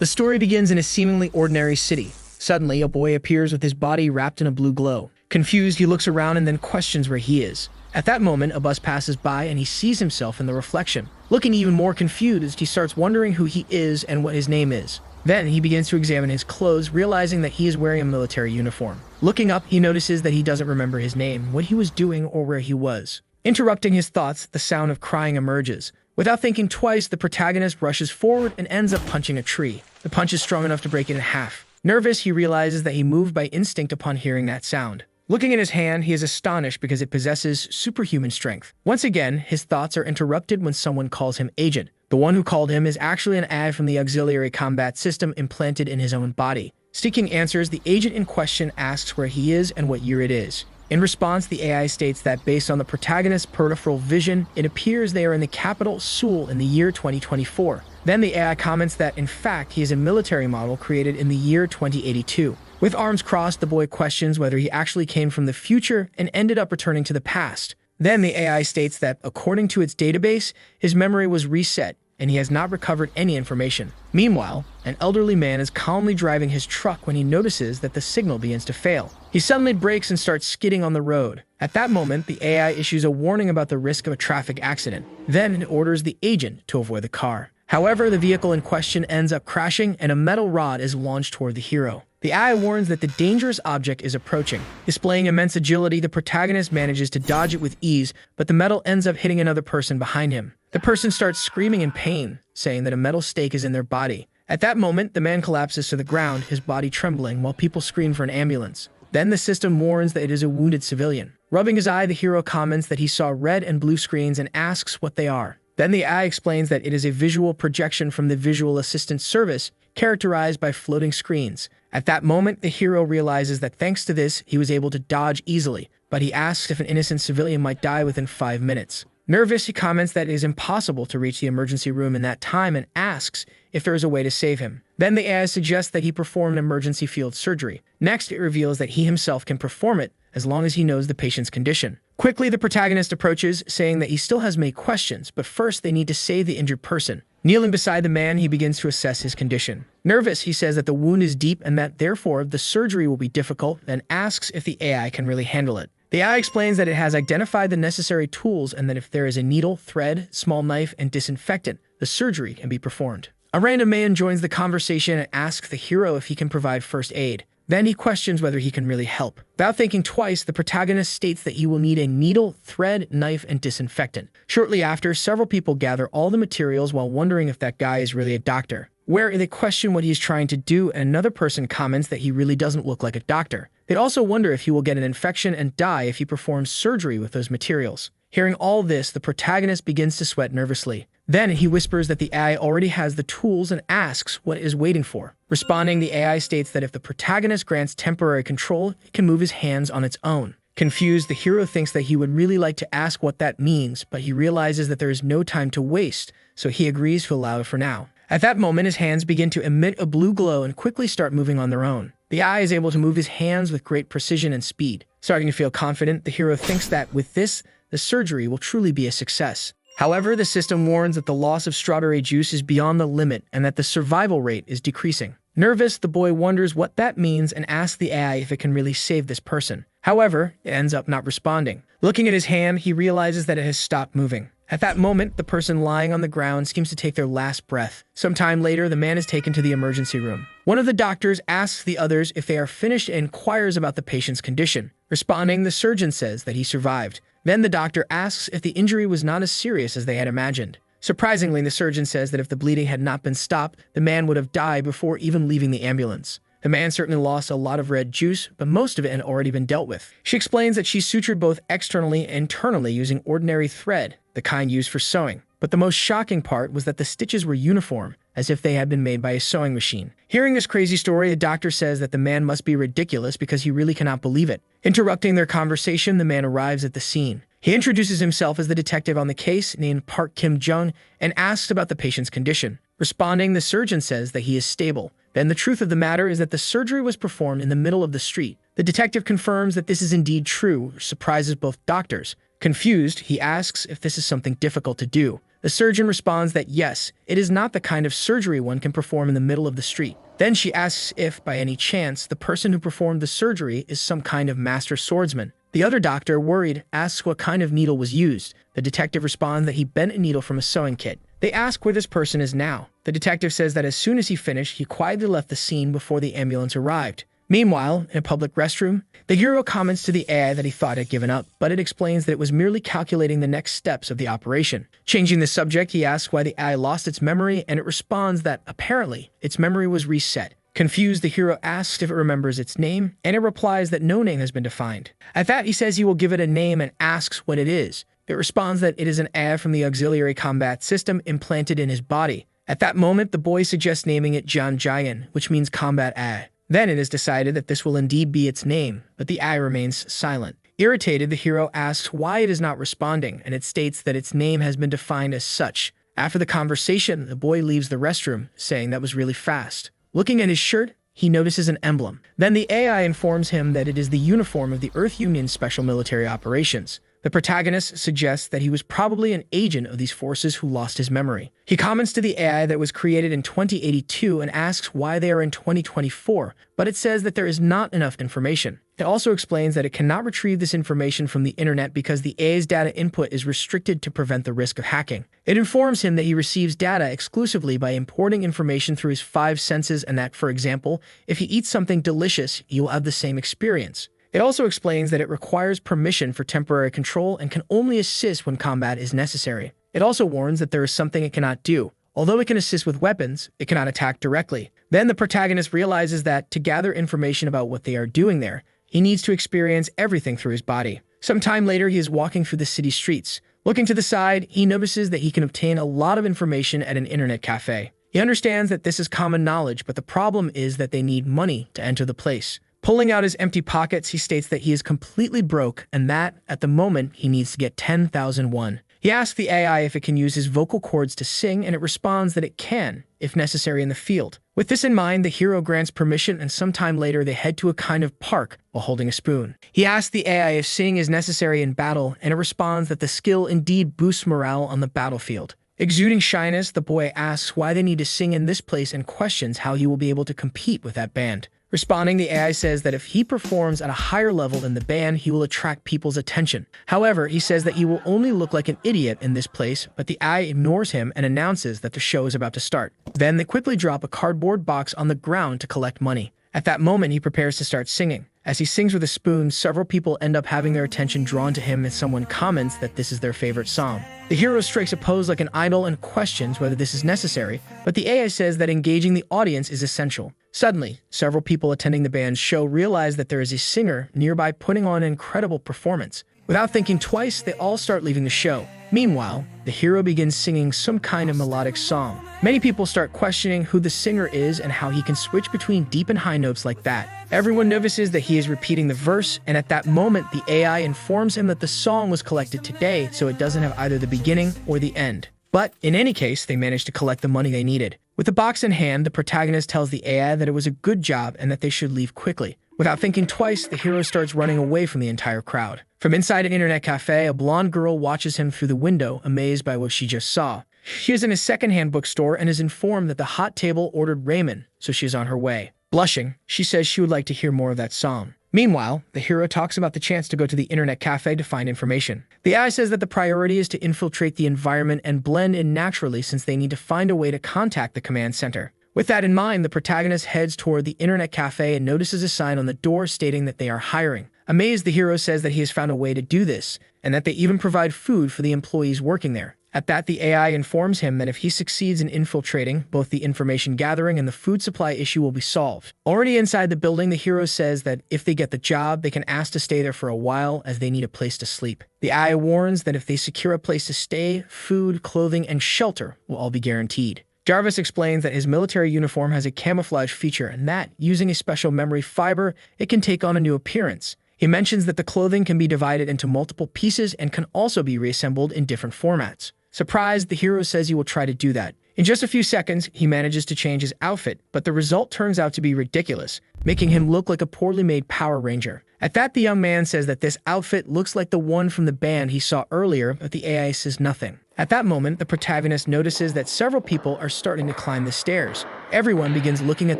The story begins in a seemingly ordinary city. Suddenly, a boy appears with his body wrapped in a blue glow. Confused, he looks around and then questions where he is. At that moment, a bus passes by and he sees himself in the reflection. Looking even more confused, he starts wondering who he is and what his name is. Then, he begins to examine his clothes, realizing that he is wearing a military uniform. Looking up, he notices that he doesn't remember his name, what he was doing, or where he was. Interrupting his thoughts, the sound of crying emerges. Without thinking twice, the protagonist rushes forward and ends up punching a tree. The punch is strong enough to break it in half. Nervous, he realizes that he moved by instinct upon hearing that sound. Looking at his hand, he is astonished because it possesses superhuman strength. Once again, his thoughts are interrupted when someone calls him Agent. The one who called him is actually an ad from the auxiliary combat system implanted in his own body. Seeking answers, the agent in question asks where he is and what year it is. In response, the AI states that based on the protagonist's peripheral vision, it appears they are in the capital, Seoul, in the year 2024. Then the AI comments that, in fact, he is a military model created in the year 2082. With arms crossed, the boy questions whether he actually came from the future and ended up returning to the past. Then the AI states that, according to its database, his memory was reset, and he has not recovered any information. Meanwhile, an elderly man is calmly driving his truck when he notices that the signal begins to fail. He suddenly brakes and starts skidding on the road. At that moment, the AI issues a warning about the risk of a traffic accident. Then it orders the agent to avoid the car. However, the vehicle in question ends up crashing and a metal rod is launched toward the hero. The AI warns that the dangerous object is approaching. Displaying immense agility, the protagonist manages to dodge it with ease, but the metal ends up hitting another person behind him. The person starts screaming in pain, saying that a metal stake is in their body. At that moment, the man collapses to the ground, his body trembling, while people scream for an ambulance. Then the system warns that it is a wounded civilian. Rubbing his eye, the hero comments that he saw red and blue screens and asks what they are. Then the AI explains that it is a visual projection from the Visual Assistance Service, characterized by floating screens. At that moment, the hero realizes that thanks to this, he was able to dodge easily, but he asks if an innocent civilian might die within 5 minutes. Nervous, he comments that it is impossible to reach the emergency room in that time and asks if there is a way to save him. Then the AI suggests that he perform an emergency field surgery. Next, it reveals that he himself can perform it as long as he knows the patient's condition. Quickly, the protagonist approaches, saying that he still has many questions, but first they need to save the injured person. Kneeling beside the man, he begins to assess his condition. Nervous, he says that the wound is deep and that, therefore, the surgery will be difficult, and asks if the AI can really handle it. The AI explains that it has identified the necessary tools and that if there is a needle, thread, small knife, and disinfectant, the surgery can be performed. A random man joins the conversation and asks the hero if he can provide first aid. Then he questions whether he can really help. Without thinking twice, the protagonist states that he will need a needle, thread, knife, and disinfectant. Shortly after, several people gather all the materials while wondering if that guy is really a doctor. Where they question what he's trying to do, and another person comments that he really doesn't look like a doctor. They'd also wonder if he will get an infection and die if he performs surgery with those materials. Hearing all this, the protagonist begins to sweat nervously. Then he whispers that the AI already has the tools and asks what it is waiting for. Responding, the AI states that if the protagonist grants temporary control, it can move his hands on its own. Confused, the hero thinks that he would really like to ask what that means, but he realizes that there is no time to waste, so he agrees to allow it for now. At that moment, his hands begin to emit a blue glow and quickly start moving on their own. The AI is able to move his hands with great precision and speed. Starting to feel confident, the hero thinks that with this, the surgery will truly be a success. However, the system warns that the loss of strawberry juice is beyond the limit and that the survival rate is decreasing. Nervous, the boy wonders what that means and asks the AI if it can really save this person. However, it ends up not responding. Looking at his hand, he realizes that it has stopped moving. At that moment, the person lying on the ground seems to take their last breath. Sometime later, the man is taken to the emergency room. One of the doctors asks the others if they are finished and inquires about the patient's condition. Responding, the surgeon says that he survived. Then the doctor asks if the injury was not as serious as they had imagined. Surprisingly, the surgeon says that if the bleeding had not been stopped, the man would have died before even leaving the ambulance. The man certainly lost a lot of red juice, but most of it had already been dealt with. She explains that she sutured both externally and internally using ordinary thread, the kind used for sewing. But the most shocking part was that the stitches were uniform, as if they had been made by a sewing machine. Hearing this crazy story, the doctor says that the man must be ridiculous because he really cannot believe it. Interrupting their conversation, the man arrives at the scene. He introduces himself as the detective on the case, named Park Kim-jung, and asks about the patient's condition. Responding, the surgeon says that he is stable. Then the truth of the matter is that the surgery was performed in the middle of the street. The detective confirms that this is indeed true, which surprises both doctors. Confused, he asks if this is something difficult to do. The surgeon responds that yes, it is not the kind of surgery one can perform in the middle of the street. Then she asks if, by any chance, the person who performed the surgery is some kind of master swordsman. The other doctor, worried, asks what kind of needle was used. The detective responds that he bent a needle from a sewing kit. They ask where this person is now. The detective says that as soon as he finished, he quietly left the scene before the ambulance arrived. Meanwhile, in a public restroom, the hero comments to the AI that he thought had given up, but it explains that it was merely calculating the next steps of the operation. Changing the subject, he asks why the AI lost its memory, and it responds that, apparently, its memory was reset. Confused, the hero asks if it remembers its name, and it replies that no name has been defined. At that, he says he will give it a name and asks what it is. It responds that it is an AI from the auxiliary combat system implanted in his body. At that moment, the boy suggests naming it John Jian, which means combat AI. Then it is decided that this will indeed be its name, but the AI remains silent. Irritated, the hero asks why it is not responding, and it states that its name has been defined as such. After the conversation, the boy leaves the restroom, saying that was really fast. Looking at his shirt, he notices an emblem. Then the AI informs him that it is the uniform of the Earth Union's Special Military Operations. The protagonist suggests that he was probably an agent of these forces who lost his memory. He comments to the AI that it was created in 2082 and asks why they are in 2024, but it says that there is not enough information. It also explains that it cannot retrieve this information from the internet because the AI's data input is restricted to prevent the risk of hacking. It informs him that he receives data exclusively by importing information through his 5 senses and that, for example, if he eats something delicious, he will have the same experience. It also explains that it requires permission for temporary control and can only assist when combat is necessary. It also warns that there is something it cannot do. Although it can assist with weapons, it cannot attack directly. Then the protagonist realizes that, to gather information about what they are doing there, he needs to experience everything through his body. Some time later, he is walking through the city streets. Looking to the side, he notices that he can obtain a lot of information at an internet cafe. He understands that this is common knowledge, but the problem is that they need money to enter the place. Pulling out his empty pockets, he states that he is completely broke and that, at the moment, he needs to get 10,000 won. He asks the AI if it can use his vocal cords to sing, and it responds that it can, if necessary in the field. With this in mind, the hero grants permission, and sometime later they head to a kind of park while holding a spoon. He asks the AI if singing is necessary in battle, and it responds that the skill indeed boosts morale on the battlefield. Exuding shyness, the boy asks why they need to sing in this place and questions how he will be able to compete with that band. Responding, the AI says that if he performs at a higher level than the band, he will attract people's attention. However, he says that he will only look like an idiot in this place, but the AI ignores him and announces that the show is about to start. Then they quickly drop a cardboard box on the ground to collect money. At that moment, he prepares to start singing. As he sings with a spoon, several people end up having their attention drawn to him, and someone comments that this is their favorite song. The hero strikes a pose like an idol and questions whether this is necessary, but the AI says that engaging the audience is essential. Suddenly, several people attending the band's show realize that there is a singer nearby putting on an incredible performance. Without thinking twice, they all start leaving the show. Meanwhile, the hero begins singing some kind of melodic song. Many people start questioning who the singer is and how he can switch between deep and high notes like that. Everyone notices that he is repeating the verse, and at that moment, the AI informs him that the song was collected today, so it doesn't have either the beginning or the end. But in any case, they managed to collect the money they needed. With the box in hand, the protagonist tells the AI that it was a good job and that they should leave quickly. Without thinking twice, the hero starts running away from the entire crowd. From inside an internet cafe, a blonde girl watches him through the window, amazed by what she just saw. She is in a secondhand bookstore and is informed that the hot table ordered ramen, so she is on her way. Blushing, she says she would like to hear more of that song. Meanwhile, the hero talks about the chance to go to the internet cafe to find information. The AI says that the priority is to infiltrate the environment and blend in naturally since they need to find a way to contact the command center. With that in mind, the protagonist heads toward the internet cafe and notices a sign on the door stating that they are hiring. Amazed, the hero says that he has found a way to do this, and that they even provide food for the employees working there. At that, the AI informs him that if he succeeds in infiltrating, both the information gathering and the food supply issue will be solved. Already inside the building, the hero says that if they get the job, they can ask to stay there for a while as they need a place to sleep. The AI warns that if they secure a place to stay, food, clothing, and shelter will all be guaranteed. Jarvis explains that his military uniform has a camouflage feature and that, using a special memory fiber, it can take on a new appearance. He mentions that the clothing can be divided into multiple pieces and can also be reassembled in different formats. Surprised, the hero says he will try to do that. In just a few seconds, he manages to change his outfit, but the result turns out to be ridiculous, making him look like a poorly made Power Ranger. At that, the young man says that this outfit looks like the one from the band he saw earlier, but the AI says nothing. At that moment, the protagonist notices that several people are starting to climb the stairs. Everyone begins looking at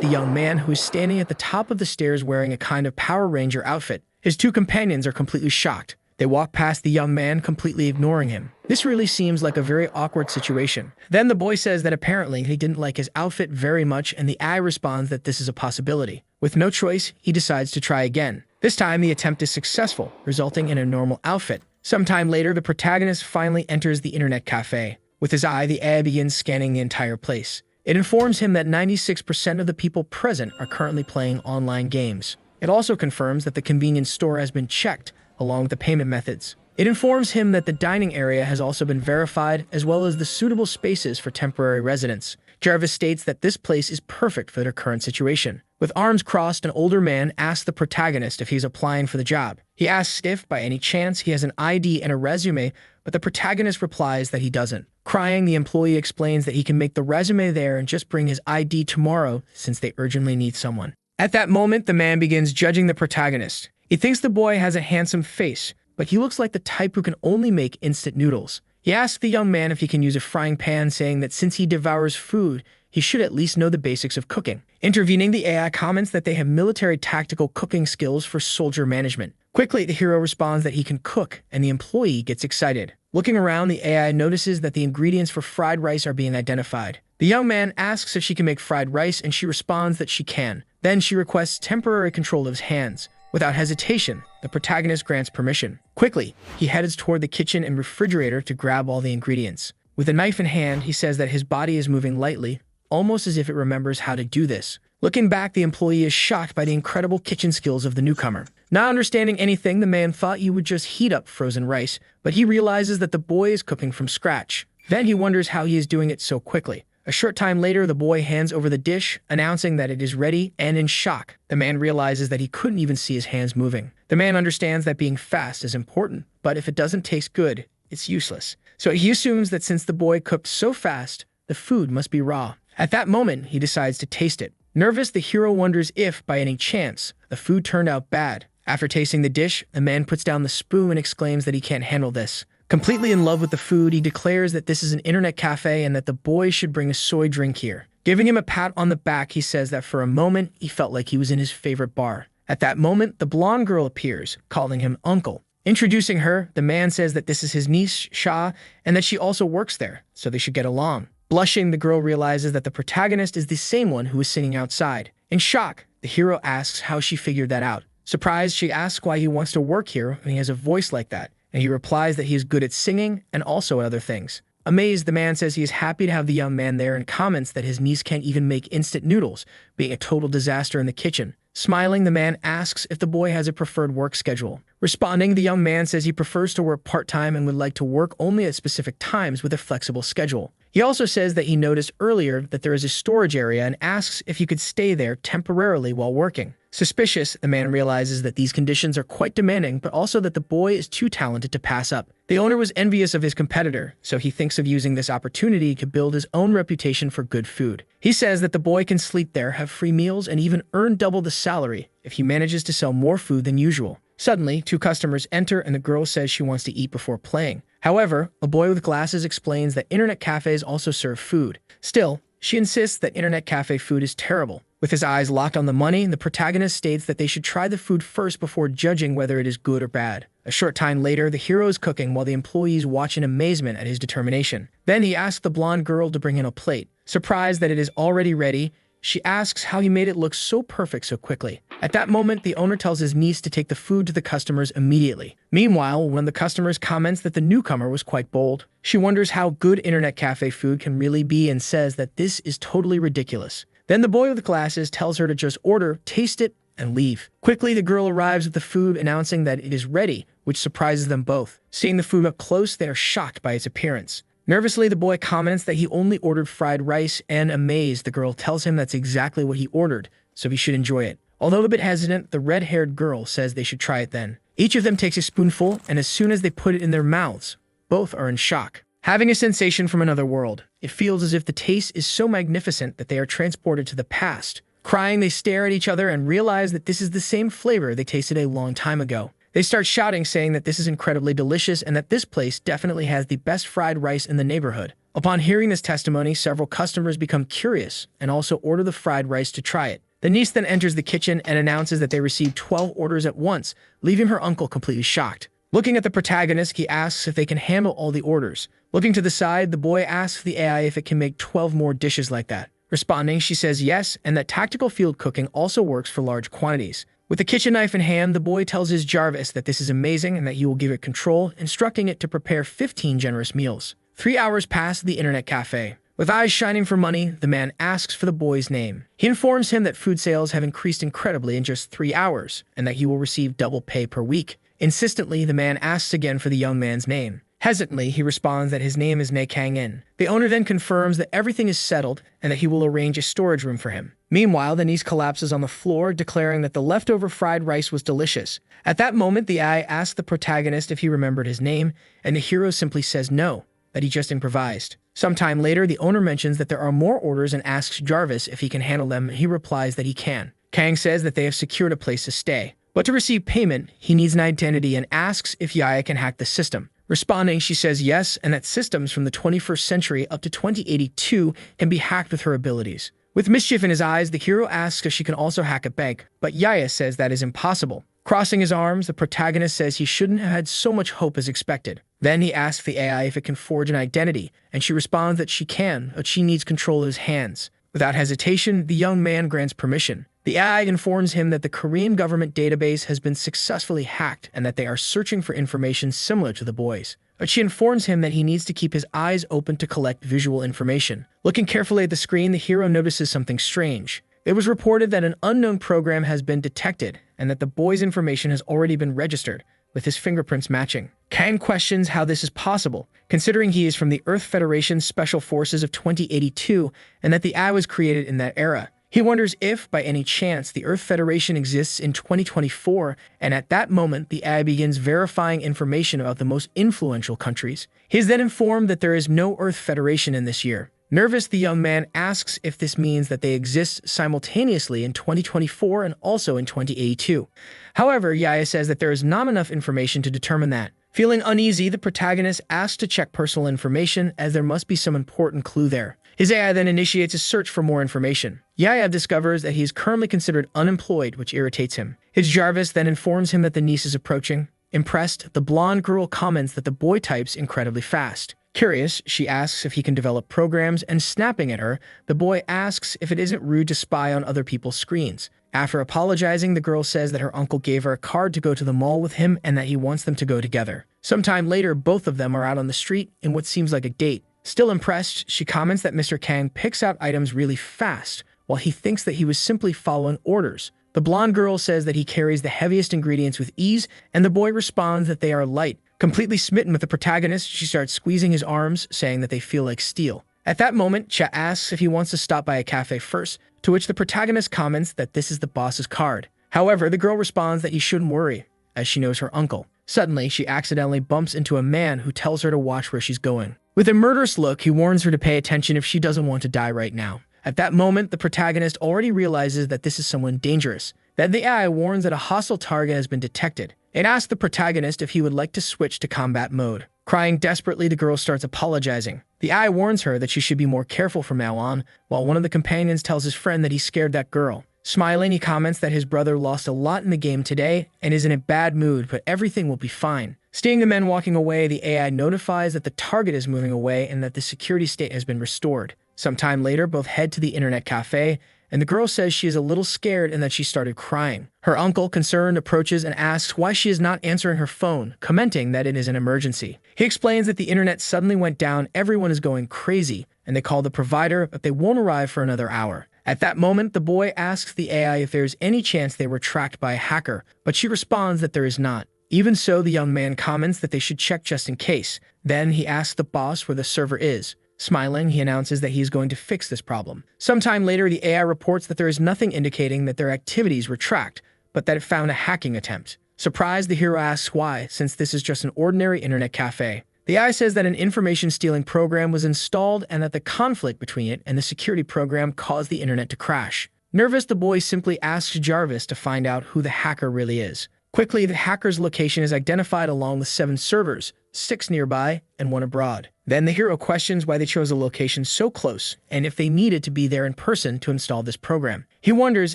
the young man who is standing at the top of the stairs wearing a kind of Power Ranger outfit. His two companions are completely shocked. They walk past the young man, completely ignoring him. This really seems like a very awkward situation. Then the boy says that apparently he didn't like his outfit very much, and the AI responds that this is a possibility. With no choice, he decides to try again. This time, the attempt is successful, resulting in a normal outfit. Sometime later, the protagonist finally enters the internet cafe. With his eye, the AI begins scanning the entire place. It informs him that 96% of the people present are currently playing online games. It also confirms that the convenience store has been checked, along with the payment methods. It informs him that the dining area has also been verified, as well as the suitable spaces for temporary residents. Jarvis states that this place is perfect for their current situation. With arms crossed, an older man asks the protagonist if he's applying for the job. He asks if, by any chance, he has an ID and a resume, but the protagonist replies that he doesn't. Crying, the employee explains that he can make the resume there and just bring his ID tomorrow since they urgently need someone. At that moment, the man begins judging the protagonist. He thinks the boy has a handsome face, but he looks like the type who can only make instant noodles. He asks the young man if he can use a frying pan, saying that since he devours food, he should at least know the basics of cooking. Intervening, the AI comments that they have military tactical cooking skills for soldier management. Quickly, the hero responds that he can cook, and the employee gets excited. Looking around, the AI notices that the ingredients for fried rice are being identified. The young man asks if she can make fried rice, and she responds that she can. Then she requests temporary control of his hands. Without hesitation, the protagonist grants permission. Quickly, he heads toward the kitchen and refrigerator to grab all the ingredients. With a knife in hand, he says that his body is moving lightly, almost as if it remembers how to do this. Looking back, the employee is shocked by the incredible kitchen skills of the newcomer. Not understanding anything, the man thought you would just heat up frozen rice, but he realizes that the boy is cooking from scratch. Then he wonders how he is doing it so quickly. A short time later, the boy hands over the dish, announcing that it is ready, and in shock, the man realizes that he couldn't even see his hands moving. The man understands that being fast is important, but if it doesn't taste good, it's useless. So he assumes that since the boy cooked so fast, the food must be raw. At that moment, he decides to taste it. Nervous, the hero wonders if, by any chance, the food turned out bad. After tasting the dish, the man puts down the spoon and exclaims that he can't handle this. Completely in love with the food, he declares that this is an internet cafe and that the boy should bring a soy drink here. Giving him a pat on the back, he says that for a moment, he felt like he was in his favorite bar. At that moment, the blonde girl appears, calling him uncle. Introducing her, the man says that this is his niece, Sha, and that she also works there, so they should get along. Blushing, the girl realizes that the protagonist is the same one who was singing outside. In shock, the hero asks how she figured that out. Surprised, she asks why he wants to work here when he has a voice like that, and he replies that he is good at singing and also at other things. Amazed, the man says he is happy to have the young man there and comments that his niece can't even make instant noodles, being a total disaster in the kitchen. Smiling, the man asks if the boy has a preferred work schedule. Responding, the young man says he prefers to work part-time and would like to work only at specific times with a flexible schedule. He also says that he noticed earlier that there is a storage area and asks if he could stay there temporarily while working. Suspicious, the man realizes that these conditions are quite demanding, but also that the boy is too talented to pass up. The owner was envious of his competitor, so he thinks of using this opportunity to build his own reputation for good food. He says that the boy can sleep there, have free meals, and even earn double the salary if he manages to sell more food than usual. Suddenly, two customers enter and the girl says she wants to eat before playing. However, a boy with glasses explains that internet cafes also serve food. Still, she insists that internet cafe food is terrible. With his eyes locked on the money, the protagonist states that they should try the food first before judging whether it is good or bad. A short time later, the hero is cooking while the employees watch in amazement at his determination. Then he asks the blonde girl to bring in a plate. Surprised that it is already ready, she asks how he made it look so perfect so quickly. At that moment, the owner tells his niece to take the food to the customers immediately. Meanwhile, one of the customers comments that the newcomer was quite bold. She wonders how good internet cafe food can really be and says that this is totally ridiculous. Then the boy with glasses tells her to just order, taste it, and leave. Quickly, the girl arrives with the food, announcing that it is ready, which surprises them both. Seeing the food up close, they are shocked by its appearance. Nervously, the boy comments that he only ordered fried rice, and amazed, the girl tells him that's exactly what he ordered, so he should enjoy it. Although a bit hesitant, the red-haired girl says they should try it then. Each of them takes a spoonful, and as soon as they put it in their mouths, both are in shock. Having a sensation from another world, it feels as if the taste is so magnificent that they are transported to the past. Crying, they stare at each other and realize that this is the same flavor they tasted a long time ago. They start shouting, saying that this is incredibly delicious and that this place definitely has the best fried rice in the neighborhood. Upon hearing this testimony, several customers become curious and also order the fried rice to try it. The niece then enters the kitchen and announces that they received 12 orders at once, leaving her uncle completely shocked. Looking at the protagonist, he asks if they can handle all the orders. Looking to the side, the boy asks the AI if it can make 12 more dishes like that. Responding, she says yes, and that tactical field cooking also works for large quantities. With the kitchen knife in hand, the boy tells his Jarvis that this is amazing and that he will give it control, instructing it to prepare 15 generous meals. 3 hours pass at the internet cafe. With eyes shining for money, the man asks for the boy's name. He informs him that food sales have increased incredibly in just 3 hours, and that he will receive double pay per week. Insistently, the man asks again for the young man's name. Hesitantly, he responds that his name is Ne Kang-in. The owner then confirms that everything is settled and that he will arrange a storage room for him. Meanwhile, the niece collapses on the floor, declaring that the leftover fried rice was delicious. At that moment, the AI asks the protagonist if he remembered his name, and the hero simply says no, that he just improvised. Sometime later, the owner mentions that there are more orders and asks Jarvis if he can handle them, and he replies that he can. Kang says that they have secured a place to stay. But to receive payment, he needs an identity and asks if Yaya can hack the system. Responding, she says yes, and that systems from the 21st century up to 2082 can be hacked with her abilities. With mischief in his eyes, the hero asks if she can also hack a bank, but Yaya says that is impossible. Crossing his arms, the protagonist says he shouldn't have had so much hope as expected. Then he asks the AI if it can forge an identity, and she responds that she can, but she needs control of his hands. Without hesitation, the young man grants permission. The AI informs him that the Korean government database has been successfully hacked and that they are searching for information similar to the boy's. But she informs him that he needs to keep his eyes open to collect visual information. Looking carefully at the screen, the hero notices something strange. It was reported that an unknown program has been detected and that the boy's information has already been registered, with his fingerprints matching. Kang questions how this is possible, considering he is from the Earth Federation's Special Forces of 2082 and that the AI was created in that era. He wonders if, by any chance, the Earth Federation exists in 2024, and at that moment, the AI begins verifying information about the most influential countries. He is then informed that there is no Earth Federation in this year. Nervous, the young man asks if this means that they exist simultaneously in 2024 and also in 2082. However, Yaya says that there is not enough information to determine that. Feeling uneasy, the protagonist asks to check personal information, as there must be some important clue there. His AI then initiates a search for more information. Yaya discovers that he is currently considered unemployed, which irritates him. His Jarvis then informs him that the niece is approaching. Impressed, the blonde girl comments that the boy types incredibly fast. Curious, she asks if he can develop programs, and snapping at her, the boy asks if it isn't rude to spy on other people's screens. After apologizing, the girl says that her uncle gave her a card to go to the mall with him and that he wants them to go together. Sometime later, both of them are out on the street in what seems like a date. Still impressed, she comments that Mr. Kang picks out items really fast, while he thinks that he was simply following orders. The blonde girl says that he carries the heaviest ingredients with ease, and the boy responds that they are light. Completely smitten with the protagonist, she starts squeezing his arms, saying that they feel like steel. At that moment, Chat asks if he wants to stop by a cafe first, to which the protagonist comments that this is the boss's card. However, the girl responds that he shouldn't worry, as she knows her uncle. Suddenly, she accidentally bumps into a man who tells her to watch where she's going. With a murderous look, he warns her to pay attention if she doesn't want to die right now. At that moment, the protagonist already realizes that this is someone dangerous. Then the AI warns that a hostile target has been detected. It asks the protagonist if he would like to switch to combat mode. Crying desperately, the girl starts apologizing. The AI warns her that she should be more careful from now on, while one of the companions tells his friend that he scared that girl. Smiling, he comments that his brother lost a lot in the game today and is in a bad mood, but everything will be fine. Seeing the men walking away, the AI notifies that the target is moving away and that the security state has been restored. Sometime later, both head to the internet cafe, and the girl says she is a little scared and that she started crying. Her uncle, concerned, approaches and asks why she is not answering her phone, commenting that it is an emergency. He explains that the internet suddenly went down, everyone is going crazy, and they call the provider, but they won't arrive for another hour. At that moment, the boy asks the AI if there is any chance they were tracked by a hacker, but she responds that there is not. Even so, the young man comments that they should check just in case. Then he asks the boss where the server is. Smiling, he announces that he is going to fix this problem. Sometime later, the AI reports that there is nothing indicating that their activities were tracked, but that it found a hacking attempt. Surprised, the hero asks why, since this is just an ordinary internet cafe. The AI says that an information-stealing program was installed and that the conflict between it and the security program caused the internet to crash. Nervous, the boy simply asks Jarvis to find out who the hacker really is. Quickly, the hacker's location is identified along with 7 servers, 6 nearby and 1 abroad. Then the hero questions why they chose a location so close and if they needed to be there in person to install this program. He wonders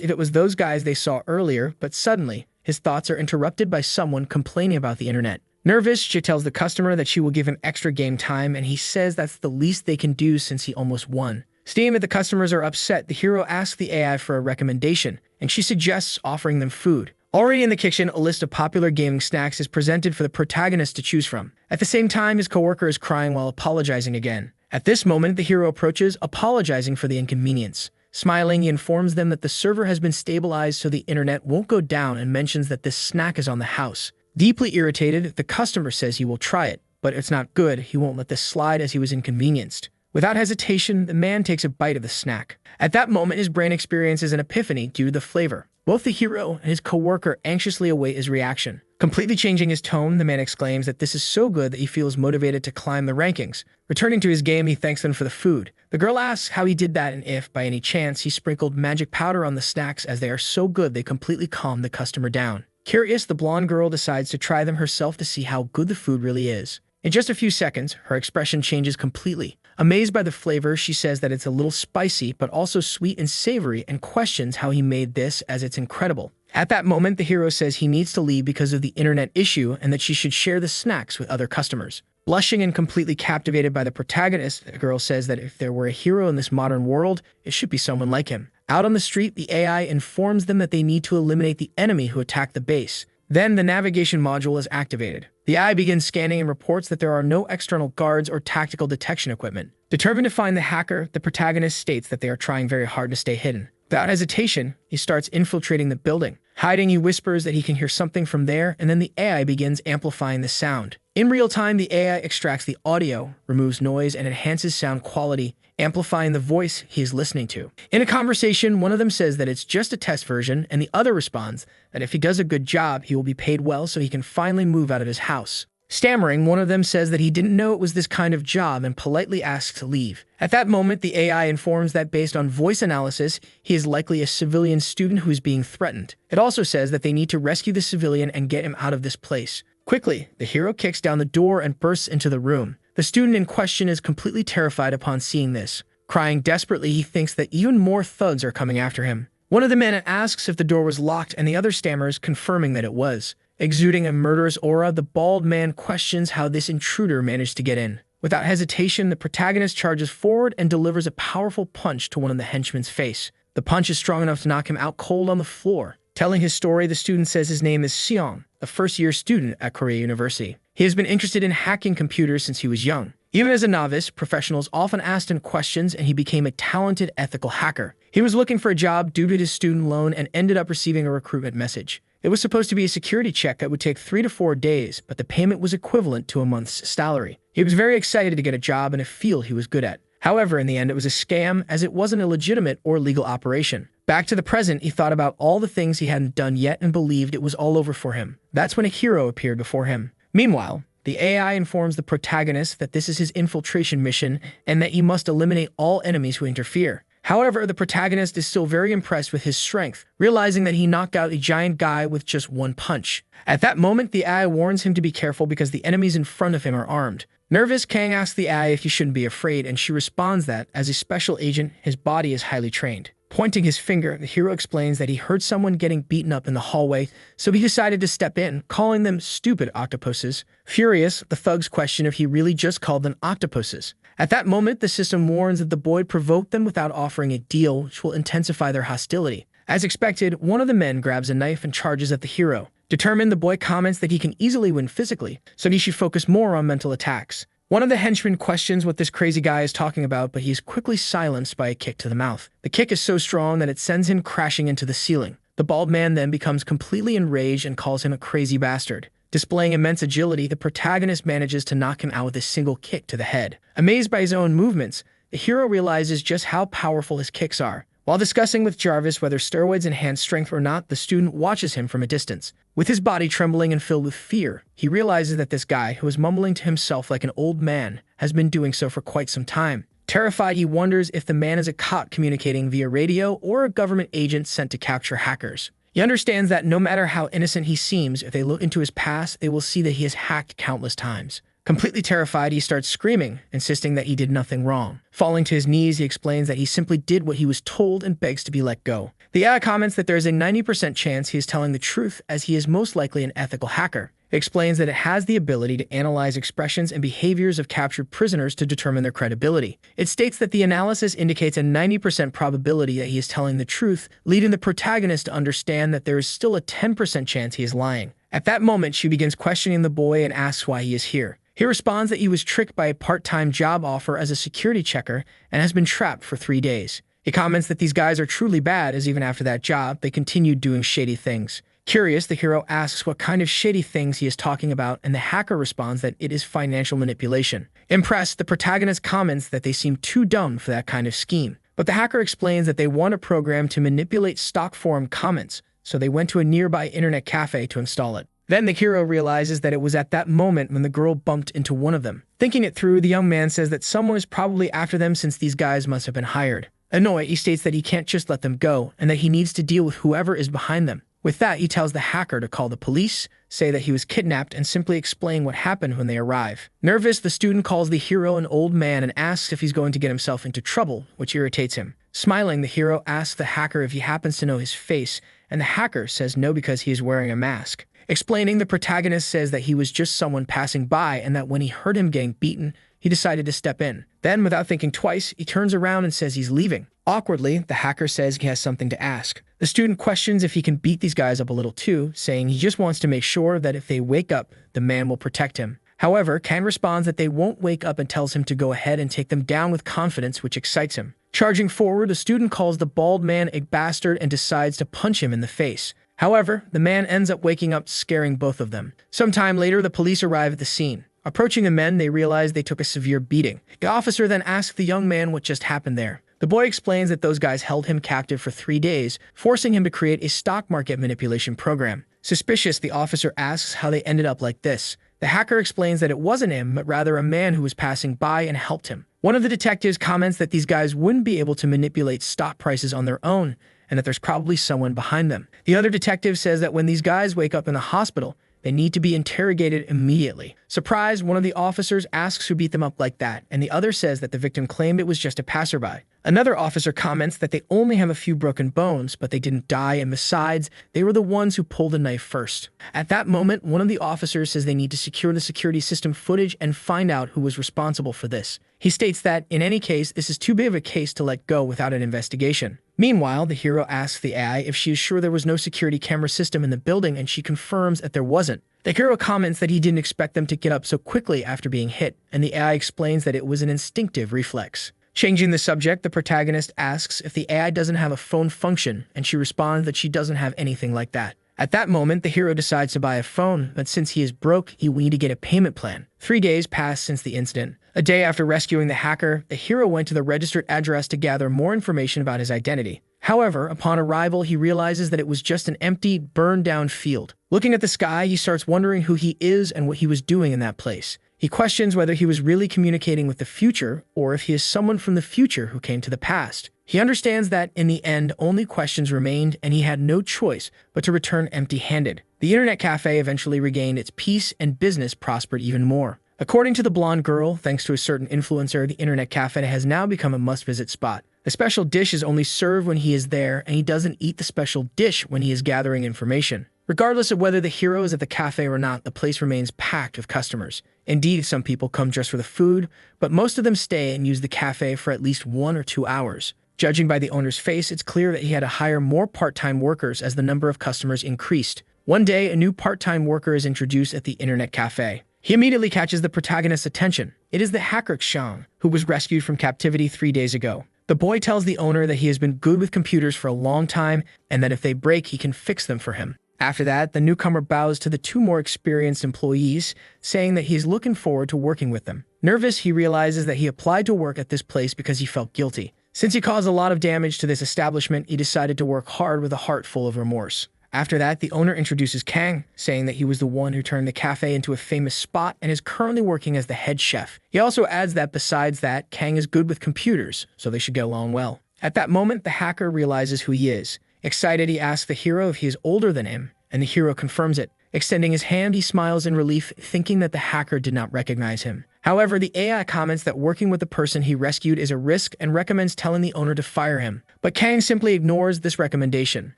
if it was those guys they saw earlier, but suddenly, his thoughts are interrupted by someone complaining about the internet. Nervous, she tells the customer that she will give him extra game time, and he says that's the least they can do since he almost won. Seeing that the customers are upset, the hero asks the AI for a recommendation, and she suggests offering them food. Already in the kitchen, a list of popular gaming snacks is presented for the protagonist to choose from. At the same time, his coworker is crying while apologizing again. At this moment, the hero approaches, apologizing for the inconvenience. Smiling, he informs them that the server has been stabilized so the internet won't go down and mentions that this snack is on the house. Deeply irritated, the customer says he will try it, but it's not good. He won't let this slide as he was inconvenienced. Without hesitation, the man takes a bite of the snack. At that moment, his brain experiences an epiphany due to the flavor. Both the hero and his coworker anxiously await his reaction. Completely changing his tone, the man exclaims that this is so good that he feels motivated to climb the rankings. Returning to his game, he thanks them for the food. The girl asks how he did that and if, by any chance, he sprinkled magic powder on the snacks as they are so good they completely calm the customer down. Curious, the blonde girl decides to try them herself to see how good the food really is. In just a few seconds, her expression changes completely. Amazed by the flavor, she says that it's a little spicy, but also sweet and savory, and questions how he made this as it's incredible. At that moment, the hero says he needs to leave because of the internet issue and that she should share the snacks with other customers. Blushing and completely captivated by the protagonist, the girl says that if there were a hero in this modern world, it should be someone like him. Out on the street, the AI informs them that they need to eliminate the enemy who attacked the base. Then the navigation module is activated. The AI begins scanning and reports that there are no external guards or tactical detection equipment. Determined to find the hacker, the protagonist states that they are trying very hard to stay hidden. Without hesitation, he starts infiltrating the building. Hiding, he whispers that he can hear something from there, and then the AI begins amplifying the sound. In real time, the AI extracts the audio, removes noise, and enhances sound quality, amplifying the voice he is listening to. In a conversation, one of them says that it's just a test version, and the other responds that if he does a good job, he will be paid well so he can finally move out of his house. Stammering, one of them says that he didn't know it was this kind of job and politely asks to leave. At that moment, the AI informs that based on voice analysis, he is likely a civilian student who is being threatened. It also says that they need to rescue the civilian and get him out of this place. Quickly, the hero kicks down the door and bursts into the room. The student in question is completely terrified upon seeing this. Crying desperately, he thinks that even more thugs are coming after him. One of the men asks if the door was locked, and the other stammers, confirming that it was. Exuding a murderous aura, the bald man questions how this intruder managed to get in. Without hesitation, the protagonist charges forward and delivers a powerful punch to one of the henchmen's face. The punch is strong enough to knock him out cold on the floor. Telling his story, the student says his name is Seong, a first-year student at Korea University. He has been interested in hacking computers since he was young. Even as a novice, professionals often asked him questions, and he became a talented ethical hacker. He was looking for a job due to his student loan and ended up receiving a recruitment message. It was supposed to be a security check that would take 3 to 4 days, but the payment was equivalent to a month's salary. He was very excited to get a job in a field he was good at. However, in the end, it was a scam, as it wasn't a legitimate or legal operation. Back to the present, he thought about all the things he hadn't done yet and believed it was all over for him. That's when a hero appeared before him. Meanwhile, the AI informs the protagonist that this is his infiltration mission and that he must eliminate all enemies who interfere. However, the protagonist is still very impressed with his strength, realizing that he knocked out a giant guy with just one punch. At that moment, the AI warns him to be careful because the enemies in front of him are armed. Nervous, Kang asks the AI if he shouldn't be afraid, and she responds that, as a special agent, his body is highly trained. Pointing his finger, the hero explains that he heard someone getting beaten up in the hallway, so he decided to step in, calling them stupid octopuses. Furious, the thugs question if he really just called them octopuses. At that moment, the system warns that the boy provoked them without offering a deal, which will intensify their hostility. As expected, one of the men grabs a knife and charges at the hero. Determined, the boy comments that he can easily win physically, so he should focus more on mental attacks. One of the henchmen questions what this crazy guy is talking about, but he is quickly silenced by a kick to the mouth. The kick is so strong that it sends him crashing into the ceiling. The bald man then becomes completely enraged and calls him a crazy bastard. Displaying immense agility, the protagonist manages to knock him out with a single kick to the head. Amazed by his own movements, the hero realizes just how powerful his kicks are. While discussing with Jarvis whether steroids enhance strength or not, the student watches him from a distance. With his body trembling and filled with fear, he realizes that this guy, who is mumbling to himself like an old man, has been doing so for quite some time. Terrified, he wonders if the man is a cop communicating via radio or a government agent sent to capture hackers. He understands that no matter how innocent he seems, if they look into his past, they will see that he has hacked countless times. Completely terrified, he starts screaming, insisting that he did nothing wrong. Falling to his knees, he explains that he simply did what he was told and begs to be let go. The AI comments that there is a 90% chance he is telling the truth, as he is most likely an ethical hacker. It explains that it has the ability to analyze expressions and behaviors of captured prisoners to determine their credibility. It states that the analysis indicates a 90% probability that he is telling the truth, leading the protagonist to understand that there is still a 10% chance he is lying. At that moment, she begins questioning the boy and asks why he is here. He responds that he was tricked by a part-time job offer as a security checker and has been trapped for 3 days. He comments that these guys are truly bad, as even after that job, they continued doing shady things. Curious, the hero asks what kind of shady things he is talking about, and the hacker responds that it is financial manipulation. Impressed, the protagonist comments that they seem too dumb for that kind of scheme. But the hacker explains that they want a program to manipulate stock forum comments, so they went to a nearby internet cafe to install it. Then the hero realizes that it was at that moment when the girl bumped into one of them. Thinking it through, the young man says that someone is probably after them since these guys must have been hired. Annoyed, he states that he can't just let them go, and that he needs to deal with whoever is behind them. With that, he tells the hacker to call the police, say that he was kidnapped, and simply explain what happened when they arrive. Nervous, the student calls the hero an old man and asks if he's going to get himself into trouble, which irritates him. Smiling, the hero asks the hacker if he happens to know his face, and the hacker says no because he is wearing a mask. Explaining, the protagonist says that he was just someone passing by and that when he heard him getting beaten, he decided to step in. Then, without thinking twice, he turns around and says he's leaving. Awkwardly, the hacker says he has something to ask. The student questions if he can beat these guys up a little too, saying he just wants to make sure that if they wake up, the man will protect him. However, Kang responds that they won't wake up and tells him to go ahead and take them down with confidence, which excites him. Charging forward, the student calls the bald man a bastard and decides to punch him in the face. However, the man ends up waking up, scaring both of them. Sometime later, the police arrive at the scene. Approaching the men, they realize they took a severe beating. The officer then asks the young man what just happened there. The boy explains that those guys held him captive for 3 days, forcing him to create a stock market manipulation program. Suspicious, the officer asks how they ended up like this. The hacker explains that it wasn't him, but rather a man who was passing by and helped him. One of the detectives comments that these guys wouldn't be able to manipulate stock prices on their own, and that there's probably someone behind them. The other detective says that when these guys wake up in the hospital, they need to be interrogated immediately. Surprised, one of the officers asks who beat them up like that, and the other says that the victim claimed it was just a passerby. Another officer comments that they only have a few broken bones, but they didn't die, and besides, they were the ones who pulled the knife first. At that moment, one of the officers says they need to secure the security system footage and find out who was responsible for this. He states that, in any case, this is too big of a case to let go without an investigation. Meanwhile, the hero asks the AI if she is sure there was no security camera system in the building, and she confirms that there wasn't. The hero comments that he didn't expect them to get up so quickly after being hit, and the AI explains that it was an instinctive reflex. Changing the subject, the protagonist asks if the AI doesn't have a phone function, and she responds that she doesn't have anything like that. At that moment, the hero decides to buy a phone, but since he is broke, he will need to get a payment plan. 3 days pass since the incident. A day after rescuing the hacker, the hero went to the registered address to gather more information about his identity. However, upon arrival, he realizes that it was just an empty, burned-down field. Looking at the sky, he starts wondering who he is and what he was doing in that place. He questions whether he was really communicating with the future, or if he is someone from the future who came to the past. He understands that, in the end, only questions remained, and he had no choice but to return empty-handed. The internet cafe eventually regained its peace, and business prospered even more. According to the blonde girl, thanks to a certain influencer, the internet cafe has now become a must-visit spot. The special dish is only served when he is there, and he doesn't eat the special dish when he is gathering information. Regardless of whether the hero is at the cafe or not, the place remains packed with customers. Indeed, some people come just for the food, but most of them stay and use the cafe for at least 1 or 2 hours. Judging by the owner's face, it's clear that he had to hire more part-time workers as the number of customers increased. One day, a new part-time worker is introduced at the internet cafe. He immediately catches the protagonist's attention. It is the hacker Xiang, who was rescued from captivity 3 days ago. The boy tells the owner that he has been good with computers for a long time, and that if they break, he can fix them for him. After that, the newcomer bows to the 2 more experienced employees, saying that he is looking forward to working with them. Nervous, he realizes that he applied to work at this place because he felt guilty. Since he caused a lot of damage to this establishment, he decided to work hard with a heart full of remorse. After that, the owner introduces Kang, saying that he was the one who turned the cafe into a famous spot and is currently working as the head chef. He also adds that besides that, Kang is good with computers, so they should get along well. At that moment, the hacker realizes who he is. Excited, he asks the hero if he is older than him, and the hero confirms it. Extending his hand, he smiles in relief, thinking that the hacker did not recognize him. However, the AI comments that working with the person he rescued is a risk and recommends telling the owner to fire him. But Kang simply ignores this recommendation.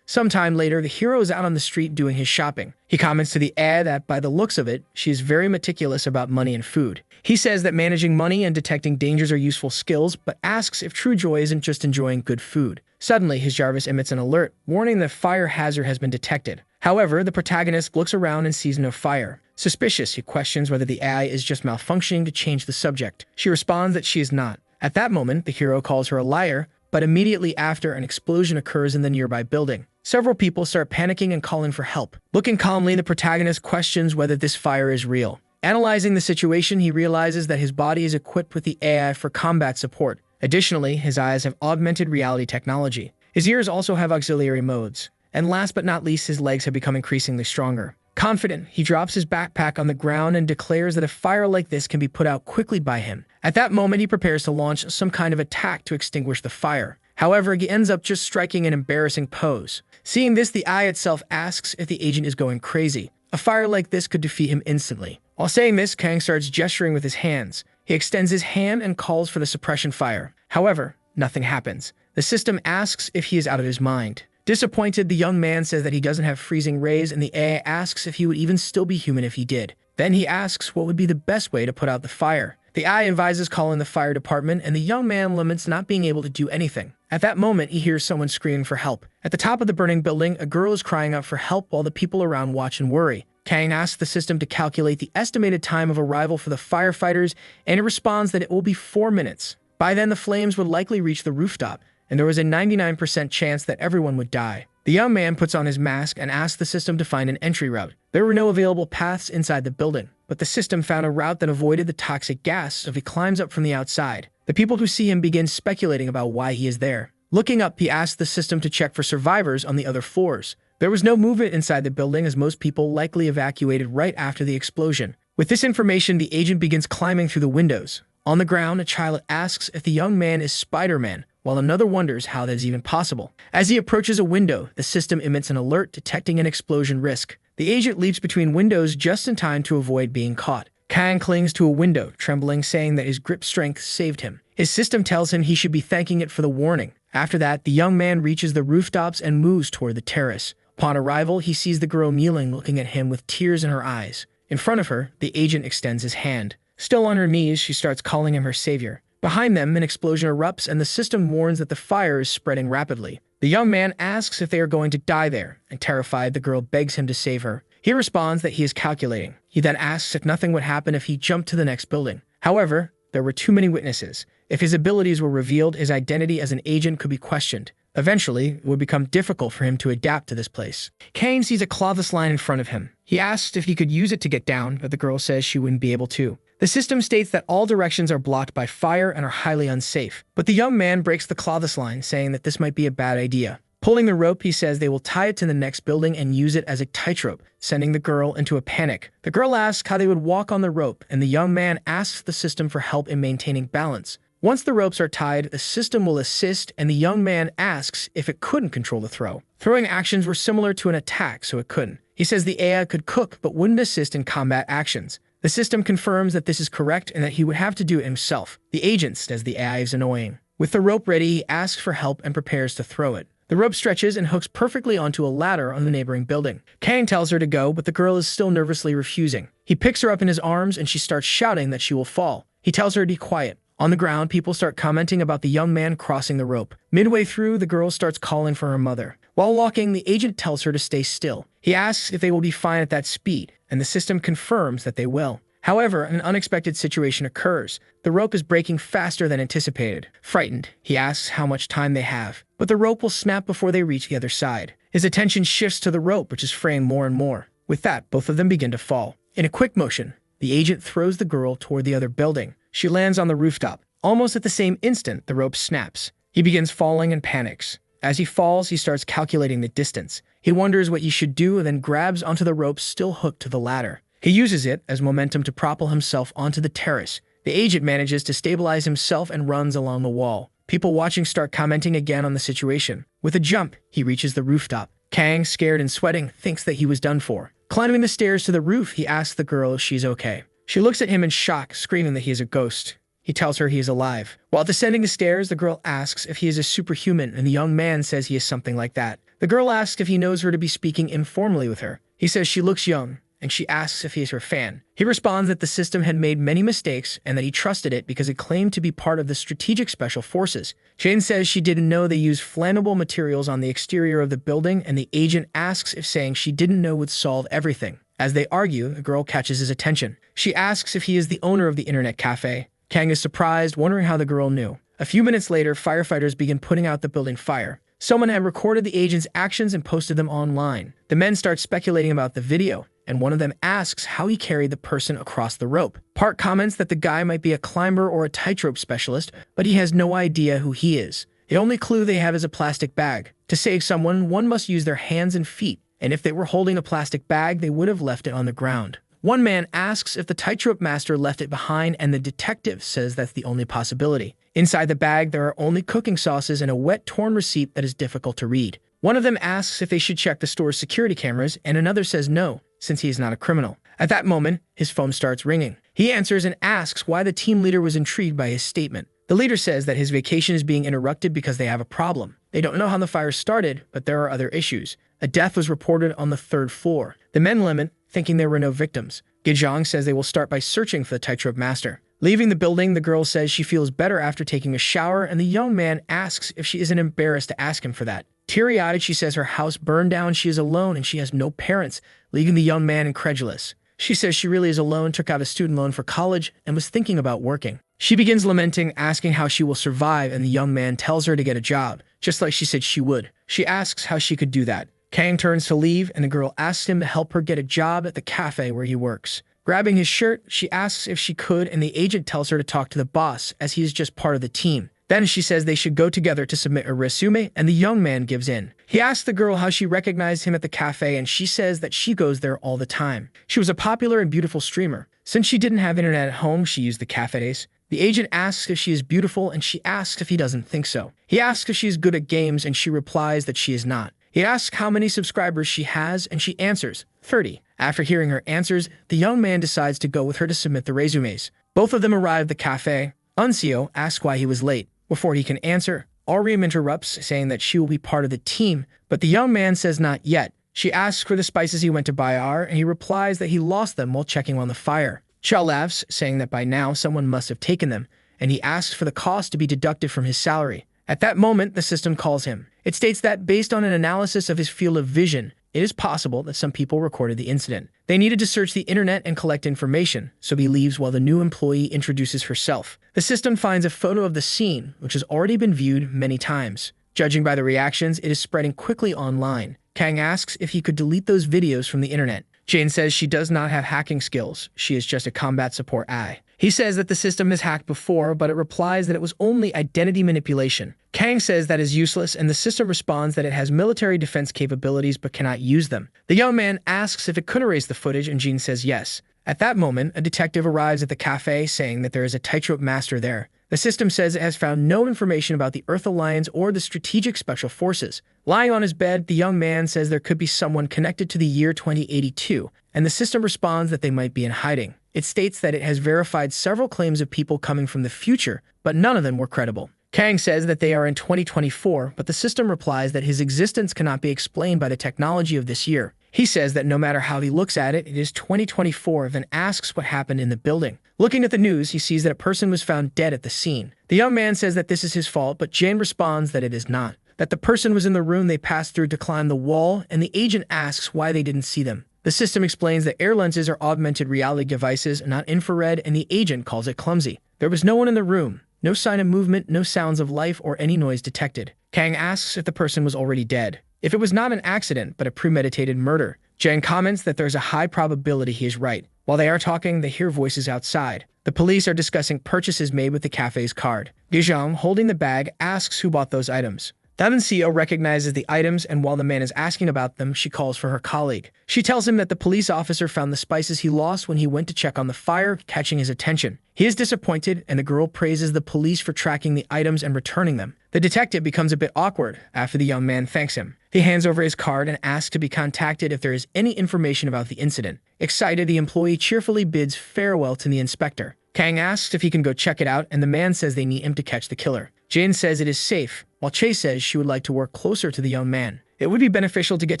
Sometime later, the hero is out on the street doing his shopping. He comments to the AI that, by the looks of it, she is very meticulous about money and food. He says that managing money and detecting dangers are useful skills, but asks if true joy isn't just enjoying good food. Suddenly, his Jarvis emits an alert, warning that fire hazard has been detected. However, the protagonist looks around and sees no fire. Suspicious, he questions whether the AI is just malfunctioning to change the subject. She responds that she is not. At that moment, the hero calls her a liar, but immediately after, an explosion occurs in the nearby building. Several people start panicking and calling for help. Looking calmly, the protagonist questions whether this fire is real. Analyzing the situation, he realizes that his body is equipped with the AI for combat support. Additionally, his eyes have augmented reality technology. His ears also have auxiliary modes. And last but not least, his legs have become increasingly stronger. Confident, he drops his backpack on the ground and declares that a fire like this can be put out quickly by him. At that moment, he prepares to launch some kind of attack to extinguish the fire. However, he ends up just striking an embarrassing pose. Seeing this, the AI itself asks if the agent is going crazy. A fire like this could defeat him instantly. While saying this, Kang starts gesturing with his hands. He extends his hand and calls for the suppression fire. However, nothing happens. The system asks if he is out of his mind. Disappointed, the young man says that he doesn't have freezing rays, and the AI asks if he would even still be human if he did. Then he asks what would be the best way to put out the fire. The AI advises calling the fire department, and the young man laments not being able to do anything. At that moment, he hears someone screaming for help. At the top of the burning building, a girl is crying out for help while the people around watch and worry. Kang asks the system to calculate the estimated time of arrival for the firefighters, and it responds that it will be 4 minutes. By then, the flames would likely reach the rooftop, and there was a 99% chance that everyone would die. The young man puts on his mask and asks the system to find an entry route. There were no available paths inside the building, but the system found a route that avoided the toxic gas, so he climbs up from the outside. The people who see him begin speculating about why he is there. Looking up, he asks the system to check for survivors on the other floors. There was no movement inside the building, as most people likely evacuated right after the explosion. With this information, the agent begins climbing through the windows. On the ground, a child asks if the young man is Spider-Man, while another wonders how that is even possible. As he approaches a window, the system emits an alert detecting an explosion risk. The agent leaps between windows just in time to avoid being caught. Kang clings to a window, trembling, saying that his grip strength saved him. His system tells him he should be thanking it for the warning. After that, the young man reaches the rooftops and moves toward the terrace. Upon arrival, he sees the girl kneeling, looking at him with tears in her eyes. In front of her, the agent extends his hand. Still on her knees, she starts calling him her savior. Behind them, an explosion erupts, and the system warns that the fire is spreading rapidly. The young man asks if they are going to die there, and terrified, the girl begs him to save her. He responds that he is calculating. He then asks if nothing would happen if he jumped to the next building. However, there were too many witnesses. If his abilities were revealed, his identity as an agent could be questioned. Eventually, it would become difficult for him to adapt to this place. Kang sees a clothsless line in front of him. He asks if he could use it to get down, but the girl says she wouldn't be able to. The system states that all directions are blocked by fire and are highly unsafe. But the young man breaks the clothsless line, saying that this might be a bad idea. Pulling the rope, he says they will tie it to the next building and use it as a tightrope, sending the girl into a panic. The girl asks how they would walk on the rope, and the young man asks the system for help in maintaining balance. Once the ropes are tied, the system will assist, and the young man asks if it couldn't control the throw. Throwing actions were similar to an attack, so it couldn't. He says the AI could cook, but wouldn't assist in combat actions. The system confirms that this is correct and that he would have to do it himself. The agent says the AI is annoying. With the rope ready, he asks for help and prepares to throw it. The rope stretches and hooks perfectly onto a ladder on the neighboring building. Kang tells her to go, but the girl is still nervously refusing. He picks her up in his arms and she starts shouting that she will fall. He tells her to be quiet. On the ground, people start commenting about the young man crossing the rope. Midway through, the girl starts calling for her mother. While walking, the agent tells her to stay still. He asks if they will be fine at that speed, and the system confirms that they will. However, an unexpected situation occurs. The rope is breaking faster than anticipated. Frightened, he asks how much time they have, but the rope will snap before they reach the other side. His attention shifts to the rope, which is fraying more and more. With that, both of them begin to fall. In a quick motion, the agent throws the girl toward the other building. She lands on the rooftop. Almost at the same instant, the rope snaps. He begins falling and panics. As he falls, he starts calculating the distance. He wonders what he should do and then grabs onto the rope still hooked to the ladder. He uses it as momentum to propel himself onto the terrace. The agent manages to stabilize himself and runs along the wall. People watching start commenting again on the situation. With a jump, he reaches the rooftop. Kang, scared and sweating, thinks that he was done for. Climbing the stairs to the roof, he asks the girl if she's okay. She looks at him in shock, screaming that he is a ghost. He tells her he is alive. While descending the stairs, the girl asks if he is a superhuman, and the young man says he is something like that. The girl asks if he knows her to be speaking informally with her. He says she looks young, and she asks if he is her fan. He responds that the system had made many mistakes and that he trusted it because it claimed to be part of the strategic special forces. Jane says she didn't know they used flammable materials on the exterior of the building, and the agent asks if saying she didn't know would solve everything. As they argue, the girl catches his attention. She asks if he is the owner of the internet cafe. Kang is surprised, wondering how the girl knew. A few minutes later, firefighters begin putting out the building fire. Someone had recorded the agent's actions and posted them online. The men start speculating about the video, and one of them asks how he carried the person across the rope. Park comments that the guy might be a climber or a tightrope specialist, but he has no idea who he is. The only clue they have is a plastic bag. To save someone, one must use their hands and feet, and if they were holding a plastic bag, they would have left it on the ground. One man asks if the tightrope master left it behind, and the detective says that's the only possibility. Inside the bag, there are only cooking sauces and a wet, torn receipt that is difficult to read. One of them asks if they should check the store's security cameras, and another says no, since he is not a criminal. At that moment, his phone starts ringing. He answers and asks why the team leader was intrigued by his statement. The leader says that his vacation is being interrupted because they have a problem. They don't know how the fire started, but there are other issues. A death was reported on the 3rd floor. The men lament, thinking there were no victims. Gijong says they will start by searching for the tightrope master. Leaving the building, the girl says she feels better after taking a shower, and the young man asks if she isn't embarrassed to ask him for that. Teary-eyed, she says her house burned down, she is alone, and she has no parents, leaving the young man incredulous. She says she really is alone, took out a student loan for college, and was thinking about working. She begins lamenting, asking how she will survive, and the young man tells her to get a job, just like she said she would. She asks how she could do that. Kang turns to leave, and the girl asks him to help her get a job at the cafe where he works. Grabbing his shirt, she asks if she could, and the agent tells her to talk to the boss, as he is just part of the team. Then she says they should go together to submit a resume, and the young man gives in. He asks the girl how she recognized him at the cafe, and she says that she goes there all the time. She was a popular and beautiful streamer. Since she didn't have internet at home, she used the cafes. The agent asks if she is beautiful, and she asks if he doesn't think so. He asks if she is good at games, and she replies that she is not. He asks how many subscribers she has, and she answers, 30. After hearing her answers, the young man decides to go with her to submit the resumes. Both of them arrive at the cafe. Unseo asks why he was late. Before he can answer, Ariam interrupts, saying that she will be part of the team, but the young man says not yet. She asks for the spices he went to buy are, and he replies that he lost them while checking on the fire. Cha laughs, saying that by now someone must have taken them, and he asks for the cost to be deducted from his salary. At that moment, the system calls him. It states that based on an analysis of his field of vision, it is possible that some people recorded the incident. They needed to search the internet and collect information, so he leaves while the new employee introduces herself. The system finds a photo of the scene, which has already been viewed many times. Judging by the reactions, it is spreading quickly online. Kang asks if he could delete those videos from the internet. Jane says she does not have hacking skills. She is just a combat support AI. He says that the system has hacked before, but it replies that it was only identity manipulation. Kang says that is useless, and the system responds that it has military defense capabilities but cannot use them. The young man asks if it could erase the footage, and Jean says yes. At that moment, a detective arrives at the cafe saying that there is a tightrope master there. The system says it has found no information about the Earth Alliance or the Strategic Special Forces. Lying on his bed, the young man says there could be someone connected to the year 2082, and the system responds that they might be in hiding. It states that it has verified several claims of people coming from the future, but none of them were credible. Kang says that they are in 2024, but the system replies that his existence cannot be explained by the technology of this year. He says that no matter how he looks at it, it is 2024, and asks what happened in the building. Looking at the news, he sees that a person was found dead at the scene. The young man says that this is his fault, but Jane responds that it is not. That the person was in the room they passed through to climb the wall, and the agent asks why they didn't see them. The system explains that air lenses are augmented reality devices, not infrared, and the agent calls it clumsy. There was no one in the room. No sign of movement, no sounds of life, or any noise detected. Kang asks if the person was already dead. If it was not an accident, but a premeditated murder. Jane comments that there's a high probability he is right. While they are talking, they hear voices outside. The police are discussing purchases made with the cafe's card. Gijong, holding the bag, asks who bought those items. The NCO recognizes the items, and while the man is asking about them, she calls for her colleague. She tells him that the police officer found the spices he lost when he went to check on the fire, catching his attention. He is disappointed, and the girl praises the police for tracking the items and returning them. The detective becomes a bit awkward after the young man thanks him. He hands over his card and asks to be contacted if there is any information about the incident. Excited, the employee cheerfully bids farewell to the inspector. Kang asks if he can go check it out, and the man says they need him to catch the killer. Jane says it is safe, while Che says she would like to work closer to the young man. It would be beneficial to get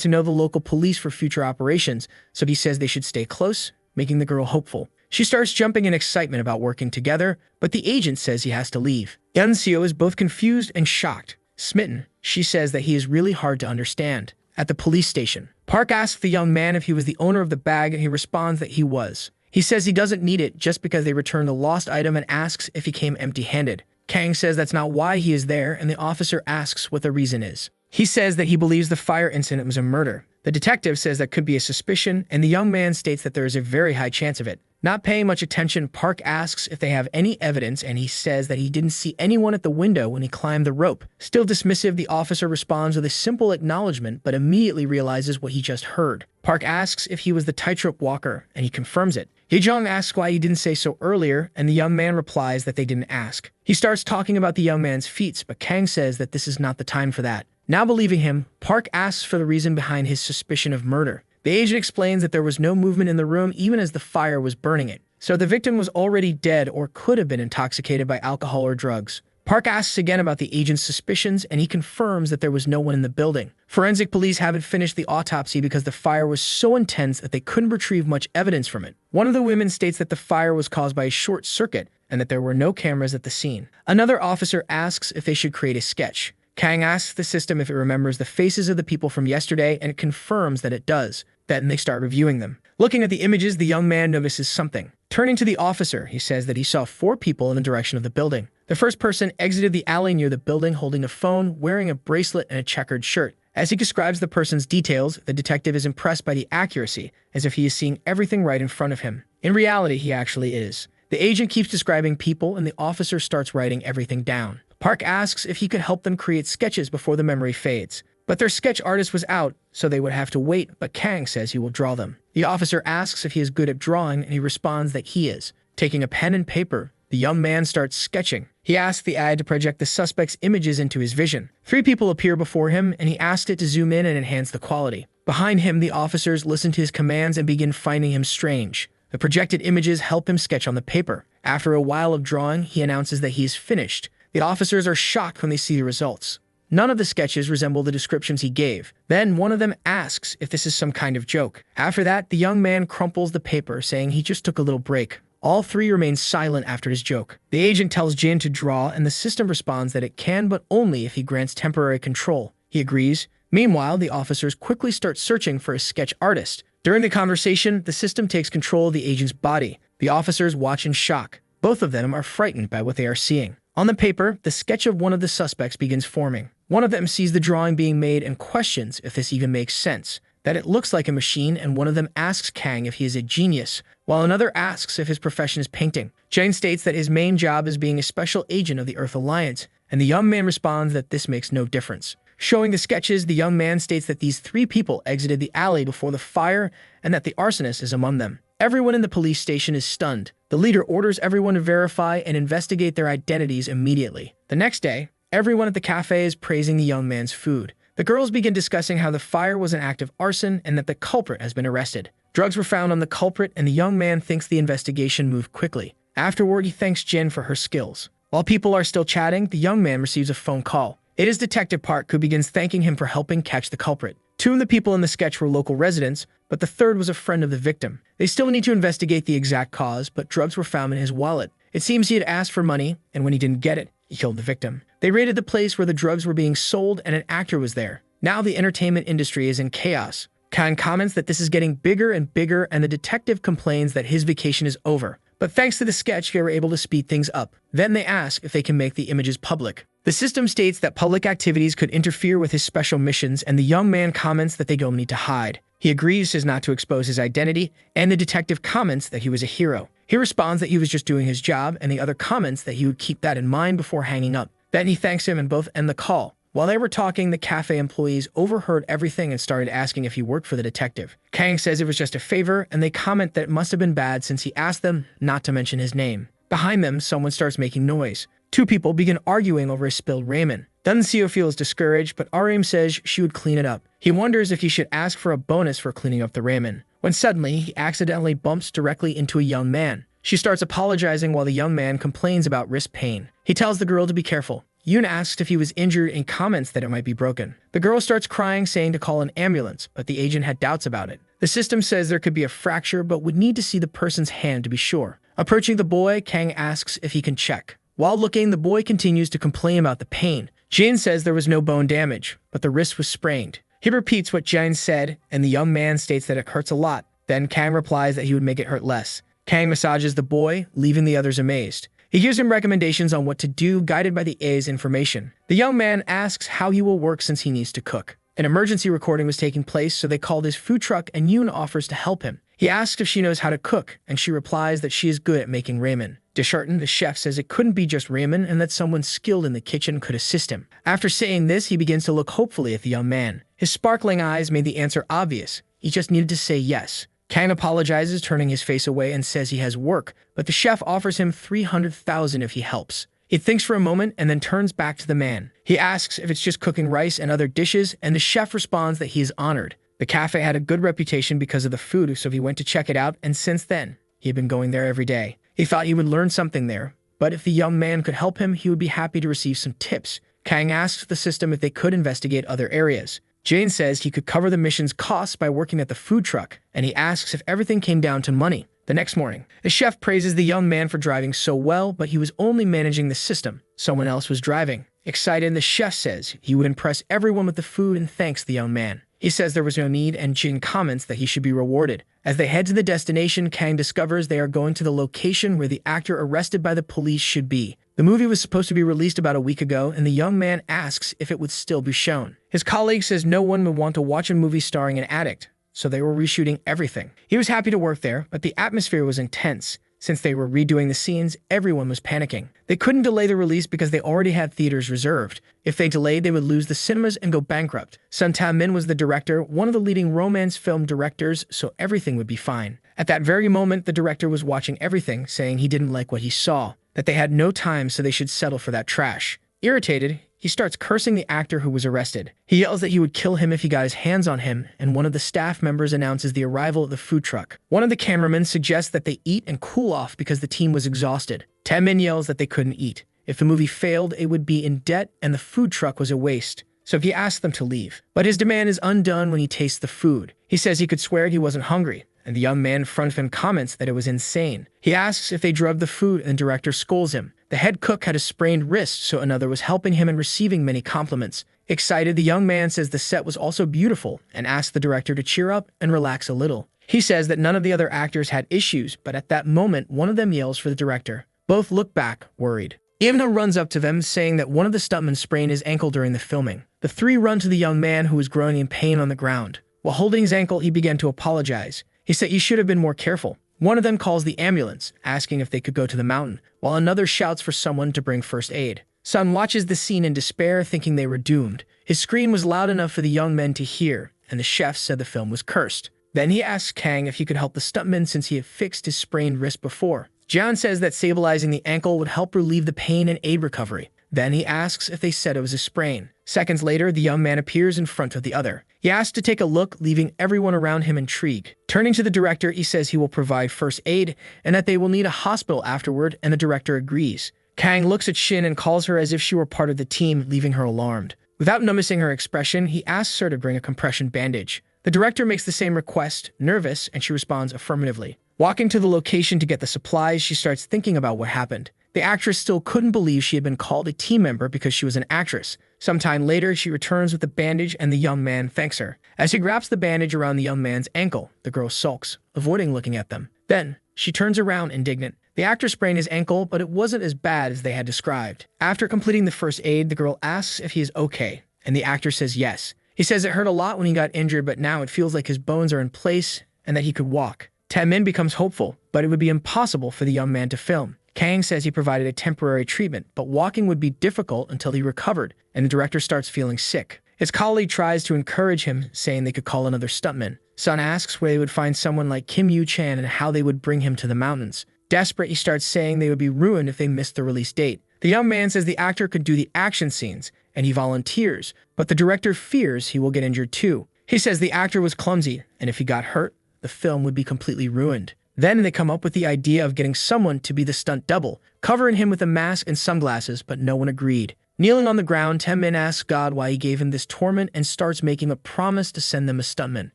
to know the local police for future operations, so he says they should stay close, making the girl hopeful. She starts jumping in excitement about working together, but the agent says he has to leave. Eun-seo is both confused and shocked. Smitten, she says that he is really hard to understand. At the police station, Park asks the young man if he was the owner of the bag, and he responds that he was. He says he doesn't need it just because they returned the lost item and asks if he came empty-handed. Kang says that's not why he is there, and the officer asks what the reason is. He says that he believes the fire incident was a murder. The detective says that could be a suspicion, and the young man states that there is a very high chance of it. Not paying much attention, Park asks if they have any evidence, and he says that he didn't see anyone at the window when he climbed the rope. Still dismissive, the officer responds with a simple acknowledgement, but immediately realizes what he just heard. Park asks if he was the tightrope walker, and he confirms it. Hee-jung asks why he didn't say so earlier, and the young man replies that they didn't ask. He starts talking about the young man's feats, but Kang says that this is not the time for that. Now believing him, Park asks for the reason behind his suspicion of murder. The agent explains that there was no movement in the room even as the fire was burning it, so the victim was already dead or could have been intoxicated by alcohol or drugs. Park asks again about the agent's suspicions, and he confirms that there was no one in the building. Forensic police haven't finished the autopsy because the fire was so intense that they couldn't retrieve much evidence from it. One of the women states that the fire was caused by a short circuit and that there were no cameras at the scene. Another officer asks if they should create a sketch. Kang asks the system if it remembers the faces of the people from yesterday, and it confirms that it does. Then they start reviewing them. Looking at the images, the young man notices something. Turning to the officer, he says that he saw 4 people in the direction of the building. The first person exited the alley near the building holding a phone, wearing a bracelet and a checkered shirt. As he describes the person's details, the detective is impressed by the accuracy, as if he is seeing everything right in front of him. In reality, he actually is. The agent keeps describing people, and the officer starts writing everything down. Park asks if he could help them create sketches before the memory fades. But their sketch artist was out, so they would have to wait, but Kang says he will draw them. The officer asks if he is good at drawing, and he responds that he is. Taking a pen and paper, the young man starts sketching. He asks the AI to project the suspect's images into his vision. 3 people appear before him, and he asks it to zoom in and enhance the quality. Behind him, the officers listen to his commands and begin finding him strange. The projected images help him sketch on the paper. After a while of drawing, he announces that he is finished. The officers are shocked when they see the results. None of the sketches resemble the descriptions he gave. Then one of them asks if this is some kind of joke. After that, the young man crumples the paper, saying he just took a little break. All 3 remain silent after his joke. The agent tells Jin to draw, and the system responds that it can, but only if he grants temporary control. He agrees. Meanwhile, the officers quickly start searching for a sketch artist. During the conversation, the system takes control of the agent's body. The officers watch in shock. Both of them are frightened by what they are seeing. On the paper, the sketch of one of the suspects begins forming. One of them sees the drawing being made and questions if this even makes sense, that it looks like a machine, and one of them asks Kang if he is a genius, while another asks if his profession is painting. Jane states that his main job is being a special agent of the Earth Alliance, and the young man responds that this makes no difference. Showing the sketches, the young man states that these 3 people exited the alley before the fire and that the arsonist is among them. Everyone in the police station is stunned. The leader orders everyone to verify and investigate their identities immediately. The next day, everyone at the cafe is praising the young man's food. The girls begin discussing how the fire was an act of arson and that the culprit has been arrested. Drugs were found on the culprit, and the young man thinks the investigation moved quickly. Afterward, he thanks Jin for her skills. While people are still chatting, the young man receives a phone call. It is Detective Park who begins thanking him for helping catch the culprit. 2 of the people in the sketch were local residents, but the third was a friend of the victim. They still need to investigate the exact cause, but drugs were found in his wallet. It seems he had asked for money, and when he didn't get it, he killed the victim. They raided the place where the drugs were being sold, and an actor was there. Now the entertainment industry is in chaos. Khan comments that this is getting bigger and bigger, and the detective complains that his vacation is over. But thanks to the sketch, they were able to speed things up. Then they ask if they can make the images public. The system states that public activities could interfere with his special missions, and the young man comments that they don't need to hide. He agrees as not to expose his identity, and the detective comments that he was a hero. He responds that he was just doing his job, and the other comments that he would keep that in mind before hanging up. Then he thanks him and both end the call. While they were talking, the cafe employees overheard everything and started asking if he worked for the detective. Kang says it was just a favor, and they comment that it must have been bad since he asked them not to mention his name. Behind them, someone starts making noise. Two people begin arguing over a spilled ramen. Dunseo feels discouraged, but RM says she would clean it up. He wonders if he should ask for a bonus for cleaning up the ramen, when suddenly he accidentally bumps directly into a young man. She starts apologizing while the young man complains about wrist pain. He tells the girl to be careful. Yoon asks if he was injured and comments that it might be broken. The girl starts crying, saying to call an ambulance, but the agent had doubts about it. The system says there could be a fracture, but would need to see the person's hand to be sure. Approaching the boy, Kang asks if he can check. While looking, the boy continues to complain about the pain. Jin says there was no bone damage, but the wrist was sprained. He repeats what Jin said, and the young man states that it hurts a lot. Then Kang replies that he would make it hurt less. Kang massages the boy, leaving the others amazed. He gives him recommendations on what to do, guided by the A's information. The young man asks how he will work since he needs to cook. An emergency recording was taking place, so they called his food truck and Yoon offers to help him. He asks if she knows how to cook, and she replies that she is good at making ramen. Disheartened, the chef says it couldn't be just ramen and that someone skilled in the kitchen could assist him. After saying this, he begins to look hopefully at the young man. His sparkling eyes made the answer obvious. He just needed to say yes. Kang apologizes, turning his face away, and says he has work, but the chef offers him 300,000 if he helps. He thinks for a moment and then turns back to the man. He asks if it's just cooking rice and other dishes, and the chef responds that he is honored. The cafe had a good reputation because of the food, so he went to check it out, and since then, he had been going there every day. He thought he would learn something there, but if the young man could help him, he would be happy to receive some tips. Kang asks the system if they could investigate other areas. Jane says he could cover the mission's costs by working at the food truck, and he asks if everything came down to money. The next morning, the chef praises the young man for driving so well, but he was only managing the system. Someone else was driving. Excited, the chef says he would impress everyone with the food and thanks the young man. He says there was no need, and Jin comments that he should be rewarded. As they head to the destination, Kang discovers they are going to the location where the actor arrested by the police should be. The movie was supposed to be released about a week ago, and the young man asks if it would still be shown. His colleague says no one would want to watch a movie starring an addict, so they were reshooting everything. He was happy to work there, but the atmosphere was intense. Since they were redoing the scenes, everyone was panicking. They couldn't delay the release because they already had theaters reserved. If they delayed, they would lose the cinemas and go bankrupt. Sun Ta-min was the director, one of the leading romance film directors, so everything would be fine. At that very moment, the director was watching everything, saying he didn't like what he saw, that they had no time, so they should settle for that trash. Irritated, he starts cursing the actor who was arrested. He yells that he would kill him if he got his hands on him, and one of the staff members announces the arrival of the food truck. One of the cameramen suggests that they eat and cool off because the team was exhausted. Taemin yells that they couldn't eat. If the movie failed, it would be in debt, and the food truck was a waste. So he asks them to leave. But his demand is undone when he tastes the food. He says he could swear he wasn't hungry, and the young man in front of him comments that it was insane. He asks if they drugged the food, and the director scolds him. The head cook had a sprained wrist, so another was helping him and receiving many compliments. Excited, the young man says the set was also beautiful and asks the director to cheer up and relax a little. He says that none of the other actors had issues, but at that moment, one of them yells for the director. Both look back, worried. Imna runs up to them, saying that one of the stuntmen sprained his ankle during the filming. The three run to the young man who was groaning in pain on the ground. While holding his ankle, he began to apologize. He said he should have been more careful. One of them calls the ambulance, asking if they could go to the mountain, while another shouts for someone to bring first aid. Sun watches the scene in despair, thinking they were doomed. His scream was loud enough for the young men to hear, and the chef said the film was cursed. Then he asks Kang if he could help the stuntman since he had fixed his sprained wrist before. Jian says that stabilizing the ankle would help relieve the pain and aid recovery. Then he asks if they said it was a sprain. Seconds later, the young man appears in front of the other. He asks to take a look, leaving everyone around him intrigued. Turning to the director, he says he will provide first aid and that they will need a hospital afterward, and the director agrees. Kang looks at Shin and calls her as if she were part of the team, leaving her alarmed. Without noticing her expression, he asks her to bring a compression bandage. The director makes the same request, nervous, and she responds affirmatively. Walking to the location to get the supplies, she starts thinking about what happened. The actress still couldn't believe she had been called a team member because she was an actress. Sometime later, she returns with the bandage and the young man thanks her. As he wraps the bandage around the young man's ankle, the girl sulks, avoiding looking at them. Then, she turns around indignant. The actor sprained his ankle, but it wasn't as bad as they had described. After completing the first aid, the girl asks if he is okay, and the actor says yes. He says it hurt a lot when he got injured, but now it feels like his bones are in place and that he could walk. Taemin becomes hopeful, but it would be impossible for the young man to film. Kang says he provided a temporary treatment, but walking would be difficult until he recovered, and the director starts feeling sick. His colleague tries to encourage him, saying they could call another stuntman. Sun asks where they would find someone like Kim Yu-chan and how they would bring him to the mountains. Desperate, he starts saying they would be ruined if they missed the release date. The young man says the actor could do the action scenes, and he volunteers, but the director fears he will get injured too. He says the actor was clumsy, and if he got hurt, the film would be completely ruined. Then they come up with the idea of getting someone to be the stunt double, covering him with a mask and sunglasses, but no one agreed. Kneeling on the ground, Taemin asks God why he gave him this torment and starts making a promise to send them a stuntman.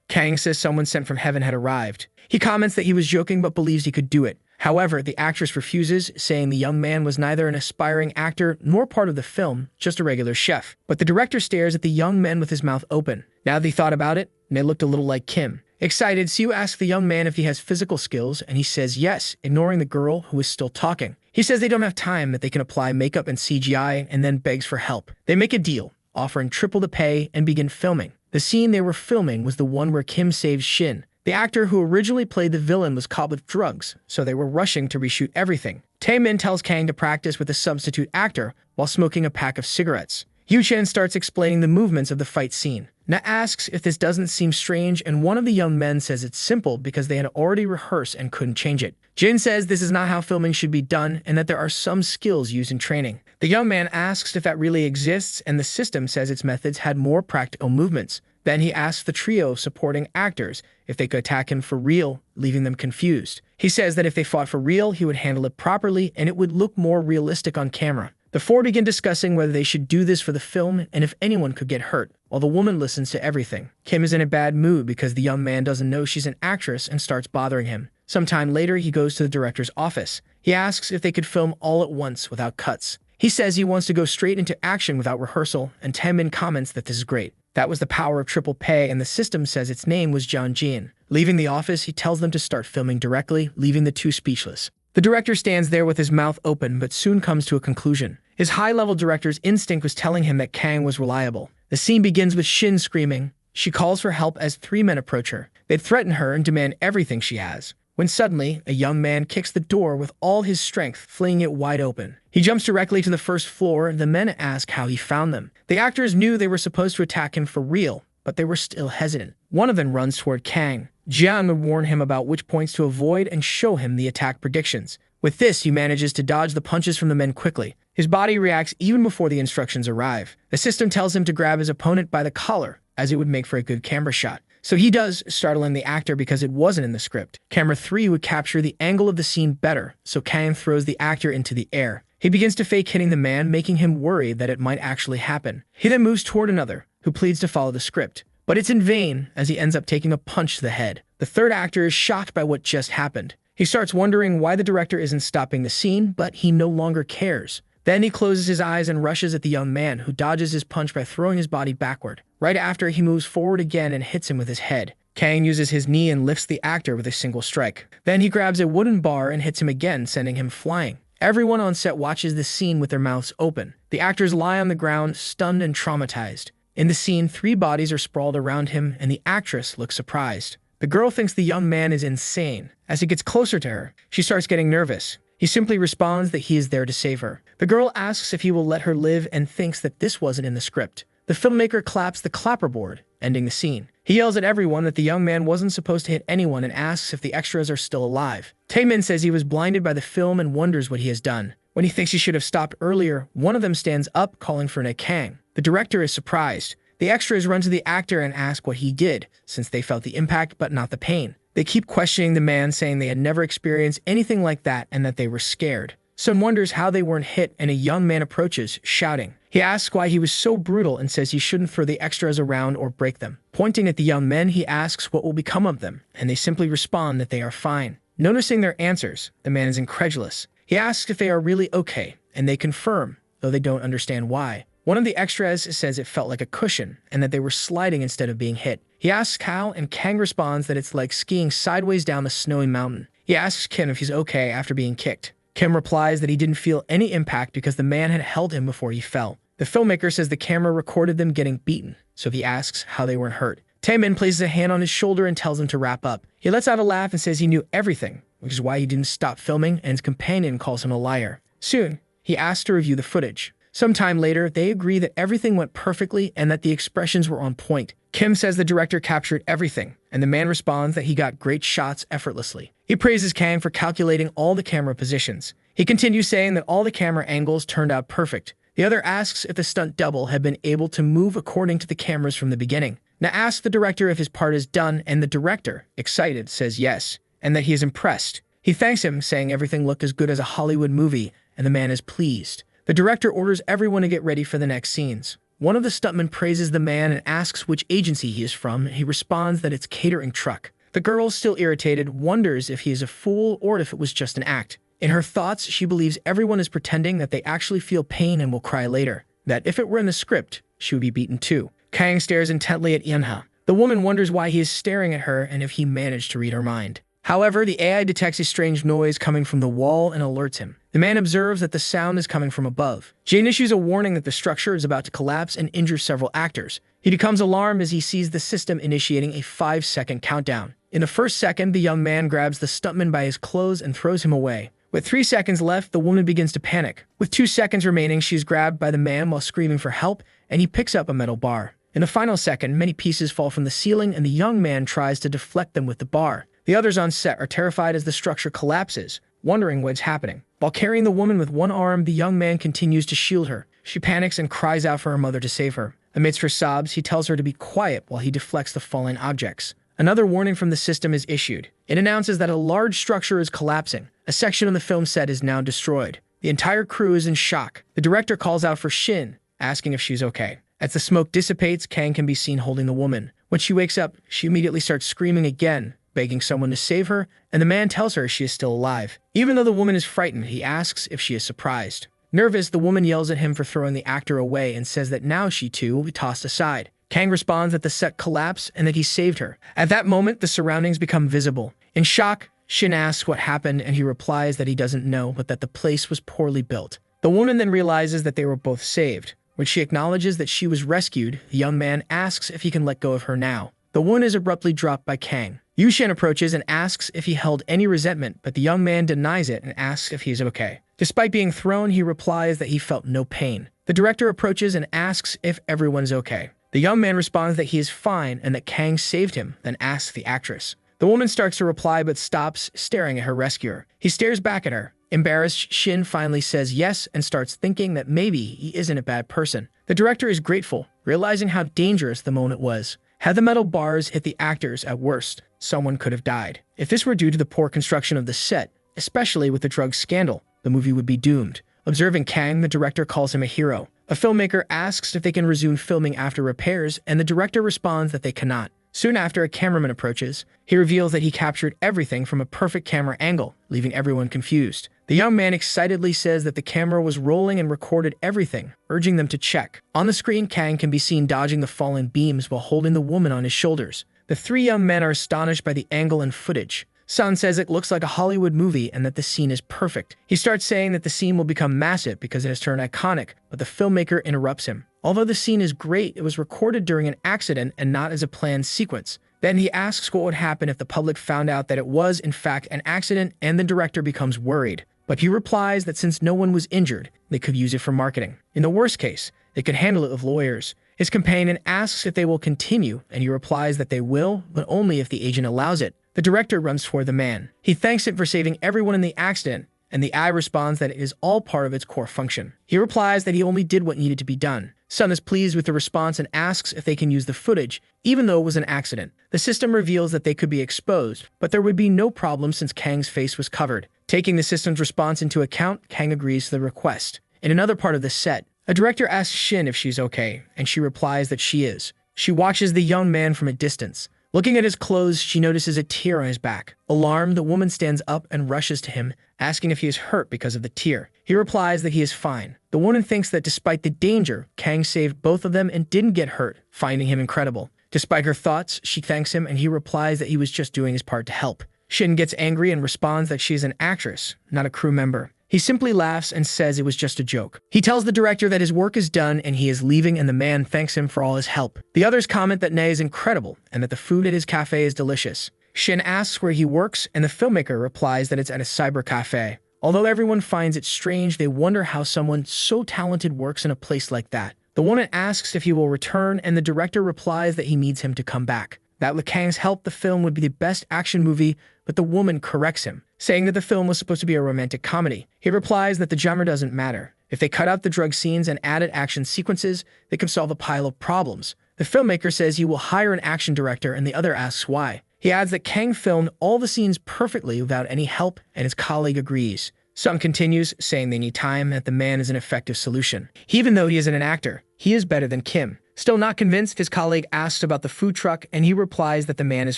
Kang says someone sent from heaven had arrived. He comments that he was joking but believes he could do it. However, the actress refuses, saying the young man was neither an aspiring actor nor part of the film, just a regular chef. But the director stares at the young man with his mouth open. Now they thought about it, and they looked a little like Kim. Excited, Siu asks the young man if he has physical skills, and he says yes, ignoring the girl who is still talking. He says they don't have time, that they can apply makeup and CGI, and then begs for help. They make a deal, offering triple the pay, and begin filming. The scene they were filming was the one where Kim saves Shin. The actor who originally played the villain was caught with drugs, so they were rushing to reshoot everything. Taemin tells Kang to practice with a substitute actor while smoking a pack of cigarettes. Yu-chan starts explaining the movements of the fight scene. Na asks if this doesn't seem strange, and one of the young men says it's simple because they had already rehearsed and couldn't change it. Jin says this is not how filming should be done and that there are some skills used in training. The young man asks if that really exists, and the system says its methods had more practical movements. Then he asks the trio of supporting actors if they could attack him for real, leaving them confused. He says that if they fought for real, he would handle it properly and it would look more realistic on camera. The four begin discussing whether they should do this for the film and if anyone could get hurt, while the woman listens to everything. Kim is in a bad mood because the young man doesn't know she's an actress and starts bothering him. Sometime later, he goes to the director's office. He asks if they could film all at once without cuts. He says he wants to go straight into action without rehearsal, and Taemin comments that this is great. That was the power of triple pay, and the system says its name was John Jin. Leaving the office, he tells them to start filming directly, leaving the two speechless. The director stands there with his mouth open, but soon comes to a conclusion. His high-level director's instinct was telling him that Kang was reliable. The scene begins with Shin screaming. She calls for help as three men approach her. They threaten her and demand everything she has. When suddenly, a young man kicks the door with all his strength, flinging it wide open. He jumps directly to the first floor, and the men ask how he found them. The actors knew they were supposed to attack him for real, but they were still hesitant. One of them runs toward Kang. Jian would warn him about which points to avoid and show him the attack predictions. With this, he manages to dodge the punches from the men quickly. His body reacts even before the instructions arrive. The system tells him to grab his opponent by the collar, as it would make for a good camera shot. So he does, startling the actor because it wasn't in the script. Camera 3 would capture the angle of the scene better, so Kang throws the actor into the air. He begins to fake hitting the man, making him worry that it might actually happen. He then moves toward another, who pleads to follow the script. But it's in vain, as he ends up taking a punch to the head. The third actor is shocked by what just happened. He starts wondering why the director isn't stopping the scene, but he no longer cares. Then he closes his eyes and rushes at the young man, who dodges his punch by throwing his body backward. Right after, he moves forward again and hits him with his head. Kang uses his knee and lifts the actor with a single strike. Then he grabs a wooden bar and hits him again, sending him flying. Everyone on set watches the scene with their mouths open. The actors lie on the ground, stunned and traumatized. In the scene, three bodies are sprawled around him, and the actress looks surprised. The girl thinks the young man is insane. As he gets closer to her, she starts getting nervous. He simply responds that he is there to save her. The girl asks if he will let her live and thinks that this wasn't in the script. The filmmaker claps the clapperboard, ending the scene. He yells at everyone that the young man wasn't supposed to hit anyone and asks if the extras are still alive. Taemin says he was blinded by the film and wonders what he has done. When he thinks he should have stopped earlier, one of them stands up, calling for a Kang. The director is surprised. The extras run to the actor and ask what he did, since they felt the impact but not the pain. They keep questioning the man, saying they had never experienced anything like that and that they were scared. Sun wonders how they weren't hit, and a young man approaches, shouting. He asks why he was so brutal and says he shouldn't throw the extras around or break them. Pointing at the young men, he asks what will become of them, and they simply respond that they are fine. Noticing their answers, the man is incredulous. He asks if they are really okay, and they confirm, though they don't understand why. One of the extras says it felt like a cushion, and that they were sliding instead of being hit. He asks how, and Kang responds that it's like skiing sideways down a snowy mountain. He asks Kim if he's okay after being kicked. Kim replies that he didn't feel any impact because the man had held him before he fell. The filmmaker says the camera recorded them getting beaten, so he asks how they weren't hurt. Taemin places a hand on his shoulder and tells him to wrap up. He lets out a laugh and says he knew everything, which is why he didn't stop filming, and his companion calls him a liar. Soon, he asks to review the footage. Sometime later, they agree that everything went perfectly and that the expressions were on point. Kim says the director captured everything, and the man responds that he got great shots effortlessly. He praises Kang for calculating all the camera positions. He continues saying that all the camera angles turned out perfect. The other asks if the stunt double had been able to move according to the cameras from the beginning. Now asks the director if his part is done, and the director, excited, says yes, and that he is impressed. He thanks him, saying everything looked as good as a Hollywood movie, and the man is pleased. The director orders everyone to get ready for the next scenes. One of the stuntmen praises the man and asks which agency he is from, and he responds that it's catering truck. The girl, still irritated, wonders if he is a fool or if it was just an act. In her thoughts, she believes everyone is pretending that they actually feel pain and will cry later. That if it were in the script, she would be beaten too. Kang stares intently at Eunha. The woman wonders why he is staring at her and if he managed to read her mind. However, the AI detects a strange noise coming from the wall and alerts him. The man observes that the sound is coming from above. Jane issues a warning that the structure is about to collapse and injure several actors. He becomes alarmed as he sees the system initiating a 5-second countdown. In the first second, the young man grabs the stuntman by his clothes and throws him away. With 3 seconds left, the woman begins to panic. With 2 seconds remaining, she is grabbed by the man while screaming for help, and he picks up a metal bar. In the final second, many pieces fall from the ceiling, and the young man tries to deflect them with the bar. The others on set are terrified as the structure collapses, wondering what's happening. While carrying the woman with one arm, the young man continues to shield her. She panics and cries out for her mother to save her. Amidst her sobs, he tells her to be quiet while he deflects the falling objects. Another warning from the system is issued. It announces that a large structure is collapsing. A section of the film set is now destroyed. The entire crew is in shock. The director calls out for Shin, asking if she's okay. As the smoke dissipates, Kang can be seen holding the woman. When she wakes up, she immediately starts screaming again, begging someone to save her, and the man tells her she is still alive. Even though the woman is frightened, he asks if she is surprised. Nervous, the woman yells at him for throwing the actor away and says that now she too will be tossed aside. Kang responds that the set collapsed and that he saved her. At that moment, the surroundings become visible. In shock, Shin asks what happened, and he replies that he doesn't know, but that the place was poorly built. The woman then realizes that they were both saved. When she acknowledges that she was rescued, the young man asks if he can let go of her now. The woman is abruptly dropped by Kang. Yushin approaches and asks if he held any resentment, but the young man denies it and asks if he is okay. Despite being thrown, he replies that he felt no pain. The director approaches and asks if everyone's okay. The young man responds that he is fine and that Kang saved him, then asks the actress. The woman starts to reply but stops, staring at her rescuer. He stares back at her. Embarrassed, Shin finally says yes and starts thinking that maybe he isn't a bad person. The director is grateful, realizing how dangerous the moment was. Had the metal bars hit the actors, at worst, someone could have died. If this were due to the poor construction of the set, especially with the drug scandal, the movie would be doomed. Observing Kang, the director calls him a hero. A filmmaker asks if they can resume filming after repairs, and the director responds that they cannot. Soon after, a cameraman approaches. He reveals that he captured everything from a perfect camera angle, leaving everyone confused. The young man excitedly says that the camera was rolling and recorded everything, urging them to check. On the screen, Kang can be seen dodging the fallen beams while holding the woman on his shoulders. The 3 young men are astonished by the angle and footage. Sun says it looks like a Hollywood movie and that the scene is perfect. He starts saying that the scene will become massive because it has turned iconic, but the filmmaker interrupts him. Although the scene is great, it was recorded during an accident and not as a planned sequence. Then he asks what would happen if the public found out that it was, in fact, an accident, and the director becomes worried. But he replies that since no one was injured, they could use it for marketing. In the worst case, they could handle it with lawyers. His companion asks if they will continue, and he replies that they will, but only if the agent allows it. The director runs toward the man. He thanks it for saving everyone in the accident, and the AI responds that it is all part of its core function. He replies that he only did what needed to be done. Sun is pleased with the response and asks if they can use the footage, even though it was an accident. The system reveals that they could be exposed, but there would be no problem since Kang's face was covered. Taking the system's response into account, Kang agrees to the request. In another part of the set, a director asks Shin if she's okay, and she replies that she is. She watches the young man from a distance. Looking at his clothes, she notices a tear on his back. Alarmed, the woman stands up and rushes to him, asking if he is hurt because of the tear. He replies that he is fine. The woman thinks that despite the danger, Kang saved both of them and didn't get hurt, finding him incredible. Despite her thoughts, she thanks him and he replies that he was just doing his part to help. Shin gets angry and responds that she is an actress, not a crew member. He simply laughs and says it was just a joke. He tells the director that his work is done and he is leaving, and the man thanks him for all his help. The others comment that Nae is incredible and that the food at his cafe is delicious. Shin asks where he works, and the filmmaker replies that it's at a cyber cafe. Although everyone finds it strange, they wonder how someone so talented works in a place like that. The woman asks if he will return, and the director replies that he needs him to come back. That with Kang's help, the film would be the best action movie, but the woman corrects him, saying that the film was supposed to be a romantic comedy. He replies that the genre doesn't matter. If they cut out the drug scenes and added action sequences, they can solve a pile of problems. The filmmaker says he will hire an action director, and the other asks why. He adds that Kang filmed all the scenes perfectly without any help, and his colleague agrees. Sun continues, saying they need time and that the man is an effective solution. Even though he isn't an actor, he is better than Kim. Still not convinced, his colleague asks about the food truck, and he replies that the man is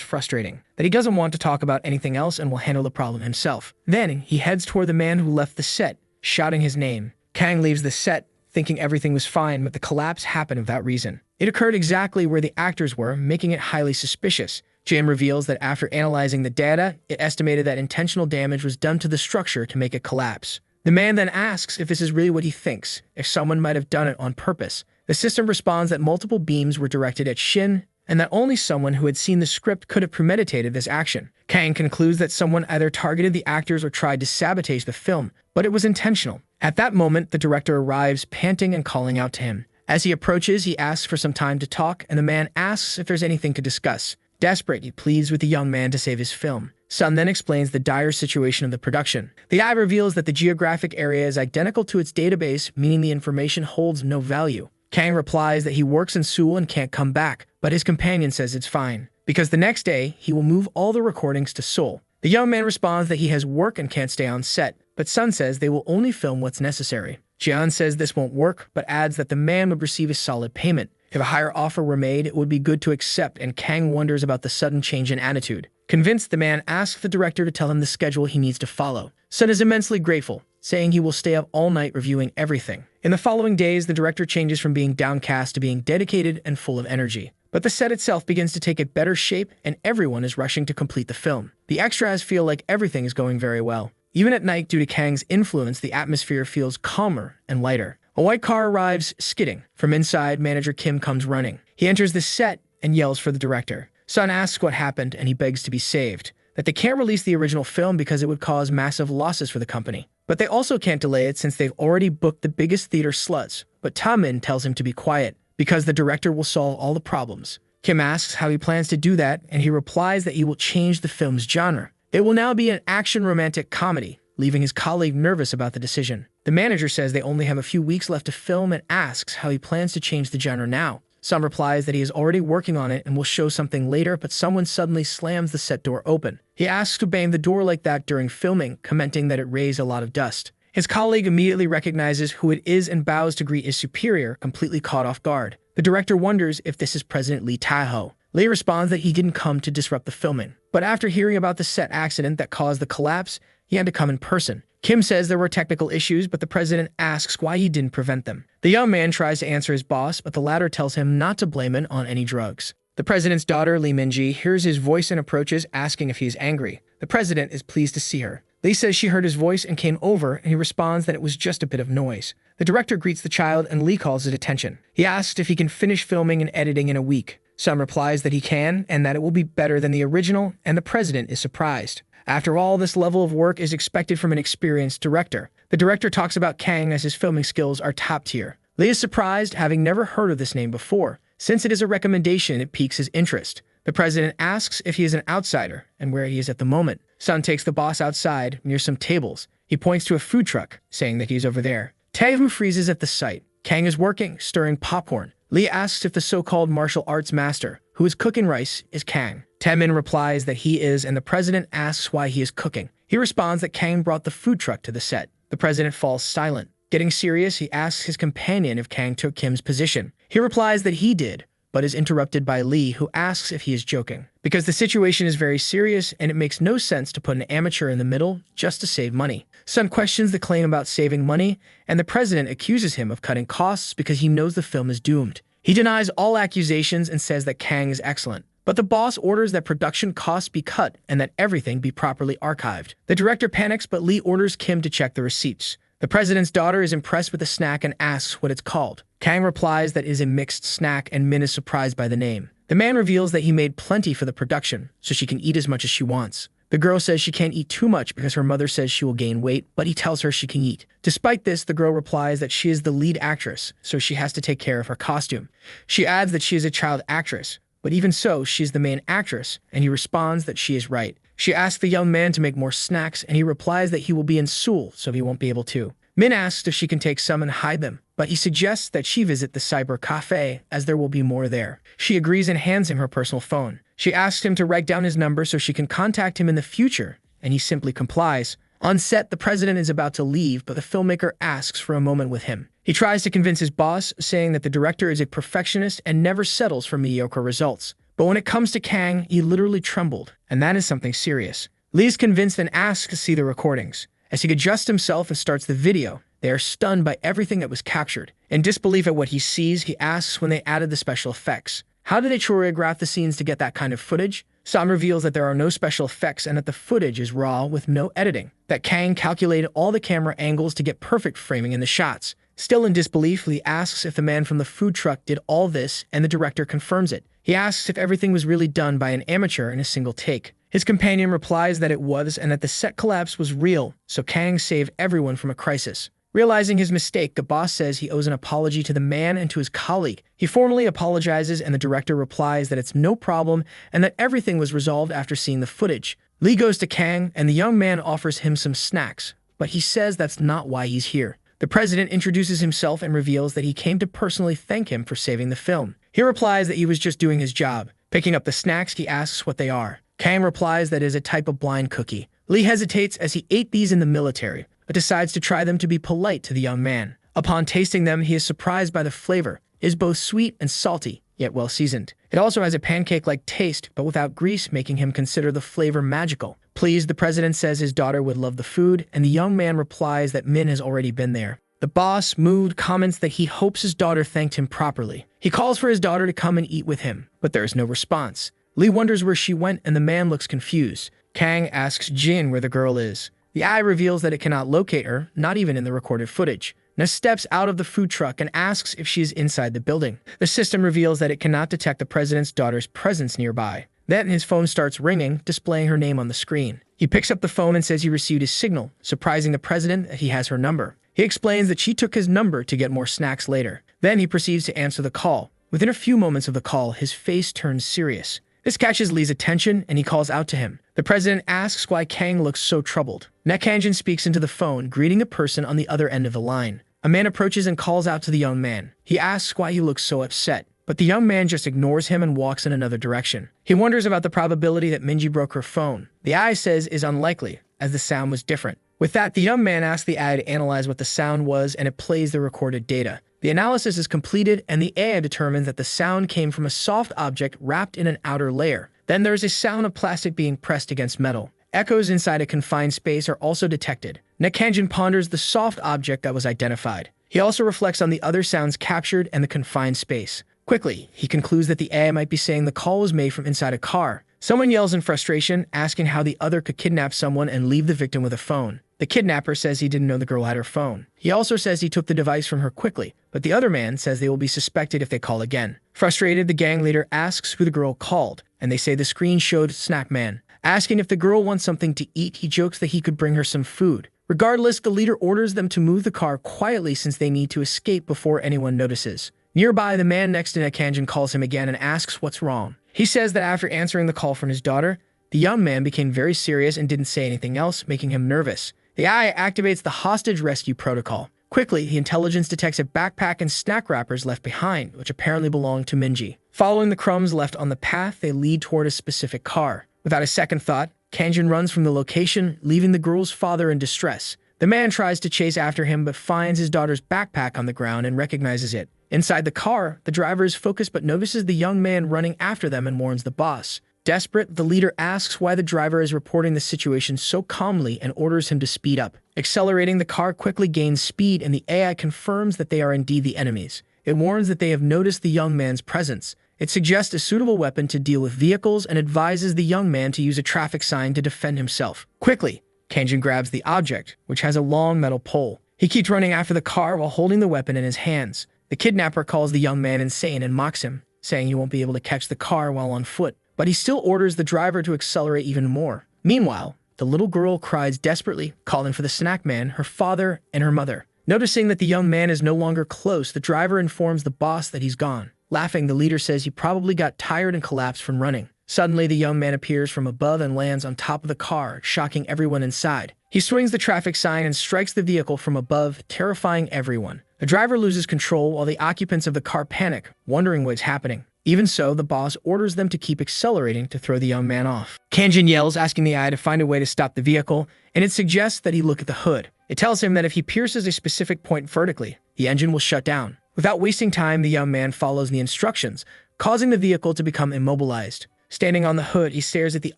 frustrating, that he doesn't want to talk about anything else and will handle the problem himself. Then, he heads toward the man who left the set, shouting his name. Kang leaves the set, thinking everything was fine, but the collapse happened without reason. It occurred exactly where the actors were, making it highly suspicious. Jim reveals that after analyzing the data, it estimated that intentional damage was done to the structure to make it collapse. The man then asks if this is really what he thinks, if someone might have done it on purpose. The system responds that multiple beams were directed at Shin, and that only someone who had seen the script could have premeditated this action. Kang concludes that someone either targeted the actors or tried to sabotage the film, but it was intentional. At that moment, the director arrives, panting and calling out to him. As he approaches, he asks for some time to talk, and the man asks if there's anything to discuss. Desperate, he pleads with the young man to save his film. Sun then explains the dire situation of the production. The eye reveals that the geographic area is identical to its database, meaning the information holds no value. Kang replies that he works in Seoul and can't come back, but his companion says it's fine, because the next day, he will move all the recordings to Seoul. The young man responds that he has work and can't stay on set, but Sun says they will only film what's necessary. Jeon says this won't work, but adds that the man would receive a solid payment. If a higher offer were made, it would be good to accept, and Kang wonders about the sudden change in attitude. Convinced, the man asks the director to tell him the schedule he needs to follow. Sun is immensely grateful, saying he will stay up all night reviewing everything. In the following days, the director changes from being downcast to being dedicated and full of energy. But the set itself begins to take a better shape, and everyone is rushing to complete the film. The extras feel like everything is going very well. Even at night, due to Kang's influence, the atmosphere feels calmer and lighter. A white car arrives, skidding. From inside, manager Kim comes running. He enters the set and yells for the director. Sun asks what happened, and he begs to be saved. That they can't release the original film because it would cause massive losses for the company. But they also can't delay it since they've already booked the biggest theater sluts. But Taemin tells him to be quiet, because the director will solve all the problems. Kim asks how he plans to do that, and he replies that he will change the film's genre. It will now be an action romantic comedy, leaving his colleague nervous about the decision. The manager says they only have a few weeks left to film and asks how he plans to change the genre now. Sun replies that he is already working on it and will show something later, but someone suddenly slams the set door open. He asks to bang the door like that during filming, commenting that it raised a lot of dust. His colleague immediately recognizes who it is and bows to greet his superior, completely caught off guard. The director wonders if this is President Lee Tae-ho. Lee responds that he didn't come to disrupt the filming, but after hearing about the set accident that caused the collapse, he had to come in person. Kim says there were technical issues, but the president asks why he didn't prevent them. The young man tries to answer his boss, but the latter tells him not to blame it on any drugs. The president's daughter, Lee Min-ji, hears his voice and approaches, asking if he is angry. The president is pleased to see her. Lee says she heard his voice and came over, and he responds that it was just a bit of noise. The director greets the child, and Lee calls it attention. He asks if he can finish filming and editing in a week. Sun replies that he can, and that it will be better than the original, and the president is surprised. After all, this level of work is expected from an experienced director. The director talks about Kang as his filming skills are top tier. Lee is surprised, having never heard of this name before. Since it is a recommendation, it piques his interest. The president asks if he is an outsider and where he is at the moment. Sun takes the boss outside, near some tables. He points to a food truck, saying that he's over there. Tae-ho freezes at the sight. Kang is working, stirring popcorn. Lee asks if the so-called martial arts master, who is cooking rice, is Kang. Taemin replies that he is, and the president asks why he is cooking. He responds that Kang brought the food truck to the set. The president falls silent. Getting serious, he asks his companion if Kang took Kim's position. He replies that he did, but is interrupted by Lee, who asks if he is joking. Because the situation is very serious, and it makes no sense to put an amateur in the middle just to save money. Sun questions the claim about saving money, and the president accuses him of cutting costs because he knows the film is doomed. He denies all accusations and says that Kang is excellent. But the boss orders that production costs be cut and that everything be properly archived. The director panics, but Lee orders Kim to check the receipts. The president's daughter is impressed with the snack and asks what it's called. Kang replies that it is a mixed snack, and Min is surprised by the name. The man reveals that he made plenty for the production, so she can eat as much as she wants. The girl says she can't eat too much because her mother says she will gain weight, but he tells her she can eat. Despite this, the girl replies that she is the lead actress, so she has to take care of her costume. She adds that she is a child actress, but even so, she is the main actress, and he responds that she is right. She asks the young man to make more snacks, and he replies that he will be in Seoul, so he won't be able to. Min asks if she can take some and hide them, but he suggests that she visit the cyber cafe, as there will be more there. She agrees and hands him her personal phone. She asks him to write down his number so she can contact him in the future, and he simply complies. On set, the president is about to leave, but the filmmaker asks for a moment with him. He tries to convince his boss, saying that the director is a perfectionist and never settles for mediocre results. But when it comes to Kang, he literally trembled, and that is something serious. Lee is convinced and asks to see the recordings. As he adjusts himself and starts the video, they are stunned by everything that was captured. In disbelief at what he sees, he asks when they added the special effects. How did they choreograph the scenes to get that kind of footage? Sam reveals that there are no special effects and that the footage is raw with no editing. That Kang calculated all the camera angles to get perfect framing in the shots. Still in disbelief, Lee asks if the man from the food truck did all this, and the director confirms it. He asks if everything was really done by an amateur in a single take. His companion replies that it was and that the set collapse was real, so Kang saved everyone from a crisis. Realizing his mistake, the boss says he owes an apology to the man and to his colleague. He formally apologizes, and the director replies that it's no problem and that everything was resolved after seeing the footage. Lee goes to Kang, and the young man offers him some snacks, but he says that's not why he's here. The president introduces himself and reveals that he came to personally thank him for saving the film. He replies that he was just doing his job. Picking up the snacks, he asks what they are. Kang replies that it is a type of blind cookie. Lee hesitates as he ate these in the military, but decides to try them to be polite to the young man. Upon tasting them, he is surprised by the flavor. It is both sweet and salty, yet well seasoned. It also has a pancake-like taste, but without grease, making him consider the flavor magical. Pleased, the president says his daughter would love the food, and the young man replies that Min has already been there. The boss, moved, comments that he hopes his daughter thanked him properly. He calls for his daughter to come and eat with him, but there is no response. Lee wonders where she went, and the man looks confused. Kang asks Jin where the girl is. The eye reveals that it cannot locate her, not even in the recorded footage. Ness steps out of the food truck and asks if she is inside the building. The system reveals that it cannot detect the president's daughter's presence nearby. Then his phone starts ringing, displaying her name on the screen. He picks up the phone and says he received his signal, surprising the president that he has her number. He explains that she took his number to get more snacks later. Then he proceeds to answer the call. Within a few moments of the call, his face turns serious. This catches Lee's attention, and he calls out to him. The president asks why Kang looks so troubled. Kanjin speaks into the phone, greeting a person on the other end of the line. A man approaches and calls out to the young man. He asks why he looks so upset, but the young man just ignores him and walks in another direction. He wonders about the probability that Minji broke her phone. The AI says is unlikely, as the sound was different. With that, the young man asks the AI to analyze what the sound was, and it plays the recorded data. The analysis is completed, and the AI determines that the sound came from a soft object wrapped in an outer layer. Then there is a sound of plastic being pressed against metal. Echoes inside a confined space are also detected. Kanjin ponders the soft object that was identified. He also reflects on the other sounds captured and the confined space. Quickly, he concludes that the AI might be saying the call was made from inside a car. Someone yells in frustration, asking how the other could kidnap someone and leave the victim with a phone. The kidnapper says he didn't know the girl had her phone. He also says he took the device from her quickly, but the other man says they will be suspected if they call again. Frustrated, the gang leader asks who the girl called, and they say the screen showed Snack Man. Asking if the girl wants something to eat, he jokes that he could bring her some food. Regardless, the leader orders them to move the car quietly since they need to escape before anyone notices. Nearby, the man next to Kanjin calls him again and asks what's wrong. He says that after answering the call from his daughter, the young man became very serious and didn't say anything else, making him nervous. The AI activates the hostage rescue protocol. Quickly, the intelligence detects a backpack and snack wrappers left behind, which apparently belong to Minji. Following the crumbs left on the path, they lead toward a specific car. Without a second thought, Kanjin runs from the location, leaving the girl's father in distress. The man tries to chase after him but finds his daughter's backpack on the ground and recognizes it. Inside the car, the driver is focused but notices the young man running after them and warns the boss. Desperate, the leader asks why the driver is reporting the situation so calmly and orders him to speed up. Accelerating, the car quickly gains speed and the AI confirms that they are indeed the enemies. It warns that they have noticed the young man's presence. It suggests a suitable weapon to deal with vehicles and advises the young man to use a traffic sign to defend himself. Quickly, Kanjin grabs the object, which has a long metal pole. He keeps running after the car while holding the weapon in his hands. The kidnapper calls the young man insane and mocks him, saying he won't be able to catch the car while on foot, but he still orders the driver to accelerate even more. Meanwhile, the little girl cries desperately, calling for the snack man, her father, and her mother. Noticing that the young man is no longer close, the driver informs the boss that he's gone. Laughing, the leader says he probably got tired and collapsed from running. Suddenly, the young man appears from above and lands on top of the car, shocking everyone inside. He swings the traffic sign and strikes the vehicle from above, terrifying everyone. The driver loses control while the occupants of the car panic, wondering what's happening. Even so, the boss orders them to keep accelerating to throw the young man off. Kanjin yells, asking the AI to find a way to stop the vehicle, and it suggests that he look at the hood. It tells him that if he pierces a specific point vertically, the engine will shut down. Without wasting time, the young man follows the instructions, causing the vehicle to become immobilized. Standing on the hood, he stares at the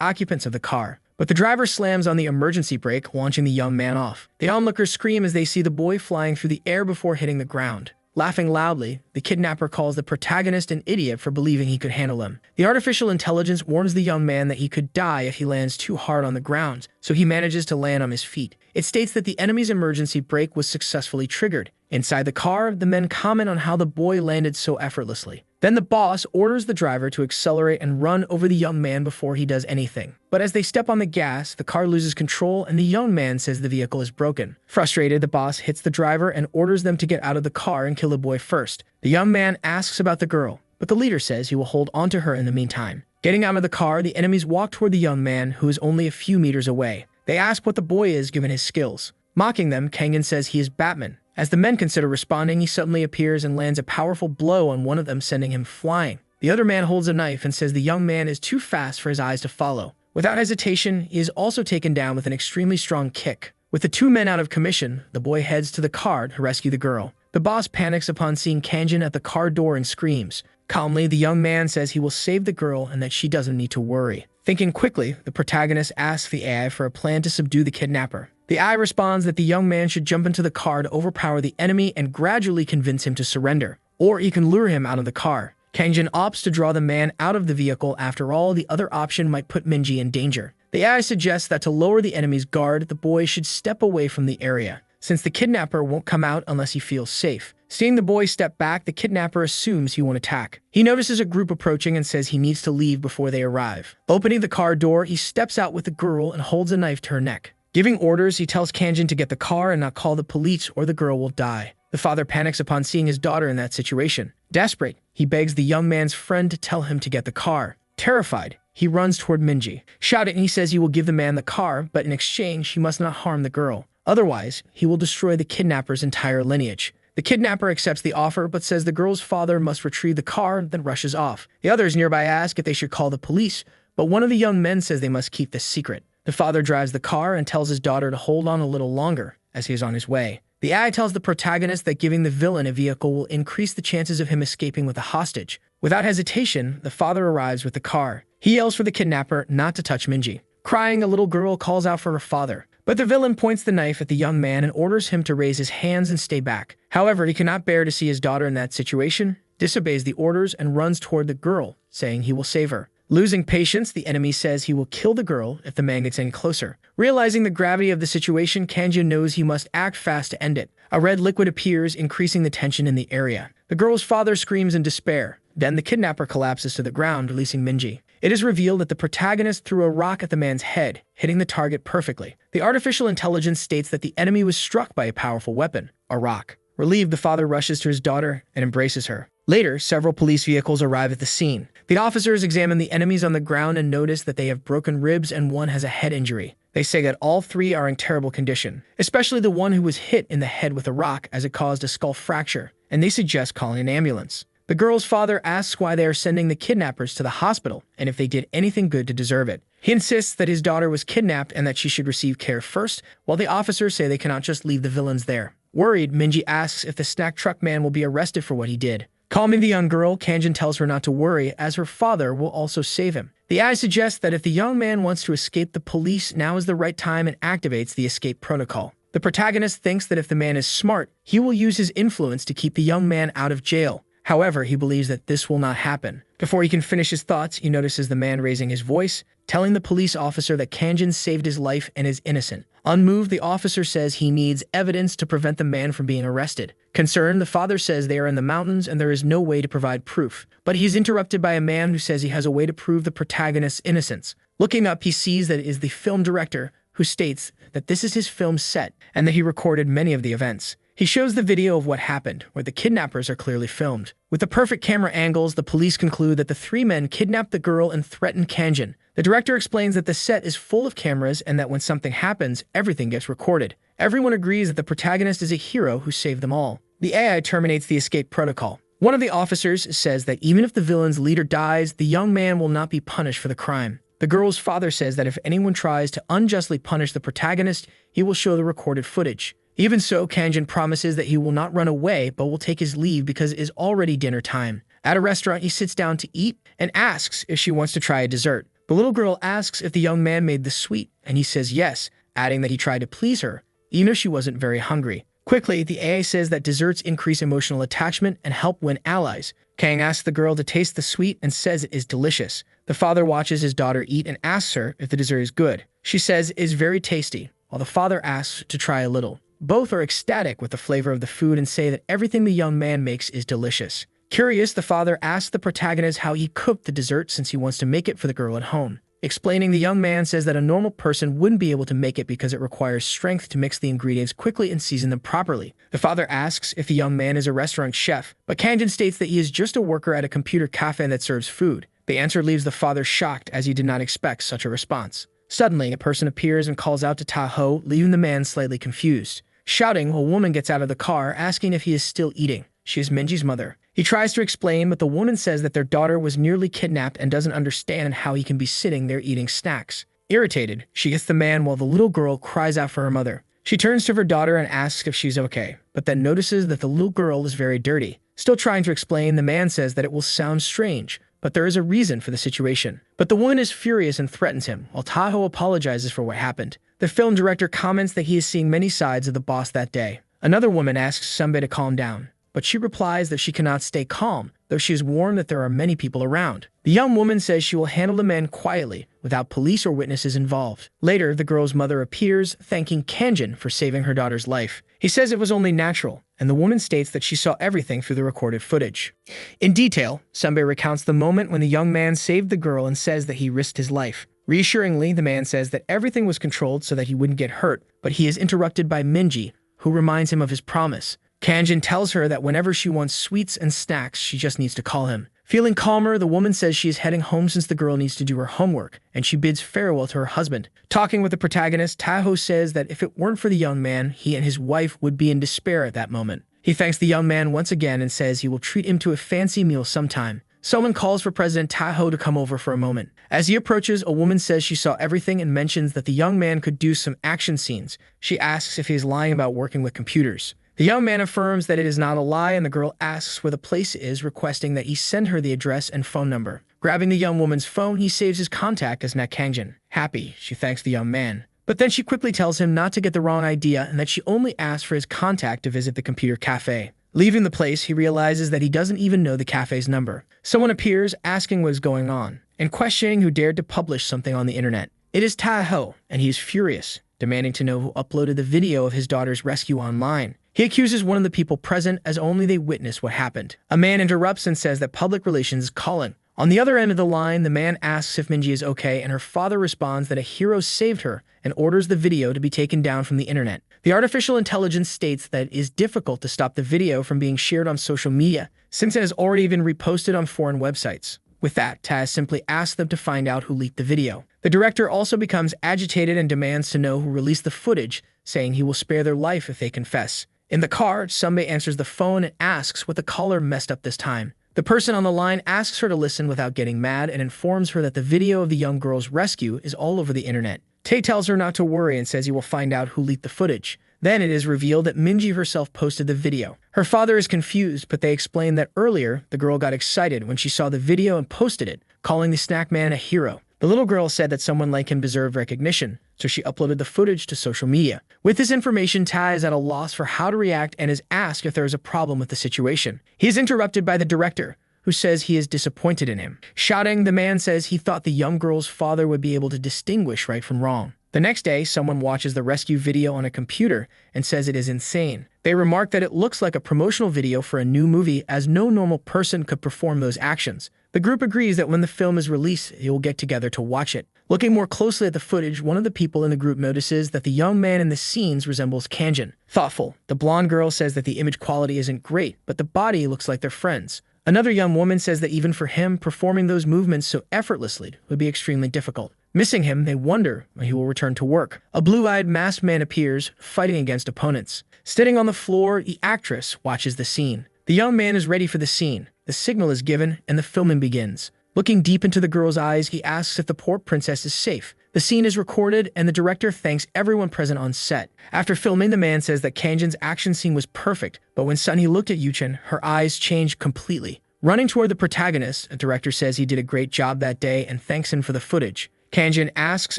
occupants of the car, but the driver slams on the emergency brake, launching the young man off. The onlookers scream as they see the boy flying through the air before hitting the ground. Laughing loudly, the kidnapper calls the protagonist an idiot for believing he could handle him. The artificial intelligence warns the young man that he could die if he lands too hard on the ground, so he manages to land on his feet. It states that the enemy's emergency brake was successfully triggered. Inside the car, the men comment on how the boy landed so effortlessly. Then the boss orders the driver to accelerate and run over the young man before he does anything. But as they step on the gas, the car loses control and the young man says the vehicle is broken. Frustrated, the boss hits the driver and orders them to get out of the car and kill the boy first. The young man asks about the girl, but the leader says he will hold onto her in the meantime. Getting out of the car, the enemies walk toward the young man, who is only a few meters away. They ask what the boy is given his skills. Mocking them, Kangen says he is Batman. As the men consider responding, he suddenly appears and lands a powerful blow on one of them, sending him flying. The other man holds a knife and says the young man is too fast for his eyes to follow. Without hesitation, he is also taken down with an extremely strong kick. With the two men out of commission, the boy heads to the car to rescue the girl. The boss panics upon seeing Kanjin at the car door and screams. Calmly, the young man says he will save the girl and that she doesn't need to worry. Thinking quickly, the protagonist asks the AI for a plan to subdue the kidnapper. The AI responds that the young man should jump into the car to overpower the enemy and gradually convince him to surrender, or he can lure him out of the car. Kanjin opts to draw the man out of the vehicle. After all, the other option might put Minji in danger. The AI suggests that to lower the enemy's guard, the boy should step away from the area, since the kidnapper won't come out unless he feels safe. Seeing the boy step back, the kidnapper assumes he won't attack. He notices a group approaching and says he needs to leave before they arrive. Opening the car door, he steps out with the girl and holds a knife to her neck. Giving orders, he tells Kanjin to get the car and not call the police or the girl will die. The father panics upon seeing his daughter in that situation. Desperate, he begs the young man's friend to tell him to get the car. Terrified, he runs toward Minji. Shouting, he says he will give the man the car, but in exchange, he must not harm the girl. Otherwise, he will destroy the kidnapper's entire lineage. The kidnapper accepts the offer, but says the girl's father must retrieve the car, then rushes off. The others nearby ask if they should call the police, but one of the young men says they must keep this secret. The father drives the car and tells his daughter to hold on a little longer, as he is on his way. The AI tells the protagonist that giving the villain a vehicle will increase the chances of him escaping with a hostage. Without hesitation, the father arrives with the car. He yells for the kidnapper not to touch Minji. Crying, a little girl calls out for her father, but the villain points the knife at the young man and orders him to raise his hands and stay back. However, he cannot bear to see his daughter in that situation, disobeys the orders, and runs toward the girl, saying he will save her. Losing patience, the enemy says he will kill the girl if the man gets any closer. Realizing the gravity of the situation, Kanjin knows he must act fast to end it. A red liquid appears, increasing the tension in the area. The girl's father screams in despair. Then the kidnapper collapses to the ground, releasing Minji. It is revealed that the protagonist threw a rock at the man's head, hitting the target perfectly. The artificial intelligence states that the enemy was struck by a powerful weapon, a rock. Relieved, the father rushes to his daughter and embraces her. Later, several police vehicles arrive at the scene. The officers examine the enemies on the ground and notice that they have broken ribs and one has a head injury. They say that all three are in terrible condition, especially the one who was hit in the head with a rock as it caused a skull fracture, and they suggest calling an ambulance. The girl's father asks why they are sending the kidnappers to the hospital and if they did anything good to deserve it. He insists that his daughter was kidnapped and that she should receive care first, while the officers say they cannot just leave the villains there. Worried, Minji asks if the snack truck man will be arrested for what he did. Calming the young girl, Kanjin tells her not to worry, as her father will also save him. The AI suggests that if the young man wants to escape the police, now is the right time and activates the escape protocol. The protagonist thinks that if the man is smart, he will use his influence to keep the young man out of jail. However, he believes that this will not happen. Before he can finish his thoughts, he notices the man raising his voice, telling the police officer that Kanjin saved his life and is innocent. Unmoved, the officer says he needs evidence to prevent the man from being arrested. Concerned, the father says they are in the mountains and there is no way to provide proof. But he is interrupted by a man who says he has a way to prove the protagonist's innocence. Looking up, he sees that it is the film director, who states that this is his film set and that he recorded many of the events. He shows the video of what happened, where the kidnappers are clearly filmed. With the perfect camera angles, the police conclude that the three men kidnapped the girl and threatened Kanjin. The director explains that the set is full of cameras and that when something happens, everything gets recorded. Everyone agrees that the protagonist is a hero who saved them all. The AI terminates the escape protocol. One of the officers says that even if the villain's leader dies, the young man will not be punished for the crime. The girl's father says that if anyone tries to unjustly punish the protagonist, he will show the recorded footage. Even so, Kanjin promises that he will not run away but will take his leave because it is already dinner time. At a restaurant, he sits down to eat and asks if she wants to try a dessert. The little girl asks if the young man made the sweet, and he says yes, adding that he tried to please her, even if she wasn't very hungry. Quickly, the AI says that desserts increase emotional attachment and help win allies. Kang asks the girl to taste the sweet and says it is delicious. The father watches his daughter eat and asks her if the dessert is good. She says it is very tasty, while the father asks to try a little. Both are ecstatic with the flavor of the food and say that everything the young man makes is delicious. Curious, the father asks the protagonist how he cooked the dessert since he wants to make it for the girl at home. Explaining, the young man says that a normal person wouldn't be able to make it because it requires strength to mix the ingredients quickly and season them properly. The father asks if the young man is a restaurant chef, but Kanjin states that he is just a worker at a computer cafe that serves food. The answer leaves the father shocked as he did not expect such a response. Suddenly, a person appears and calls out to Taho, leaving the man slightly confused. Shouting, a woman gets out of the car, asking if he is still eating. She is Minji's mother. He tries to explain, but the woman says that their daughter was nearly kidnapped and doesn't understand how he can be sitting there eating snacks. Irritated, she hits the man while the little girl cries out for her mother. She turns to her daughter and asks if she's okay, but then notices that the little girl is very dirty. Still trying to explain, the man says that it will sound strange, but there is a reason for the situation. But the woman is furious and threatens him, while Taho apologizes for what happened. The film director comments that he is seeing many sides of the boss that day. Another woman asks Sunbae to calm down, but she replies that she cannot stay calm, though she is warned that there are many people around. The young woman says she will handle the men quietly, without police or witnesses involved. Later, the girl's mother appears, thanking Kanjin for saving her daughter's life. He says it was only natural, and the woman states that she saw everything through the recorded footage. In detail, Sunbae recounts the moment when the young man saved the girl and says that he risked his life. Reassuringly, the man says that everything was controlled so that he wouldn't get hurt, but he is interrupted by Minji, who reminds him of his promise. Kanjin tells her that whenever she wants sweets and snacks, she just needs to call him. Feeling calmer, the woman says she is heading home since the girl needs to do her homework, and she bids farewell to her husband. Talking with the protagonist, Taho says that if it weren't for the young man, he and his wife would be in despair at that moment. He thanks the young man once again and says he will treat him to a fancy meal sometime. Someone calls for President Taho to come over for a moment. As he approaches, a woman says she saw everything and mentions that the young man could do some action scenes. She asks if he is lying about working with computers. The young man affirms that it is not a lie, and the girl asks where the place is, requesting that he send her the address and phone number. Grabbing the young woman's phone, he saves his contact as Kanjin. Happy, she thanks the young man. But then she quickly tells him not to get the wrong idea and that she only asked for his contact to visit the computer cafe. Leaving the place, he realizes that he doesn't even know the cafe's number. Someone appears, asking what is going on, and questioning who dared to publish something on the internet. It is Taho, and he is furious, demanding to know who uploaded the video of his daughter's rescue online. He accuses one of the people present as only they witnessed what happened. A man interrupts and says that public relations is calling. On the other end of the line, the man asks if Minji is okay, and her father responds that a hero saved her and orders the video to be taken down from the internet. The artificial intelligence states that it is difficult to stop the video from being shared on social media, since it has already been reposted on foreign websites. With that, Taz simply asks them to find out who leaked the video. The director also becomes agitated and demands to know who released the footage, saying he will spare their life if they confess. In the car, Sunbae answers the phone and asks what the caller messed up this time. The person on the line asks her to listen without getting mad and informs her that the video of the young girl's rescue is all over the internet. Tae tells her not to worry and says he will find out who leaked the footage. Then it is revealed that Minji herself posted the video. Her father is confused, but they explain that earlier, the girl got excited when she saw the video and posted it, calling the snack man a hero. The little girl said that someone like him deserved recognition, so she uploaded the footage to social media. With this information, Tai is at a loss for how to react and is asked if there is a problem with the situation. He is interrupted by the director, who says he is disappointed in him. Shouting, the man says he thought the young girl's father would be able to distinguish right from wrong. The next day, someone watches the rescue video on a computer and says it is insane. They remark that it looks like a promotional video for a new movie, as no normal person could perform those actions. The group agrees that when the film is released, they will get together to watch it. Looking more closely at the footage, one of the people in the group notices that the young man in the scenes resembles Kanjin. Thoughtful, the blonde girl says that the image quality isn't great, but the body looks like they're friends. Another young woman says that even for him, performing those movements so effortlessly would be extremely difficult. Missing him, they wonder when he will return to work. A blue-eyed masked man appears, fighting against opponents. Sitting on the floor, the actress watches the scene. The young man is ready for the scene. The signal is given, and the filming begins. Looking deep into the girl's eyes, he asks if the poor princess is safe. The scene is recorded, and the director thanks everyone present on set. After filming, the man says that Kanjin's action scene was perfect, but when Sunny looked at Yuchen, her eyes changed completely. Running toward the protagonist, the director says he did a great job that day and thanks him for the footage. Kanjin asks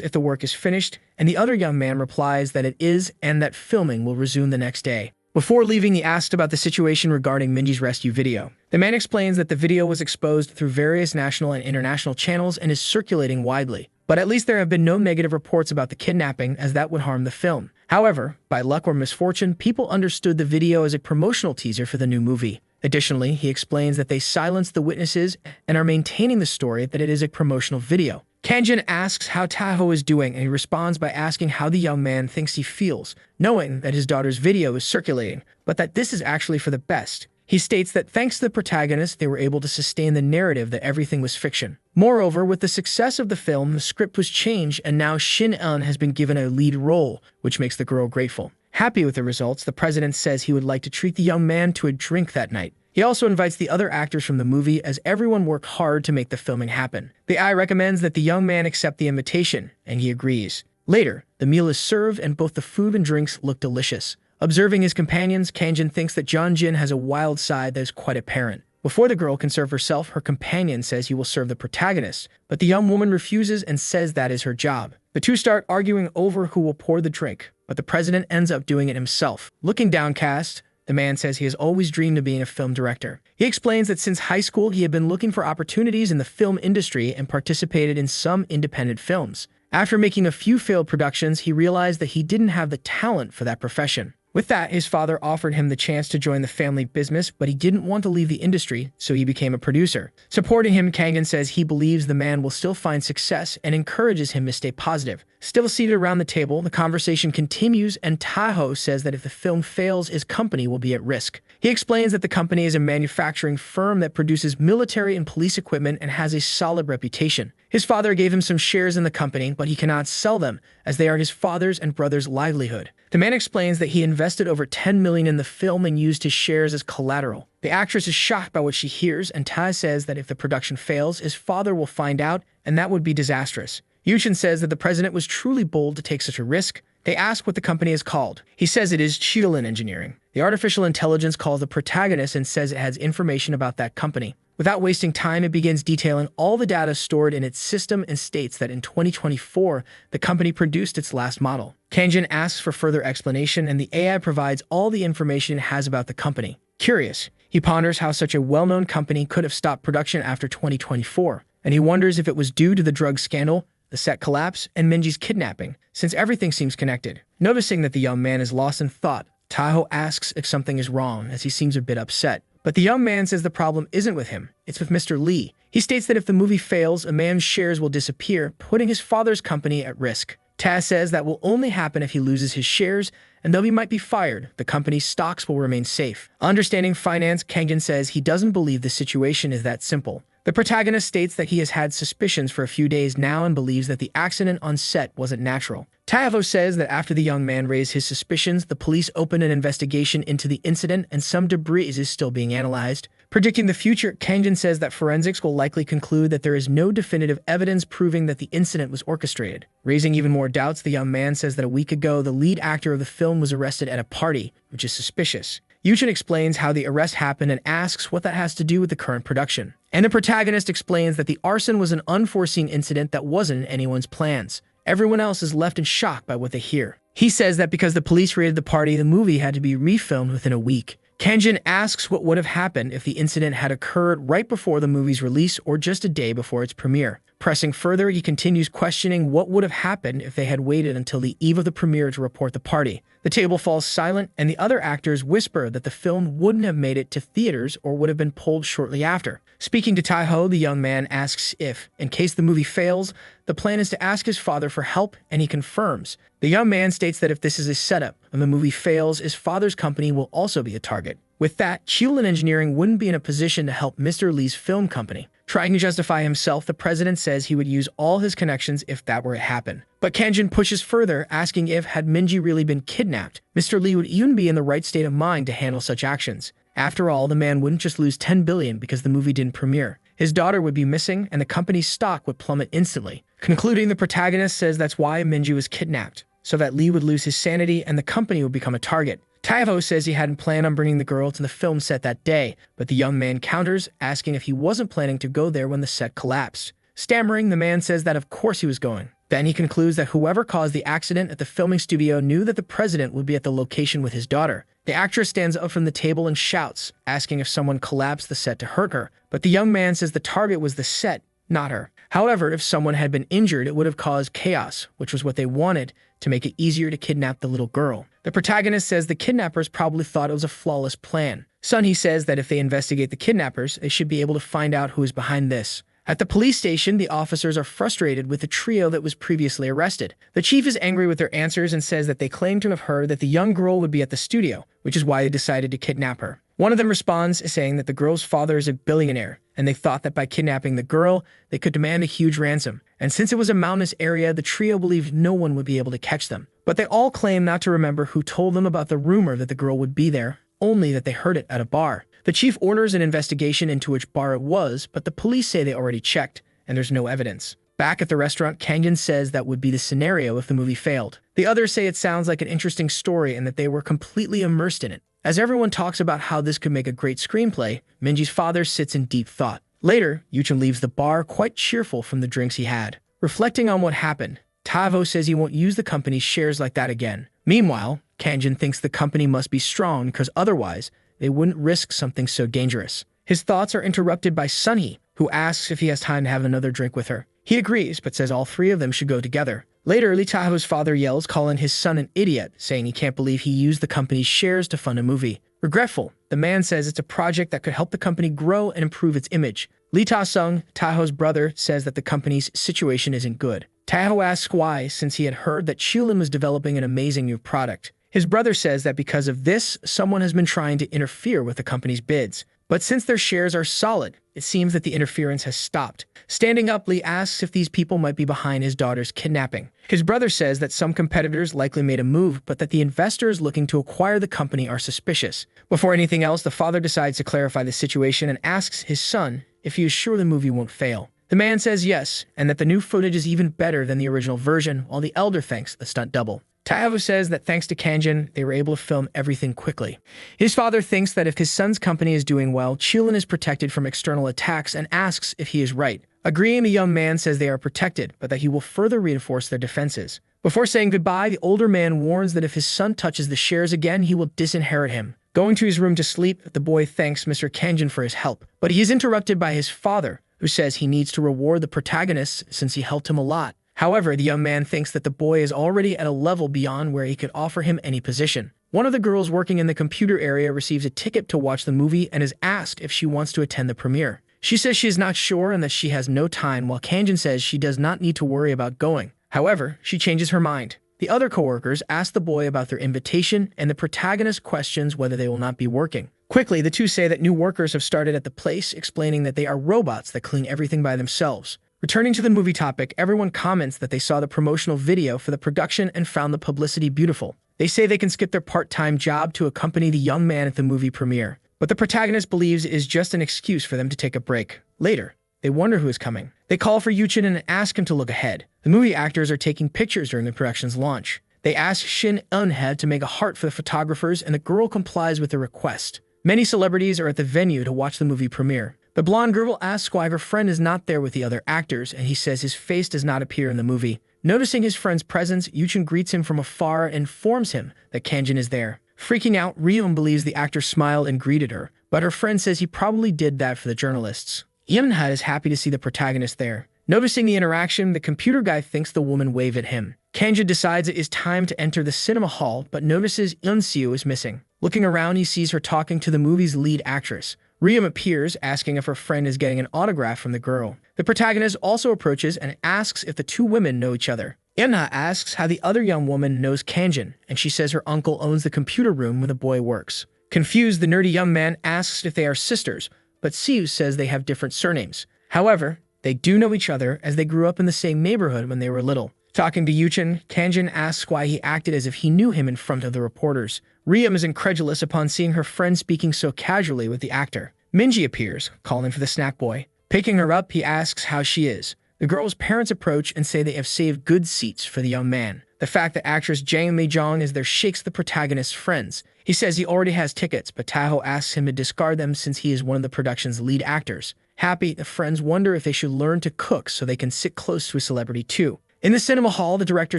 if the work is finished, and the other young man replies that it is and that filming will resume the next day. Before leaving, he asked about the situation regarding Minji's rescue video. The man explains that the video was exposed through various national and international channels and is circulating widely. But at least there have been no negative reports about the kidnapping, as that would harm the film. However, by luck or misfortune, people understood the video as a promotional teaser for the new movie. Additionally, he explains that they silenced the witnesses and are maintaining the story that it is a promotional video. Kanjin asks how Taho is doing, and he responds by asking how the young man thinks he feels, knowing that his daughter's video is circulating, but that this is actually for the best. He states that thanks to the protagonist, they were able to sustain the narrative that everything was fiction. Moreover, with the success of the film, the script was changed, and now Shin-eun has been given a lead role, which makes the girl grateful. Happy with the results, the president says he would like to treat the young man to a drink that night. He also invites the other actors from the movie, as everyone worked hard to make the filming happen. The AI recommends that the young man accept the invitation, and he agrees. Later, the meal is served and both the food and drinks look delicious. Observing his companions, Kanjin thinks that Jeonjin has a wild side that is quite apparent. Before the girl can serve herself, her companion says he will serve the protagonist, but the young woman refuses and says that is her job. The two start arguing over who will pour the drink, but the president ends up doing it himself. Looking downcast, the man says he has always dreamed of being a film director. He explains that since high school, he had been looking for opportunities in the film industry and participated in some independent films. After making a few failed productions, he realized that he didn't have the talent for that profession. With that, his father offered him the chance to join the family business, but he didn't want to leave the industry, so he became a producer. Supporting him, Kangen says he believes the man will still find success and encourages him to stay positive. Still seated around the table, the conversation continues, and Taho says that if the film fails, his company will be at risk. He explains that the company is a manufacturing firm that produces military and police equipment and has a solid reputation. His father gave him some shares in the company, but he cannot sell them, as they are his father's and brother's livelihood. The man explains that he invested over $10 million in the film and used his shares as collateral. The actress is shocked by what she hears, and Tai says that if the production fails, his father will find out, and that would be disastrous. Yuchen says that the president was truly bold to take such a risk. They ask what the company is called. He says it is Chidolin Engineering. The artificial intelligence calls the protagonist and says it has information about that company. Without wasting time, it begins detailing all the data stored in its system and states that in 2024, the company produced its last model. Kanjin asks for further explanation, and the AI provides all the information it has about the company. Curious, he ponders how such a well-known company could have stopped production after 2024, and he wonders if it was due to the drug scandal, the set collapse, and Minji's kidnapping, since everything seems connected. Noticing that the young man is lost in thought, Taho asks if something is wrong, as he seems a bit upset. But the young man says the problem isn't with him, it's with Mr. Lee. He states that if the movie fails, a man's shares will disappear, putting his father's company at risk. Taz says that will only happen if he loses his shares, and though he might be fired, the company's stocks will remain safe. Understanding finance, Kangen says he doesn't believe the situation is that simple. The protagonist states that he has had suspicions for a few days now and believes that the accident on set wasn't natural. Tavo says that after the young man raised his suspicions, the police opened an investigation into the incident and some debris is still being analyzed. Predicting the future, Kangen says that forensics will likely conclude that there is no definitive evidence proving that the incident was orchestrated. Raising even more doubts, the young man says that a week ago, the lead actor of the film was arrested at a party, which is suspicious. Yuchin explains how the arrest happened and asks what that has to do with the current production. And the protagonist explains that the arson was an unforeseen incident that wasn't in anyone's plans. Everyone else is left in shock by what they hear. He says that because the police raided the party, the movie had to be refilmed within a week. Kanjin asks what would have happened if the incident had occurred right before the movie's release or just a day before its premiere. Pressing further, he continues questioning what would have happened if they had waited until the eve of the premiere to report the party. The table falls silent, and the other actors whisper that the film wouldn't have made it to theaters or would have been pulled shortly after. Speaking to Taiho, the young man asks if, in case the movie fails, the plan is to ask his father for help, and he confirms. The young man states that if this is a setup and the movie fails, his father's company will also be a target. With that, Chilin Engineering wouldn't be in a position to help Mr. Lee's film company. Trying to justify himself, the president says he would use all his connections if that were to happen. But Kanjin pushes further, asking if, had Minji really been kidnapped, Mr. Lee would even be in the right state of mind to handle such actions. After all, the man wouldn't just lose 10 billion because the movie didn't premiere. His daughter would be missing, and the company's stock would plummet instantly. Concluding, the protagonist says that's why Minji was kidnapped, so that Lee would lose his sanity and the company would become a target. Taiho says he hadn't planned on bringing the girl to the film set that day, but the young man counters, asking if he wasn't planning to go there when the set collapsed. Stammering, the man says that of course he was going. Then he concludes that whoever caused the accident at the filming studio knew that the president would be at the location with his daughter. The actress stands up from the table and shouts, asking if someone collapsed the set to hurt her, but the young man says the target was the set, not her. However, if someone had been injured, it would have caused chaos, which was what they wanted, to make it easier to kidnap the little girl. The protagonist says the kidnappers probably thought it was a flawless plan. Sunhee says that if they investigate the kidnappers, they should be able to find out who is behind this. At the police station, the officers are frustrated with the trio that was previously arrested. The chief is angry with their answers and says that they claim to have heard that the young girl would be at the studio, which is why they decided to kidnap her. One of them responds, saying that the girl's father is a billionaire, and they thought that by kidnapping the girl, they could demand a huge ransom. And since it was a mountainous area, the trio believed no one would be able to catch them. But they all claim not to remember who told them about the rumor that the girl would be there, only that they heard it at a bar. The chief orders an investigation into which bar it was, but the police say they already checked, and there's no evidence. Back at the restaurant, Kanjin says that would be the scenario if the movie failed. The others say it sounds like an interesting story and that they were completely immersed in it. As everyone talks about how this could make a great screenplay, Minji's father sits in deep thought. Later, Yuchin leaves the bar quite cheerful from the drinks he had. Reflecting on what happened, Tavo says he won't use the company's shares like that again. Meanwhile, Kanjin thinks the company must be strong because otherwise, they wouldn't risk something so dangerous. His thoughts are interrupted by Sunhee, who asks if he has time to have another drink with her. He agrees, but says all three of them should go together. Later, Lee Taho's father yells, calling his son an idiot, saying he can't believe he used the company's shares to fund a movie. Regretful, the man says it's a project that could help the company grow and improve its image. Lee Ta-sung, Taho's brother, says that the company's situation isn't good. Taho asks why, since he had heard that Chilin was developing an amazing new product. His brother says that because of this, someone has been trying to interfere with the company's bids. But since their shares are solid, it seems that the interference has stopped. Standing up, Lee asks if these people might be behind his daughter's kidnapping. His brother says that some competitors likely made a move, but that the investors looking to acquire the company are suspicious. Before anything else, the father decides to clarify the situation and asks his son if he is sure the movie won't fail. The man says yes, and that the new footage is even better than the original version, while the elder thanks the stunt double. Taiho says that thanks to Kanjin, they were able to film everything quickly. His father thinks that if his son's company is doing well, Chilin is protected from external attacks and asks if he is right. Agreeing, the young man says they are protected, but that he will further reinforce their defenses. Before saying goodbye, the older man warns that if his son touches the shares again, he will disinherit him. Going to his room to sleep, the boy thanks Mr. Kanjin for his help, but he is interrupted by his father, who says he needs to reward the protagonist since he helped him a lot. However, the young man thinks that the boy is already at a level beyond where he could offer him any position. One of the girls working in the computer area receives a ticket to watch the movie and is asked if she wants to attend the premiere. She says she is not sure and that she has no time, while Kanjin says she does not need to worry about going. However, she changes her mind. The other coworkers ask the boy about their invitation, and the protagonist questions whether they will not be working. Quickly, the two say that new workers have started at the place, explaining that they are robots that clean everything by themselves. Returning to the movie topic, everyone comments that they saw the promotional video for the production and found the publicity beautiful. They say they can skip their part-time job to accompany the young man at the movie premiere. But the protagonist believes it is just an excuse for them to take a break. Later, they wonder who is coming. They call for Yuchin and ask him to look ahead. The movie actors are taking pictures during the production's launch. They ask Shin Eun-hye to make a heart for the photographers, and the girl complies with the request. Many celebrities are at the venue to watch the movie premiere. The blonde girl asks why her friend is not there with the other actors, and he says his face does not appear in the movie. Noticing his friend's presence, Yuchen greets him from afar and informs him that Kanjin is there. Freaking out, Ryum believes the actor smiled and greeted her, but her friend says he probably did that for the journalists. Eun-hye is happy to see the protagonist there. Noticing the interaction, the computer guy thinks the woman waved at him. Kanjin decides it is time to enter the cinema hall, but notices Eun-seo is missing. Looking around, he sees her talking to the movie's lead actress. Ryum appears, asking if her friend is getting an autograph from the girl. The protagonist also approaches and asks if the two women know each other. Eun-hye asks how the other young woman knows Kanjin, and she says her uncle owns the computer room where the boy works. Confused, the nerdy young man asks if they are sisters, but Seo says they have different surnames. However, they do know each other as they grew up in the same neighborhood when they were little. Talking to Yuchen, Kanjin asks why he acted as if he knew him in front of the reporters. Ryum is incredulous upon seeing her friend speaking so casually with the actor. Minji appears, calling for the snack boy. Picking her up, he asks how she is. The girl's parents approach and say they have saved good seats for the young man. The fact that actress Jang Mi-jong is there shakes the protagonist's friends. He says he already has tickets, but Taho asks him to discard them since he is one of the production's lead actors. Happy, the friends wonder if they should learn to cook so they can sit close to a celebrity too. In the cinema hall, the director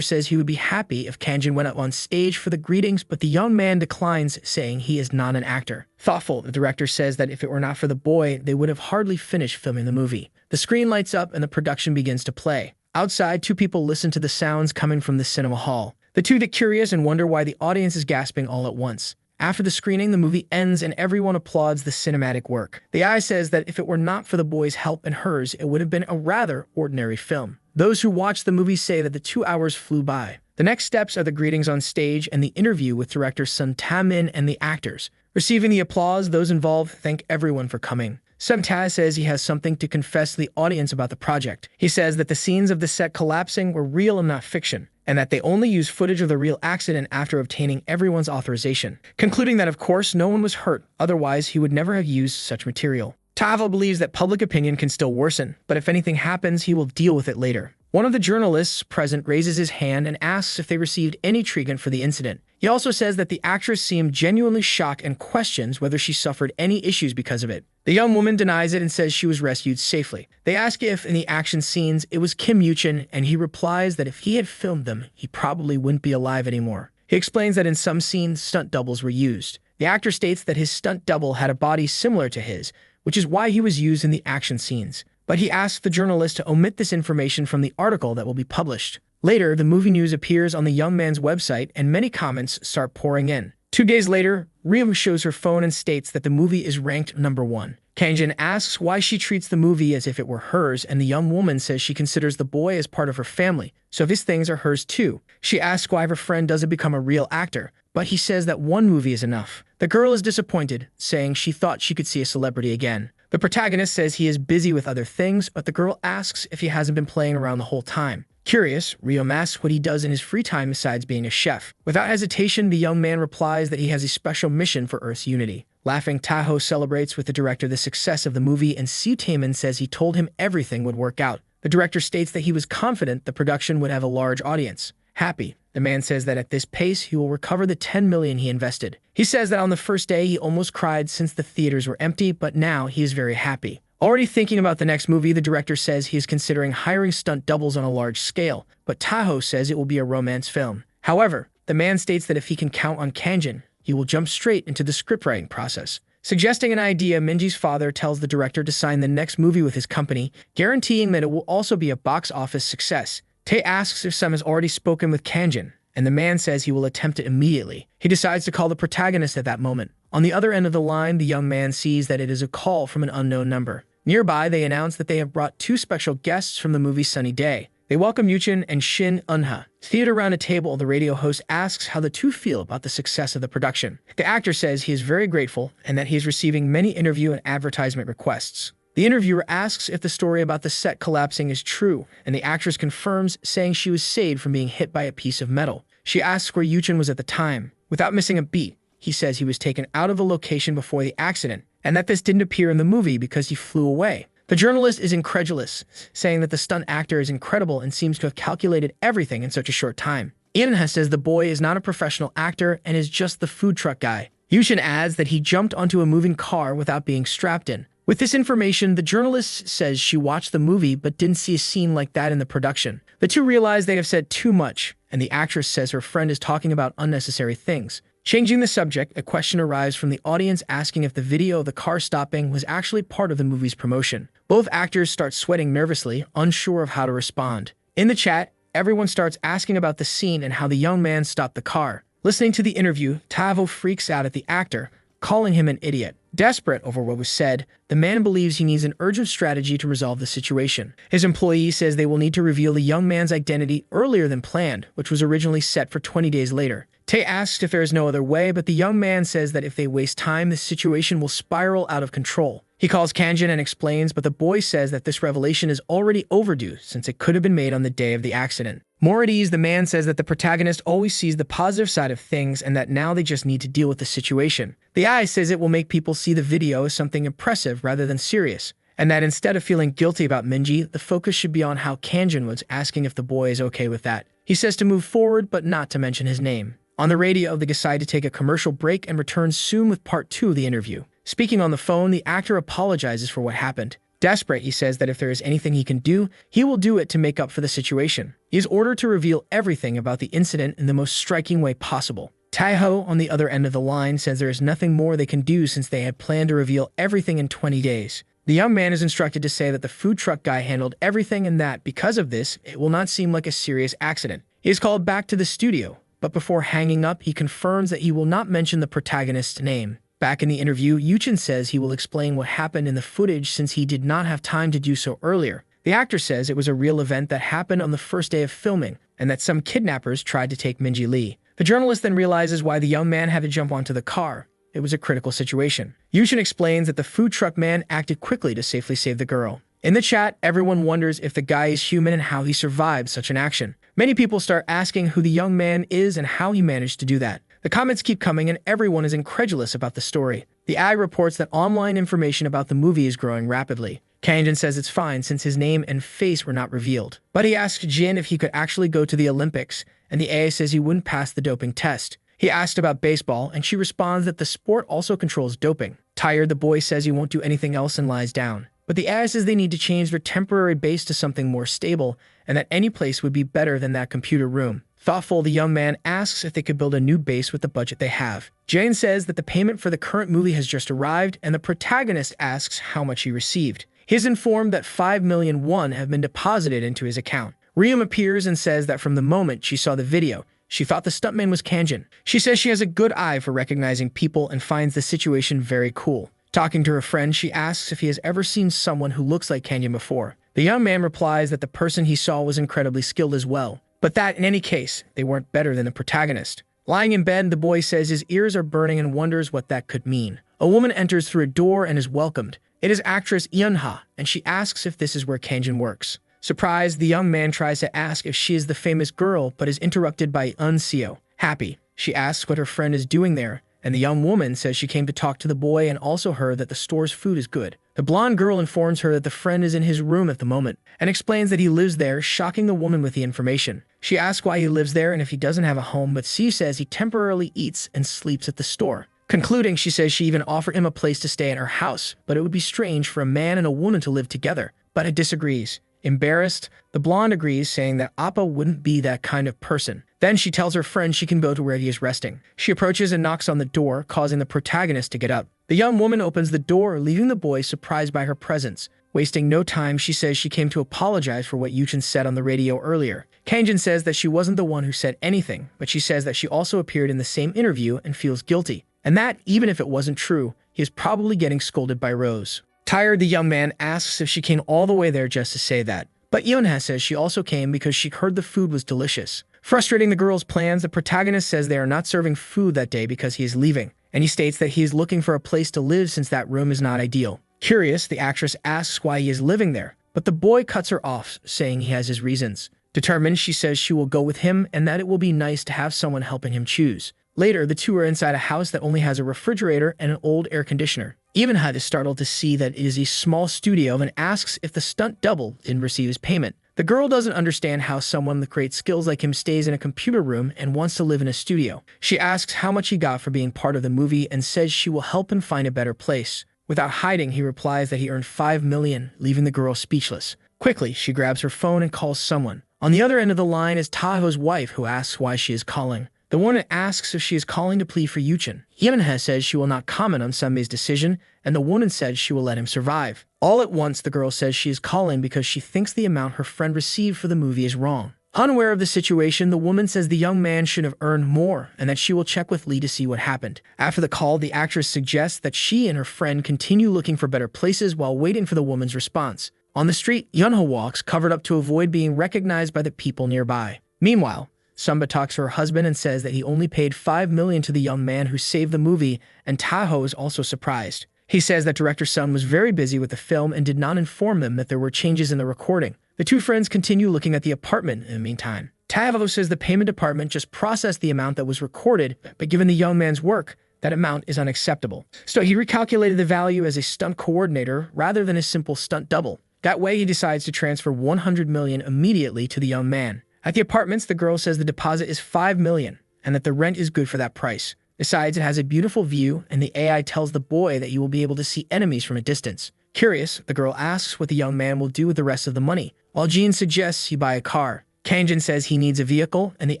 says he would be happy if Kanjin went up on stage for the greetings, but the young man declines, saying he is not an actor. Thoughtful, the director says that if it were not for the boy, they would have hardly finished filming the movie. The screen lights up and the production begins to play. Outside, two people listen to the sounds coming from the cinema hall. The two get curious and wonder why the audience is gasping all at once. After the screening, the movie ends and everyone applauds the cinematic work. The eye says that if it were not for the boy's help and hers, it would have been a rather ordinary film. Those who watched the movie say that the 2 hours flew by. The next steps are the greetings on stage and the interview with director Sun Ta-min and the actors. Receiving the applause, those involved thank everyone for coming. Sun Ta says he has something to confess to the audience about the project. He says that the scenes of the set collapsing were real and not fiction, and that they only used footage of the real accident after obtaining everyone's authorization. Concluding that, of course, no one was hurt, otherwise he would never have used such material. Tavel believes that public opinion can still worsen, but if anything happens, he will deal with it later. One of the journalists present raises his hand and asks if they received any treatment for the incident. He also says that the actress seemed genuinely shocked and questions whether she suffered any issues because of it. The young woman denies it and says she was rescued safely. They ask if, in the action scenes, it was Kim Yuchen, and he replies that if he had filmed them, he probably wouldn't be alive anymore. He explains that in some scenes, stunt doubles were used. The actor states that his stunt double had a body similar to his, which is why he was used in the action scenes. But he asks the journalist to omit this information from the article that will be published. Later, the movie news appears on the young man's website and many comments start pouring in. 2 days later, Ryum shows her phone and states that the movie is ranked #1. Kanjin asks why she treats the movie as if it were hers, and the young woman says she considers the boy as part of her family, so his things are hers too. She asks why her friend doesn't become a real actor, but he says that one movie is enough. The girl is disappointed, saying she thought she could see a celebrity again. The protagonist says he is busy with other things, but the girl asks if he hasn't been playing around the whole time. Curious, Ryum asks what he does in his free time besides being a chef. Without hesitation, the young man replies that he has a special mission for Earth's unity. Laughing, Taho celebrates with the director the success of the movie, and Seo Tae-min says he told him everything would work out. The director states that he was confident the production would have a large audience. Happy, the man says that at this pace, he will recover the 10 million he invested. He says that on the first day, he almost cried since the theaters were empty, but now he is very happy. Already thinking about the next movie, the director says he is considering hiring stunt doubles on a large scale, but Taho says it will be a romance film. However, the man states that if he can count on Kanjin, he will jump straight into the scriptwriting process. Suggesting an idea, Minji's father tells the director to sign the next movie with his company, guaranteeing that it will also be a box office success. Tae asks if Sam has already spoken with Kanjin, and the man says he will attempt it immediately. He decides to call the protagonist at that moment. On the other end of the line, the young man sees that it is a call from an unknown number. Nearby, they announce that they have brought 2 special guests from the movie Sunny Day. They welcome Yuchen and Shin Eun-hye. Seated around a table, the radio host asks how the two feel about the success of the production. The actor says he is very grateful and that he is receiving many interview and advertisement requests. The interviewer asks if the story about the set collapsing is true, and the actress confirms, saying she was saved from being hit by a piece of metal. She asks where Yuchen was at the time. Without missing a beat, he says he was taken out of the location before the accident, and that this didn't appear in the movie because he flew away. The journalist is incredulous, saying that the stunt actor is incredible and seems to have calculated everything in such a short time. Inha says the boy is not a professional actor and is just the food truck guy. Yushin adds that he jumped onto a moving car without being strapped in. With this information, the journalist says she watched the movie but didn't see a scene like that in the production. The two realize they have said too much, and the actress says her friend is talking about unnecessary things. Changing the subject, a question arrives from the audience asking if the video of the car stopping was actually part of the movie's promotion. Both actors start sweating nervously, unsure of how to respond. In the chat, everyone starts asking about the scene and how the young man stopped the car. Listening to the interview, Tavo freaks out at the actor, calling him an idiot. Desperate over what was said, the man believes he needs an urgent strategy to resolve the situation. His employee says they will need to reveal the young man's identity earlier than planned, which was originally set for 20 days later. Tae asks if there is no other way, but the young man says that if they waste time, the situation will spiral out of control. He calls Kanjin and explains, but the boy says that this revelation is already overdue since it could have been made on the day of the accident. More at ease, the man says that the protagonist always sees the positive side of things and that now they just need to deal with the situation. The AI says it will make people see the video as something impressive rather than serious, and that instead of feeling guilty about Minji, the focus should be on how Kanjin was asking if the boy is okay with that. He says to move forward but not to mention his name. On the radio, they decide to take a commercial break and return soon with part 2 of the interview. Speaking on the phone, the actor apologizes for what happened. Desperate, he says that if there is anything he can do, he will do it to make up for the situation. He is ordered to reveal everything about the incident in the most striking way possible. Taiho, on the other end of the line, says there is nothing more they can do since they had planned to reveal everything in 20 days. The young man is instructed to say that the food truck guy handled everything and that, because of this, it will not seem like a serious accident. He is called back to the studio, but before hanging up, he confirms that he will not mention the protagonist's name. Back in the interview, Yuchin says he will explain what happened in the footage since he did not have time to do so earlier. The actor says it was a real event that happened on the first day of filming, and that some kidnappers tried to take Minji Lee. The journalist then realizes why the young man had to jump onto the car. It was a critical situation. Yuchin explains that the food truck man acted quickly to safely save the girl. In the chat, everyone wonders if the guy is human and how he survived such an action. Many people start asking who the young man is and how he managed to do that. The comments keep coming and everyone is incredulous about the story. The AI reports that online information about the movie is growing rapidly. Kanjin says it's fine since his name and face were not revealed. But he asks Jin if he could actually go to the Olympics, and the AI says he wouldn't pass the doping test. He asked about baseball, and she responds that the sport also controls doping. Tired, the boy says he won't do anything else and lies down. But the AI says they need to change their temporary base to something more stable, and that any place would be better than that computer room. Thoughtful, the young man asks if they could build a new base with the budget they have. Jane says that the payment for the current movie has just arrived, and the protagonist asks how much he received. He is informed that 5 million won have been deposited into his account. Ryum appears and says that from the moment she saw the video, she thought the stuntman was Kanjin. She says she has a good eye for recognizing people and finds the situation very cool. Talking to her friend, she asks if he has ever seen someone who looks like Kanjin before. The young man replies that the person he saw was incredibly skilled as well, but that, in any case, they weren't better than the protagonist. Lying in bed, the boy says his ears are burning and wonders what that could mean. A woman enters through a door and is welcomed. It is actress Eunha, and she asks if this is where Kanjin works. Surprised, the young man tries to ask if she is the famous girl, but is interrupted by Unseo. Happy, she asks what her friend is doing there, and the young woman says she came to talk to the boy and also heard that the store's food is good. The blonde girl informs her that the friend is in his room at the moment, and explains that he lives there, shocking the woman with the information. She asks why he lives there and if he doesn't have a home, but C says he temporarily eats and sleeps at the store. Concluding, she says she even offered him a place to stay in her house, but it would be strange for a man and a woman to live together. But it disagrees. Embarrassed, the blonde agrees, saying that Appa wouldn't be that kind of person. Then she tells her friend she can go to where he is resting. She approaches and knocks on the door, causing the protagonist to get up. The young woman opens the door, leaving the boy surprised by her presence. Wasting no time, she says she came to apologize for what Yuchin said on the radio earlier. Kanjin says that she wasn't the one who said anything, but she says that she also appeared in the same interview and feels guilty, and that, even if it wasn't true, he is probably getting scolded by Rose. Tired, the young man asks if she came all the way there just to say that. But Eunha says she also came because she heard the food was delicious. Frustrating the girl's plans, the protagonist says they are not serving food that day because he is leaving, and he states that he is looking for a place to live since that room is not ideal. Curious, the actress asks why he is living there, but the boy cuts her off, saying he has his reasons. Determined, she says she will go with him and that it will be nice to have someone helping him choose. Later, the two are inside a house that only has a refrigerator and an old air conditioner. Evenhud is startled to see that it is a small studio and asks if the stunt double didn't receive his payment. The girl doesn't understand how someone with great skills like him stays in a computer room and wants to live in a studio. She asks how much he got for being part of the movie and says she will help him find a better place. Without hiding, he replies that he earned $5 million, leaving the girl speechless. Quickly, she grabs her phone and calls someone. On the other end of the line is Taho's wife, who asks why she is calling. The woman asks if she is calling to plead for Yuchen. Yeonha says she will not comment on Sunbay's decision, and the woman says she will let him survive. All at once, the girl says she is calling because she thinks the amount her friend received for the movie is wrong. Unaware of the situation, the woman says the young man should have earned more and that she will check with Lee to see what happened. After the call, the actress suggests that she and her friend continue looking for better places while waiting for the woman's response. On the street, Yeonha walks, covered up to avoid being recognized by the people nearby. Meanwhile, Samba talks to her husband and says that he only paid $5 million to the young man who saved the movie, and Taho is also surprised. He says that director Sun was very busy with the film and did not inform them that there were changes in the recording. The two friends continue looking at the apartment in the meantime. Taho says the payment department just processed the amount that was recorded, but given the young man's work, that amount is unacceptable. So he recalculated the value as a stunt coordinator rather than a simple stunt double. That way, he decides to transfer $100 million immediately to the young man. At the apartments, the girl says the deposit is $5 million and that the rent is good for that price. Besides, it has a beautiful view, and the AI tells the boy that you will be able to see enemies from a distance. Curious, the girl asks what the young man will do with the rest of the money, while Jean suggests he buy a car. Kangjin says he needs a vehicle, and the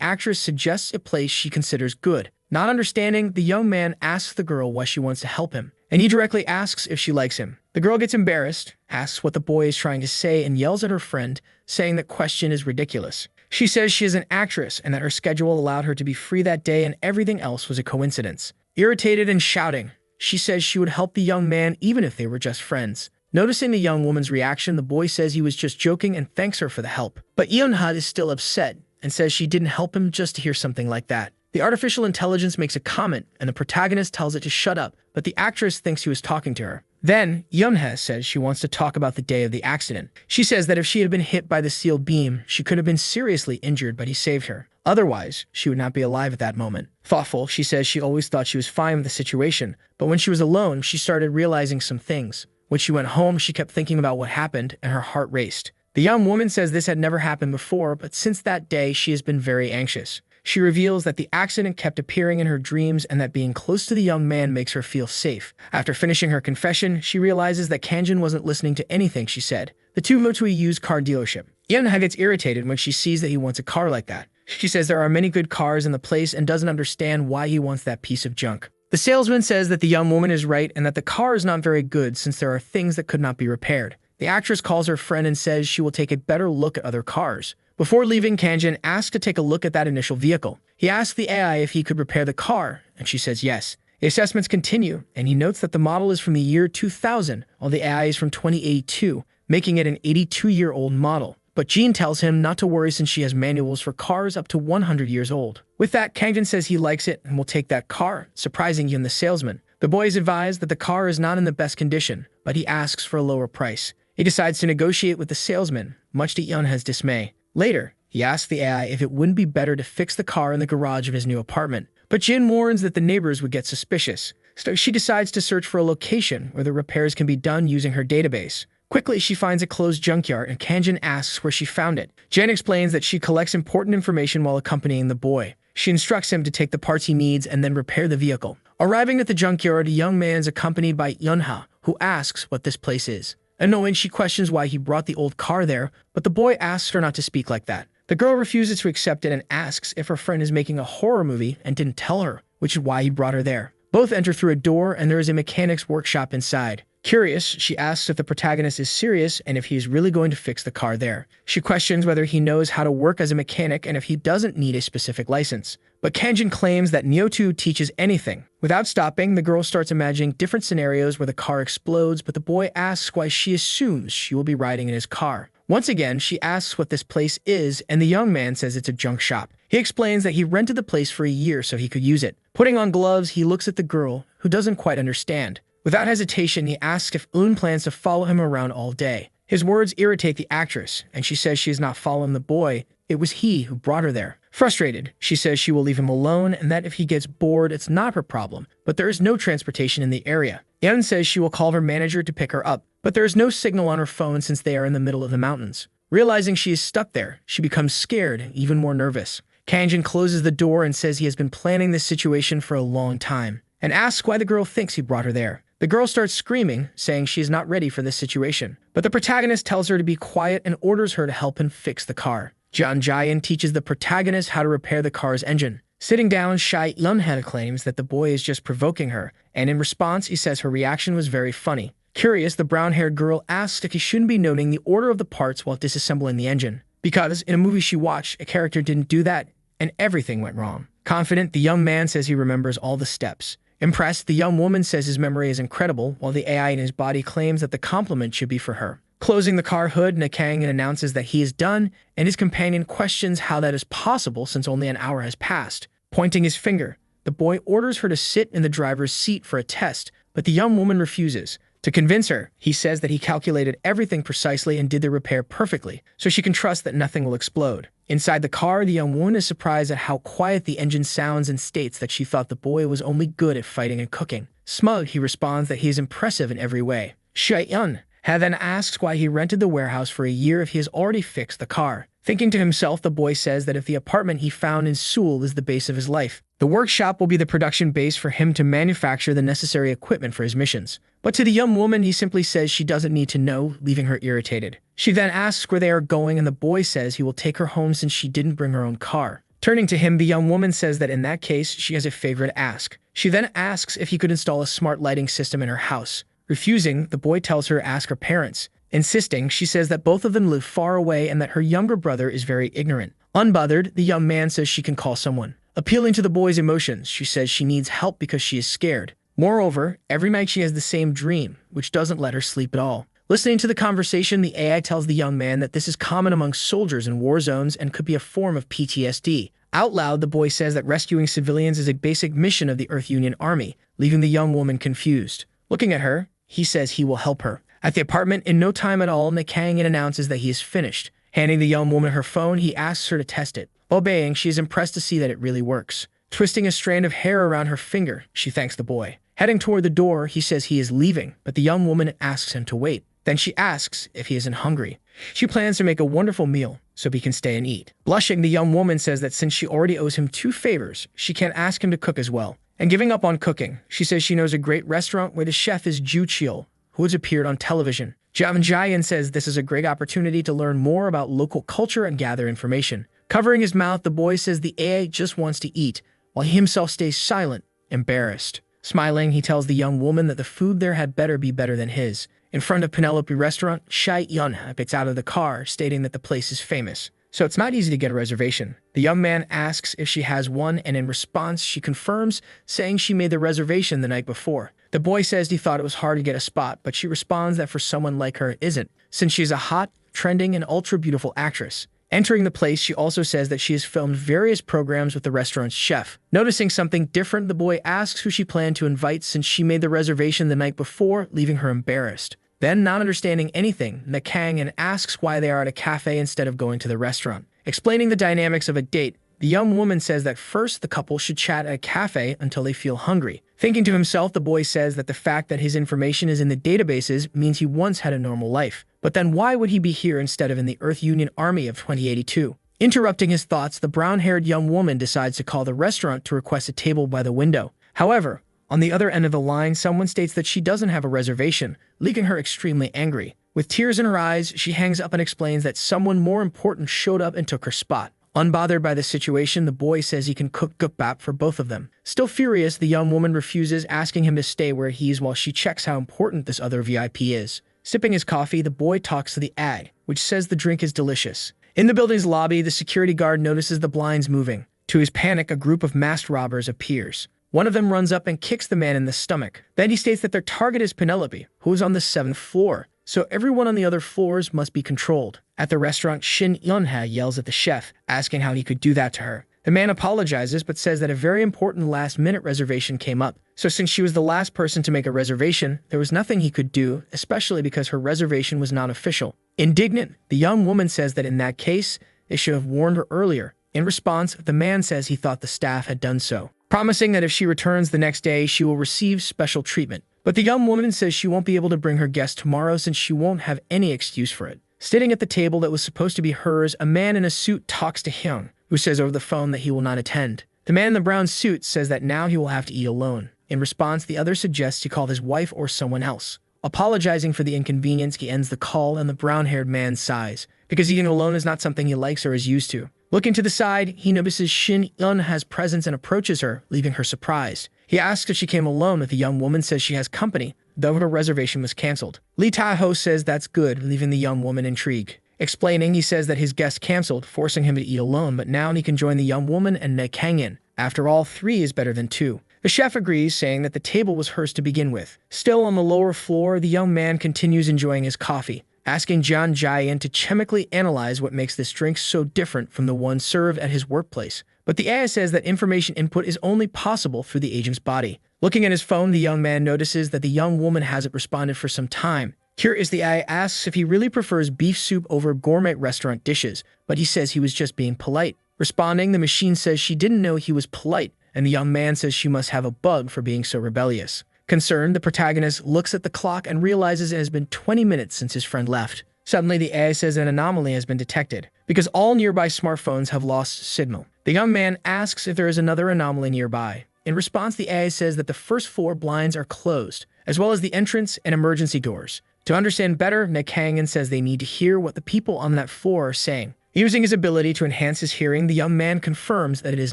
actress suggests a place she considers good. Not understanding, the young man asks the girl why she wants to help him, and he directly asks if she likes him. The girl gets embarrassed, asks what the boy is trying to say, and yells at her friend, saying that question is ridiculous. She says she is an actress and that her schedule allowed her to be free that day and everything else was a coincidence. Irritated and shouting, she says she would help the young man even if they were just friends. Noticing the young woman's reaction, the boy says he was just joking and thanks her for the help. But Yeonha is still upset and says she didn't help him just to hear something like that. The artificial intelligence makes a comment and the protagonist tells it to shut up, but the actress thinks he was talking to her. Then, Yeonha says she wants to talk about the day of the accident. She says that if she had been hit by the steel beam, she could have been seriously injured, but he saved her. Otherwise, she would not be alive at that moment. Thoughtful, she says she always thought she was fine with the situation, but when she was alone, she started realizing some things. When she went home, she kept thinking about what happened, and her heart raced. The young woman says this had never happened before, but since that day, she has been very anxious. She reveals that the accident kept appearing in her dreams and that being close to the young man makes her feel safe. After finishing her confession, she realizes that Kanjin wasn't listening to anything she said. The two go to a used car dealership. Yeonha gets irritated when she sees that he wants a car like that. She says there are many good cars in the place and doesn't understand why he wants that piece of junk. The salesman says that the young woman is right and that the car is not very good since there are things that could not be repaired. The actress calls her friend and says she will take a better look at other cars. Before leaving, Kanjin asks to take a look at that initial vehicle. He asks the AI if he could repair the car, and she says yes. The assessments continue, and he notes that the model is from the year 2000, while the AI is from 2082, making it an 82-year-old model. But Jean tells him not to worry since she has manuals for cars up to 100 years old. With that, Kanjin says he likes it and will take that car, surprising Yun the salesman. The boy is advised that the car is not in the best condition, but he asks for a lower price. He decides to negotiate with the salesman, much to Yeonha's dismay. Later, he asks the AI if it wouldn't be better to fix the car in the garage of his new apartment. But Jin warns that the neighbors would get suspicious, so she decides to search for a location where the repairs can be done using her database. Quickly, she finds a closed junkyard and Kanjin asks where she found it. Jen explains that she collects important information while accompanying the boy. She instructs him to take the parts he needs and then repair the vehicle. Arriving at the junkyard, a young man is accompanied by Yeonha, who asks what this place is. Annoyed, she questions why he brought the old car there, but the boy asks her not to speak like that. The girl refuses to accept it and asks if her friend is making a horror movie and didn't tell her, which is why he brought her there. Both enter through a door and there is a mechanic's workshop inside. Curious, she asks if the protagonist is serious and if he is really going to fix the car there. She questions whether he knows how to work as a mechanic and if he doesn't need a specific license. But Kanjin claims that Neo2 teaches anything. Without stopping, the girl starts imagining different scenarios where the car explodes, but the boy asks why she assumes she will be riding in his car. Once again, she asks what this place is, and the young man says it's a junk shop. He explains that he rented the place for a year so he could use it. Putting on gloves, he looks at the girl, who doesn't quite understand. Without hesitation, he asks if Un plans to follow him around all day. His words irritate the actress, and she says she is not following the boy. It was he who brought her there. Frustrated, she says she will leave him alone and that if he gets bored, it's not her problem, but there is no transportation in the area. Yeon says she will call her manager to pick her up, but there is no signal on her phone since they are in the middle of the mountains. Realizing she is stuck there, she becomes scared, even more nervous. Kanjin closes the door and says he has been planning this situation for a long time, and asks why the girl thinks he brought her there. The girl starts screaming, saying she is not ready for this situation. But the protagonist tells her to be quiet and orders her to help him fix the car. John Jayan teaches the protagonist how to repair the car's engine. Sitting down, Shai Yunhan claims that the boy is just provoking her, and in response he says her reaction was very funny. Curious, the brown-haired girl asks if he shouldn't be noting the order of the parts while disassembling the engine, because in a movie she watched, a character didn't do that, and everything went wrong. Confident, the young man says he remembers all the steps. Impressed, the young woman says his memory is incredible, while the AI in his body claims that the compliment should be for her. Closing the car hood, Nakang announces that he is done, and his companion questions how that is possible since only an hour has passed. Pointing his finger, the boy orders her to sit in the driver's seat for a test, but the young woman refuses. To convince her, he says that he calculated everything precisely and did the repair perfectly, so she can trust that nothing will explode. Inside the car, the young woman is surprised at how quiet the engine sounds and states that she thought the boy was only good at fighting and cooking. Smug, he responds that he is impressive in every way. Shai-yun then asks why he rented the warehouse for a year if he has already fixed the car. Thinking to himself, the boy says that if the apartment he found in Seoul is the base of his life, the workshop will be the production base for him to manufacture the necessary equipment for his missions. But to the young woman, he simply says she doesn't need to know, leaving her irritated. She then asks where they are going, and the boy says he will take her home since she didn't bring her own car. Turning to him, the young woman says that in that case, she has a favor to ask. She then asks if he could install a smart lighting system in her house. Refusing, the boy tells her to ask her parents. Insisting, she says that both of them live far away and that her younger brother is very ignorant. Unbothered, the young man says she can call someone. Appealing to the boy's emotions, she says she needs help because she is scared. Moreover, every night she has the same dream, which doesn't let her sleep at all. Listening to the conversation, the AI tells the young man that this is common among soldiers in war zones and could be a form of PTSD. Out loud, the boy says that rescuing civilians is a basic mission of the Earth Union Army, leaving the young woman confused. Looking at her, he says he will help her. At the apartment, in no time at all, Nakang announces that he is finished. Handing the young woman her phone, he asks her to test it. Obeying, she is impressed to see that it really works. Twisting a strand of hair around her finger, she thanks the boy. Heading toward the door, he says he is leaving, but the young woman asks him to wait. Then she asks if he isn't hungry. She plans to make a wonderful meal so he can stay and eat. Blushing, the young woman says that since she already owes him 2 favors, she can't ask him to cook as well. And giving up on cooking, she says she knows a great restaurant where the chef is Ju Chil, who has appeared on television. Javan Jayan says this is a great opportunity to learn more about local culture and gather information. Covering his mouth, the boy says the AI just wants to eat, while he himself stays silent, embarrassed. Smiling, he tells the young woman that the food there had better be better than his. In front of Penelope Restaurant, Shai Yun gets out of the car, stating that the place is famous. So it's not easy to get a reservation. The young man asks if she has one, and in response, she confirms, saying she made the reservation the night before. The boy says he thought it was hard to get a spot, but she responds that for someone like her it isn't, since she's a hot, trending, and ultra-beautiful actress. Entering the place, she also says that she has filmed various programs with the restaurant's chef. Noticing something different, the boy asks who she planned to invite since she made the reservation the night before, leaving her embarrassed. Then, not understanding anything, Nakang asks why they are at a cafe instead of going to the restaurant. Explaining the dynamics of a date, the young woman says that first the couple should chat at a cafe until they feel hungry. Thinking to himself, the boy says that the fact that his information is in the databases means he once had a normal life. But then why would he be here instead of in the Earth Union Army of 2082? Interrupting his thoughts, the brown-haired young woman decides to call the restaurant to request a table by the window. However, on the other end of the line, someone states that she doesn't have a reservation, leaving her extremely angry. With tears in her eyes, she hangs up and explains that someone more important showed up and took her spot. Unbothered by the situation, the boy says he can cook gukbap for both of them. Still furious, the young woman refuses, asking him to stay where he is while she checks how important this other VIP is. Sipping his coffee, the boy talks to the ad, which says the drink is delicious. In the building's lobby, the security guard notices the blinds moving. To his panic, a group of masked robbers appears. One of them runs up and kicks the man in the stomach. Then he states that their target is Penelope, who is on the 7th floor, so everyone on the other floors must be controlled. At the restaurant, Shin Yunha yells at the chef, asking how he could do that to her. The man apologizes but says that a very important last-minute reservation came up. So since she was the last person to make a reservation, there was nothing he could do, especially because her reservation was not official. Indignant, the young woman says that in that case, they should have warned her earlier. In response, the man says he thought the staff had done so, promising that if she returns the next day, she will receive special treatment. But the young woman says she won't be able to bring her guest tomorrow since she won't have any excuse for it. Sitting at the table that was supposed to be hers, a man in a suit talks to Hyung, who says over the phone that he will not attend. The man in the brown suit says that now he will have to eat alone. In response, the other suggests he call his wife or someone else. Apologizing for the inconvenience, he ends the call and the brown-haired man sighs, because eating alone is not something he likes or is used to. Looking to the side, he notices Shin Eun has presence and approaches her, leaving her surprised. He asks if she came alone, but the young woman says she has company, though her reservation was cancelled. Lee Tae-ho says that's good, leaving the young woman intrigued. Explaining, he says that his guest cancelled, forcing him to eat alone, but now he can join the young woman and Neg Kang-in. After all, 3 is better than 2. The chef agrees, saying that the table was hers to begin with. Still on the lower floor, the young man continues enjoying his coffee, asking John Jae-in to chemically analyze what makes this drink so different from the one served at his workplace. But the AI says that information input is only possible through the agent's body. Looking at his phone, the young man notices that the young woman hasn't responded for some time. Curious, the AI asks if he really prefers beef soup over gourmet restaurant dishes, but he says he was just being polite. Responding, the machine says she didn't know he was polite, and the young man says she must have a bug for being so rebellious. Concerned, the protagonist looks at the clock and realizes it has been 20 minutes since his friend left. Suddenly, the AI says an anomaly has been detected, because all nearby smartphones have lost signal. The young man asks if there is another anomaly nearby. In response, the AI says that the first 4 blinds are closed, as well as the entrance and emergency doors. To understand better, Neg Kang-in says they need to hear what the people on that floor are saying. Using his ability to enhance his hearing, the young man confirms that it is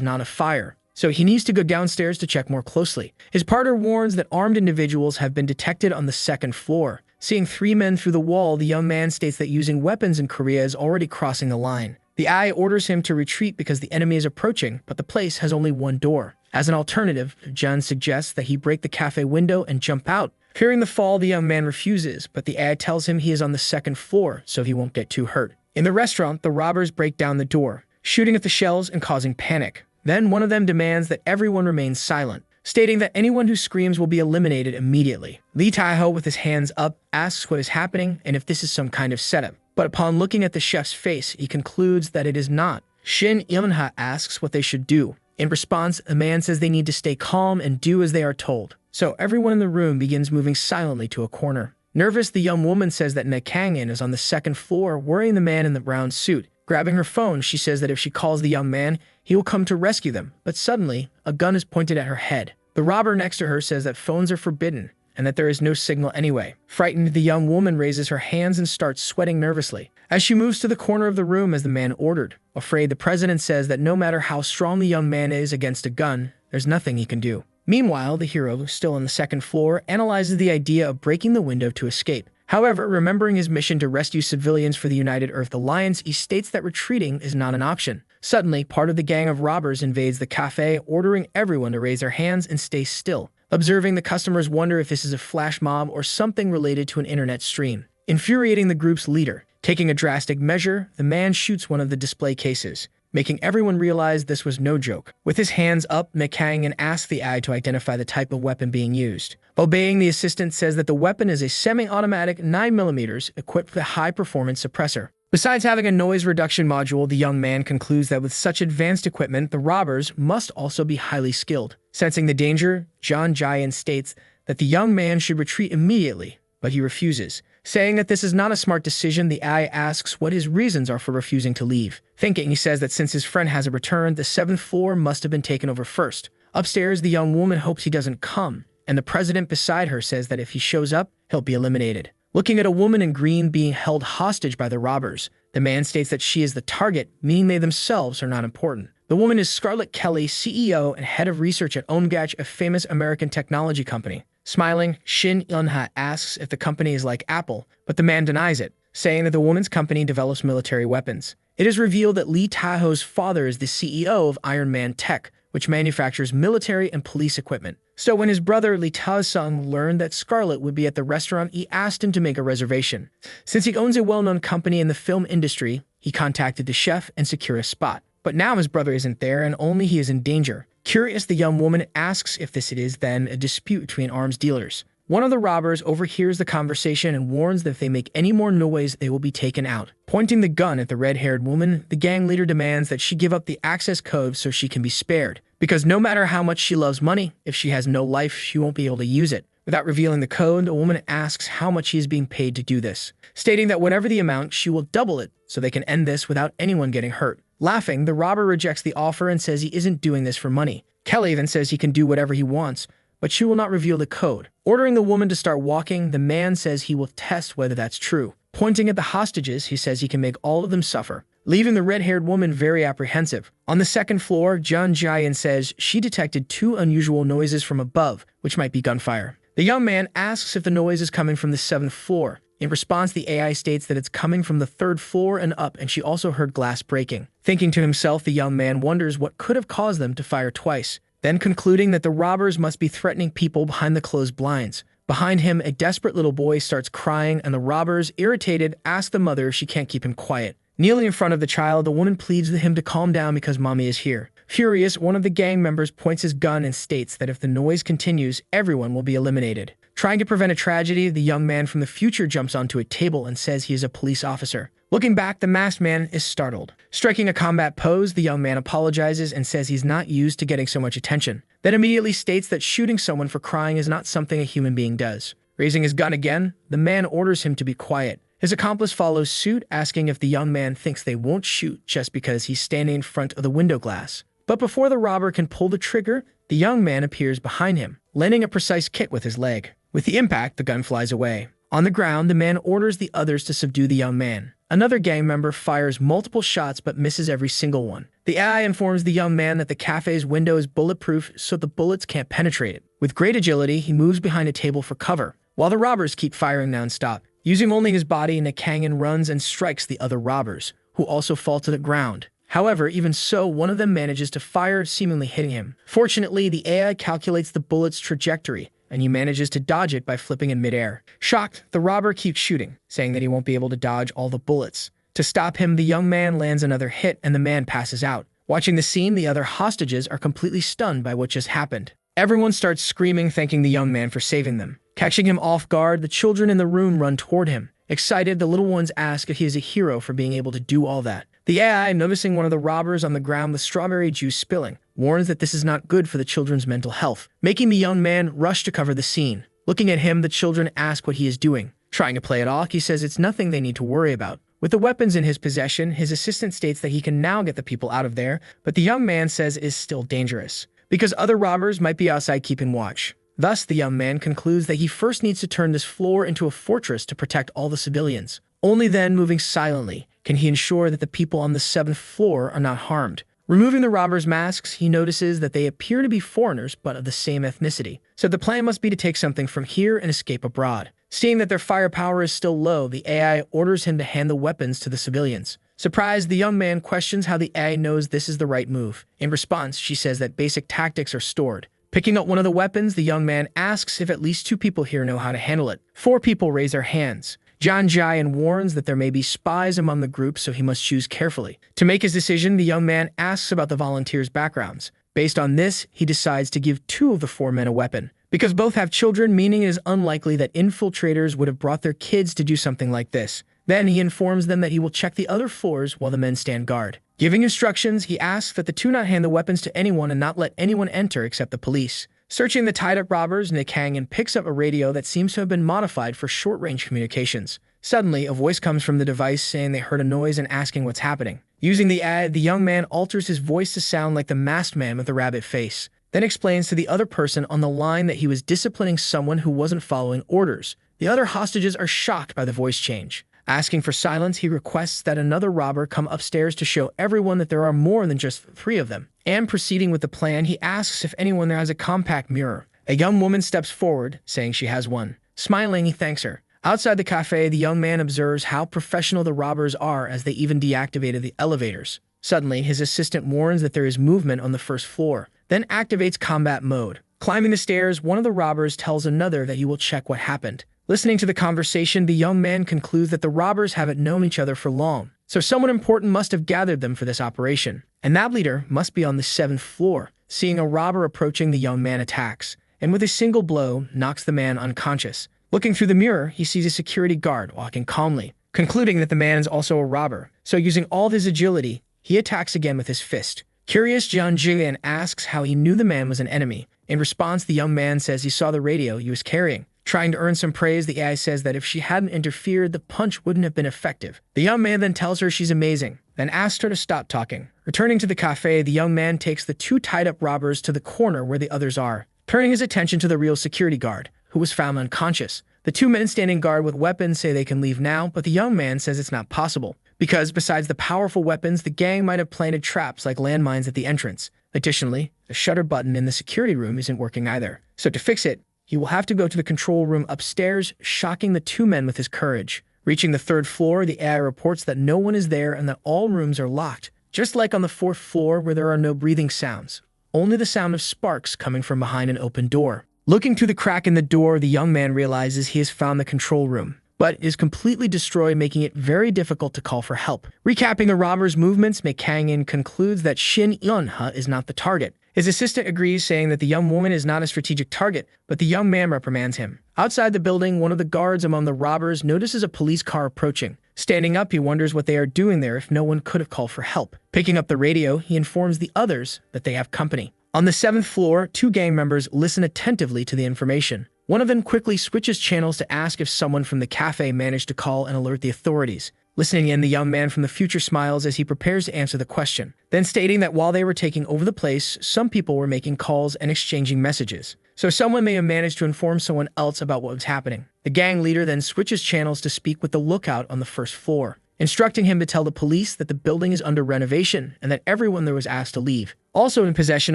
not a fire, so he needs to go downstairs to check more closely. His partner warns that armed individuals have been detected on the 2nd floor. Seeing 3 men through the wall, the young man states that using weapons in Korea is already crossing the line. The AI orders him to retreat because the enemy is approaching, but the place has only 1 door. As an alternative, Jun suggests that he break the cafe window and jump out. Fearing the fall, the young man refuses, but the AI tells him he is on the 2nd floor, so he won't get too hurt. In the restaurant, the robbers break down the door, shooting at the shelves and causing panic. Then one of them demands that everyone remain silent, stating that anyone who screams will be eliminated immediately. Lee Tae-ho, with his hands up, asks what is happening and if this is some kind of setup. But upon looking at the chef's face, he concludes that it is not. Shin Eun-ha asks what they should do. In response, the man says they need to stay calm and do as they are told. So everyone in the room begins moving silently to a corner. Nervous, the young woman says that Neg Kang-in is on the 2nd floor, worrying the man in the brown suit. Grabbing her phone, she says that if she calls the young man, he will come to rescue them. But suddenly, a gun is pointed at her head. The robber next to her says that phones are forbidden, and that there is no signal anyway. Frightened, the young woman raises her hands and starts sweating nervously, as she moves to the corner of the room as the man ordered. Afraid, the president says that no matter how strong the young man is against a gun, there's nothing he can do. Meanwhile, the hero, still on the 2nd floor, analyzes the idea of breaking the window to escape. However, remembering his mission to rescue civilians for the United Earth Alliance, he states that retreating is not an option. Suddenly, part of the gang of robbers invades the cafe, ordering everyone to raise their hands and stay still. Observing, the customers wonder if this is a flash mob or something related to an internet stream. Infuriating the group's leader, taking a drastic measure, the man shoots one of the display cases, making everyone realize this was no joke. With his hands up, Neg Kang-in asks the AI to identify the type of weapon being used. Obeying, the assistant says that the weapon is a semi-automatic 9mm equipped with a high-performance suppressor. Besides having a noise reduction module, the young man concludes that with such advanced equipment, the robbers must also be highly skilled. Sensing the danger, John Jae-in states that the young man should retreat immediately, but he refuses. Saying that this is not a smart decision, the AI asks what his reasons are for refusing to leave. Thinking, he says that since his friend hasn't returned, the 7th floor must have been taken over first. Upstairs, the young woman hopes he doesn't come, and the president beside her says that if he shows up, he'll be eliminated. Looking at a woman in green being held hostage by the robbers, the man states that she is the target, meaning they themselves are not important. The woman is Scarlett Kelly, CEO and head of research at Omgach, a famous American technology company. Smiling, Shin Eun-ha asks if the company is like Apple, but the man denies it, saying that the woman's company develops military weapons. It is revealed that Lee Tae-ho's father is the CEO of Iron Man Tech, which manufactures military and police equipment. So when his brother Lee Tae-sung learned that Scarlett would be at the restaurant, he asked him to make a reservation. Since he owns a well-known company in the film industry, he contacted the chef and secured a spot. But now his brother isn't there and only he is in danger. Curious, the young woman asks if this is then a dispute between arms dealers. One of the robbers overhears the conversation and warns that if they make any more noise, they will be taken out. Pointing the gun at the red-haired woman, the gang leader demands that she give up the access code so she can be spared. Because no matter how much she loves money, if she has no life, she won't be able to use it. Without revealing the code, the woman asks how much he is being paid to do this, stating that whatever the amount, she will double it so they can end this without anyone getting hurt. Laughing, the robber rejects the offer and says he isn't doing this for money. Kelly then says he can do whatever he wants, but she will not reveal the code. Ordering the woman to start walking, the man says he will test whether that's true. Pointing at the hostages, he says he can make all of them suffer, leaving the red-haired woman very apprehensive. On the second floor, Jun Jian says she detected 2 unusual noises from above, which might be gunfire. The young man asks if the noise is coming from the 7th floor. In response, the AI states that it's coming from the 3rd floor and up, and she also heard glass breaking. Thinking to himself, the young man wonders what could have caused them to fire twice, then concluding that the robbers must be threatening people behind the closed blinds. Behind him, a desperate little boy starts crying, and the robbers, irritated, ask the mother if she can't keep him quiet. Kneeling in front of the child, the woman pleads with him to calm down because mommy is here. Furious, one of the gang members points his gun and states that if the noise continues, everyone will be eliminated. Trying to prevent a tragedy, the young man from the future jumps onto a table and says he is a police officer. Looking back, the masked man is startled. Striking a combat pose, the young man apologizes and says he's not used to getting so much attention. Then immediately states that shooting someone for crying is not something a human being does. Raising his gun again, the man orders him to be quiet. His accomplice follows suit, asking if the young man thinks they won't shoot just because he's standing in front of the window glass. But before the robber can pull the trigger, the young man appears behind him, landing a precise kick with his leg. With the impact, the gun flies away. On the ground, the man orders the others to subdue the young man. Another gang member fires multiple shots but misses every single one. The AI informs the young man that the cafe's window is bulletproof so the bullets can't penetrate it. With great agility, he moves behind a table for cover, while the robbers keep firing non-stop. Using only his body, Nakangan runs and strikes the other robbers, who also fall to the ground. However, even so, one of them manages to fire, seemingly hitting him. Fortunately, the AI calculates the bullet's trajectory, and he manages to dodge it by flipping in midair. Shocked, the robber keeps shooting, saying that he won't be able to dodge all the bullets. To stop him, the young man lands another hit and the man passes out. Watching the scene, the other hostages are completely stunned by what just happened. Everyone starts screaming, thanking the young man for saving them. Catching him off guard, the children in the room run toward him. Excited, the little ones ask if he is a hero for being able to do all that. The AI, noticing one of the robbers on the ground with strawberry juice spilling, warns that this is not good for the children's mental health, making the young man rush to cover the scene. Looking at him, the children ask what he is doing. Trying to play it off, he says it's nothing they need to worry about. With the weapons in his possession, his assistant states that he can now get the people out of there, but the young man says it is still dangerous, because other robbers might be outside keeping watch. Thus, the young man concludes that he first needs to turn this floor into a fortress to protect all the civilians. Only then, moving silently, can he ensure that the people on the 7th floor are not harmed. Removing the robbers' masks, he notices that they appear to be foreigners but of the same ethnicity. So the plan must be to take something from here and escape abroad. Seeing that their firepower is still low, the AI orders him to hand the weapons to the civilians. Surprised, the young man questions how the AI knows this is the right move. In response, she says that basic tactics are stored. Picking up one of the weapons, the young man asks if at least 2 people here know how to handle it. 4 people raise their hands. John Jian warns that there may be spies among the group, so he must choose carefully. To make his decision, the young man asks about the volunteers' backgrounds. Based on this, he decides to give 2 of the 4 men a weapon. Because both have children, meaning it is unlikely that infiltrators would have brought their kids to do something like this. Then he informs them that he will check the other floors while the men stand guard. Giving instructions, he asks that the 2 not hand the weapons to anyone and not let anyone enter except the police. Searching the tied-up robbers, Nakangan picks up a radio that seems to have been modified for short-range communications. Suddenly, a voice comes from the device saying they heard a noise and asking what's happening. Using the ad, the young man alters his voice to sound like the masked man with the rabbit face, then explains to the other person on the line that he was disciplining someone who wasn't following orders. The other hostages are shocked by the voice change. Asking for silence, he requests that another robber come upstairs to show everyone that there are more than just 3 of them. And proceeding with the plan, he asks if anyone there has a compact mirror. A young woman steps forward, saying she has one. Smiling, he thanks her. Outside the cafe, the young man observes how professional the robbers are as they even deactivated the elevators. Suddenly, his assistant warns that there is movement on the 1st floor, then activates combat mode. Climbing the stairs, one of the robbers tells another that he will check what happened. Listening to the conversation, the young man concludes that the robbers haven't known each other for long, so someone important must have gathered them for this operation. And that leader must be on the 7th floor. Seeing a robber approaching, the young man attacks, and with a single blow, knocks the man unconscious. Looking through the mirror, he sees a security guard walking calmly, concluding that the man is also a robber. So using all of his agility, he attacks again with his fist. Curious, Jian Jian asks how he knew the man was an enemy. In response, the young man says he saw the radio he was carrying. Trying to earn some praise, the AI says that if she hadn't interfered, the punch wouldn't have been effective. The young man then tells her she's amazing, then asks her to stop talking. Returning to the cafe, the young man takes the two tied-up robbers to the corner where the others are, turning his attention to the real security guard, who was found unconscious. The two men standing guard with weapons say they can leave now, but the young man says it's not possible, because besides the powerful weapons, the gang might have planted traps like landmines at the entrance. Additionally, the shutter button in the security room isn't working either. So to fix it, he will have to go to the control room upstairs, shocking the two men with his courage. Reaching the third floor, the AI reports that no one is there and that all rooms are locked, just like on the fourth floor where there are no breathing sounds, only the sound of sparks coming from behind an open door. Looking through the crack in the door, the young man realizes he has found the control room, but is completely destroyed, making it very difficult to call for help. Recapping the robbers' movements, Kang-in concludes that Shin Yun-ha is not the target. His assistant agrees, saying that the young woman is not a strategic target, but the young man reprimands him. Outside the building, one of the guards among the robbers notices a police car approaching. Standing up, he wonders what they are doing there if no one could have called for help. Picking up the radio, he informs the others that they have company. On the 7th floor, two gang members listen attentively to the information. One of them quickly switches channels to ask if someone from the cafe managed to call and alert the authorities. Listening in, the young man from the future smiles as he prepares to answer the question, then stating that while they were taking over the place, some people were making calls and exchanging messages. So someone may have managed to inform someone else about what was happening. The gang leader then switches channels to speak with the lookout on the 1st floor, instructing him to tell the police that the building is under renovation and that everyone there was asked to leave. Also in possession